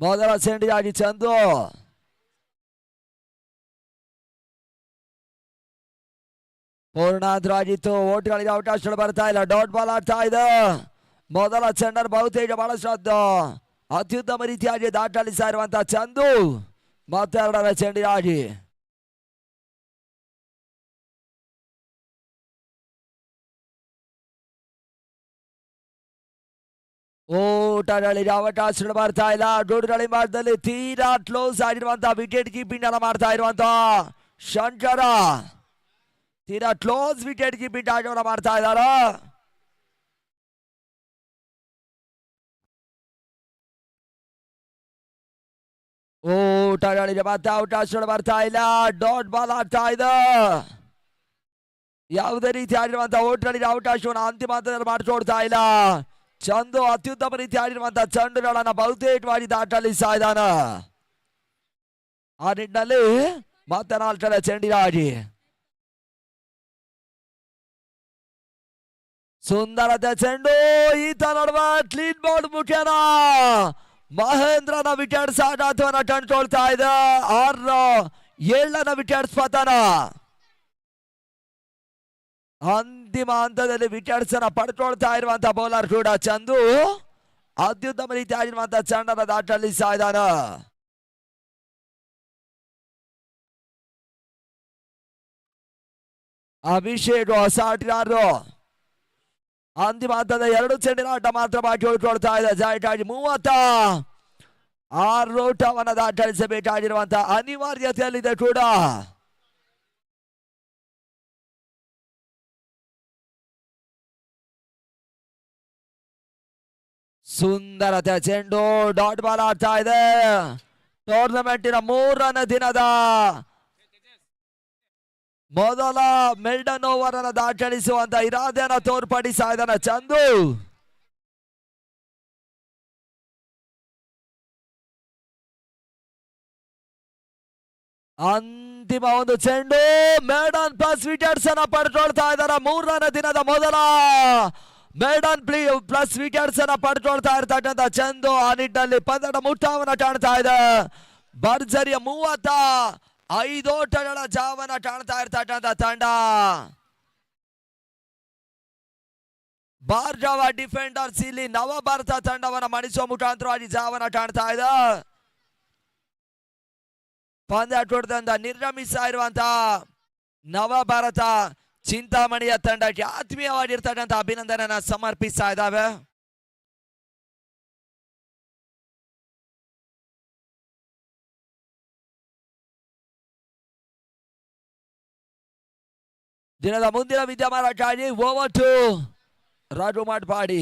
ಮೊದಲ ಚೆಂಡಿಗಾಗಿ ಚಂದು, ಪೂರ್ಣಾದ್ರಾಗಿತ್ತು. ಓಟ್ಗಳಿಗೆ ಅವಕಾಶಗಳು ಬರ್ತಾ ಇಲ್ಲ. ಡಾಟ್ ಬಾಲ್ ಆಗ್ತಾ ಇದೆ. ಮೊದಲ ಚೆಂಡರ್ ಬಹುತೇಕ ಬಹಳಷ್ಟು ಅತ್ಯುತ್ತಮ ರೀತಿಯಾಗಿ ದಾಖಲಿಸ್ತಾ ಇರುವಂತಹ ಚಂದು ಮತ್ತೆ 2ರ ಚೆಂಡಿಗಾಗಿ ಓಟಗಳಿಗೆ ಅವಕಾಶಗಳು ಬರ್ತಾ ಇಲ್ಲ. ಡೋಡ್ಗಳಿ ಮಾರ್ಗದಲ್ಲಿ ತೀರಾ ಕ್ಲೋಸ್ ಆಗಿರುವಂತಹ ವಿಕೆಟ್ ಕೀಪಿಂಗ್ ಅನ್ನ ಮಾಡ್ತಾ ಇರುವಂತಹ ಶಂಕರ ತೀರಾ ಕ್ಲೋಸ್ ವಿಕೆಟ್ ಕೀಪಿಂಗ್ ಆಟವನ್ನು ಮಾಡ್ತಾ ಇದ್ದಾರೆ. ಓಟಗಳಿಗೆ ಮತ್ತೆ ಅವಕಾಶಗಳು ಬರ್ತಾ ಇಲ್ಲ. ಡಾಟ್ ಬಾಲ್ ಆಗ್ತಾ ಇದೆ. ಯಾವುದೇ ರೀತಿ ಆಗಿರುವಂತಹ ಓಟಗಳಿಗೆ ಅವಕಾಶವನ್ನು ಅಂತಿಮ ಹಂತದಲ್ಲಿ ಮಾಡಿಕೊಡ್ತಾ ಇಲ್ಲ. ಚಂದು ಅತ್ಯುತ್ತಮ ರೀತಿ ಆಗಿರುವಂತಹ ಚೆಂಡುಗಳನ್ನ ಬಹುತೇಕವಾಗಿ ದಾಖಲಿಸ್ತಾ ಇದ್ದಾನೆ. ಆ ನಿಟ್ಟಿನಲ್ಲಿ ಮತ್ತೆ 4ರ ಚೆಂಡಿಗಾಗಿ ಸುಂದರತೆ ಚೆಂಡು. ಈತ ನಡುವೆ ಕ್ಲೀನ್ ಬೌಲ್ಡ್ ಮುಖೇನ ಮಹೇಂದ್ರನ ವಿಕೆಟ್ ಸಾಗಾಟವನ್ನು ಕಂಡುಕೊಳ್ತಾ ಇದೆ. 7ನೇ ವಿಕೆಟ್ ಪತನ. ಅಂತಿಮ ಹಂತದಲ್ಲಿ ವಿಕೆಟ್ಸ್ ಅನ್ನ ಪಡ್ಕೊಳ್ತಾ ಇರುವಂತಹ ಬೌಲರ್ ಕೂಡ ಚಂದು ಅತ್ಯುತ್ತಮ ರೀತಿಯಾಗಿರುವಂತಹ ಚೆಂಡನ್ನು ದಾಖಲಿಸ್ತಾ ಇದ್ದಾನೆ. ಅಭಿಷೇಕ್ ಹೊಸ ಆಟಗಾರರು. ಅಂತಿಮ ಹಂತದ 2 ಚೆಂಡಿನ ಆಟ ಮಾತ್ರ ಬಾಕಿ ಉಳ್ಕೊಳ್ತಾ ಇದೆ. ಜಯಕ್ಕಾಗಿ 36 ಓಟವನ್ನು ದಾಖಲಿಸಬೇಕಾಗಿರುವಂತಹ ಅನಿವಾರ್ಯತೆಯಲ್ಲಿದೆ ಕೂಡ. ಸುಂದರತೆ ಚೆಂಡು, ಡಾಟ್ ಬಾಲ್ ಆಗ್ತಾ ಇದೆ. ಟೂರ್ನಮೆಂಟಿನ 3ನೇ ದಿನದ ಮೊದಲ ಮೆಲ್ಡನ್ ಓವರ್ ಅನ್ನು ದಾಖಲಿಸುವಂತ ಇರಾದೆಯನ್ನು ತೋರ್ಪಡಿಸ್ತಾ ಇದ್ದಾನೆ ಚಂದು. ಅಂತಿಮ ಒಂದು ಚೆಂಡು ಮೇಡನ್ ಪ್ಲಸ್ ವಿಕೆಟ್ಸ್ ಅನ್ನ ಪಡ್ಕೊಳ್ತಾ ಇದ್ದಾರೆ. 3ನೇ ದಿನದ ಮೊದಲ ಮೇಡನ್ ಪ್ಲಸ್ ವಿಕೆಟ್ಸ್ ಅನ್ನ ಪಡ್ಕೊಳ್ತಾ ಇರ್ತಕ್ಕಂಥ ಚಂದು ಆ ನಿಟ್ಟಿನಲ್ಲಿ ಪಂದ್ಯದ ಮುಕ್ತಾಯವನ್ನು ಕಾಣ್ತಾ ಇದೆ. ಭರ್ಜರಿಯ 35 ಓಟಗಳ ಜಾವನ್ನ ಕಾಣ್ತಾ ಇರ್ತಕ್ಕಂಥ ತಂಡ. ಭಾರ್ಗವ ಡಿಫೆಂಡರ್ಸ್ ಇಲ್ಲಿ ನವ ಭಾರತ ತಂಡವನ್ನು ಮಣಿಸುವ ಮುಖಾಂತರವಾಗಿ ಜಾವನ್ನ ಕಾಣ್ತಾ ಇದೆ. ಪಂದ್ಯ ಕೊಡದಿಂದ ನಿರ್ಗಮಿಸ್ತಾ ಇರುವಂತಹ ನವ ಭಾರತ ಚಿಂತಾಮಣಿಯ ತಂಡಕ್ಕೆ ಆತ್ಮೀಯವಾಗಿರ್ತಕ್ಕಂಥ ಅಭಿನಂದನೆಯನ್ನ ಸಮರ್ಪಿಸ್ತಾ ಇದ್ದಾವೆ. ದಿನದ ಮುಂದಿನ ವಿದ್ಯಮಾನಕ್ಕಾಗಿ ಓವರ್ ಟು ರಾಜು ಮಾಡ್ಪಾಡಿ.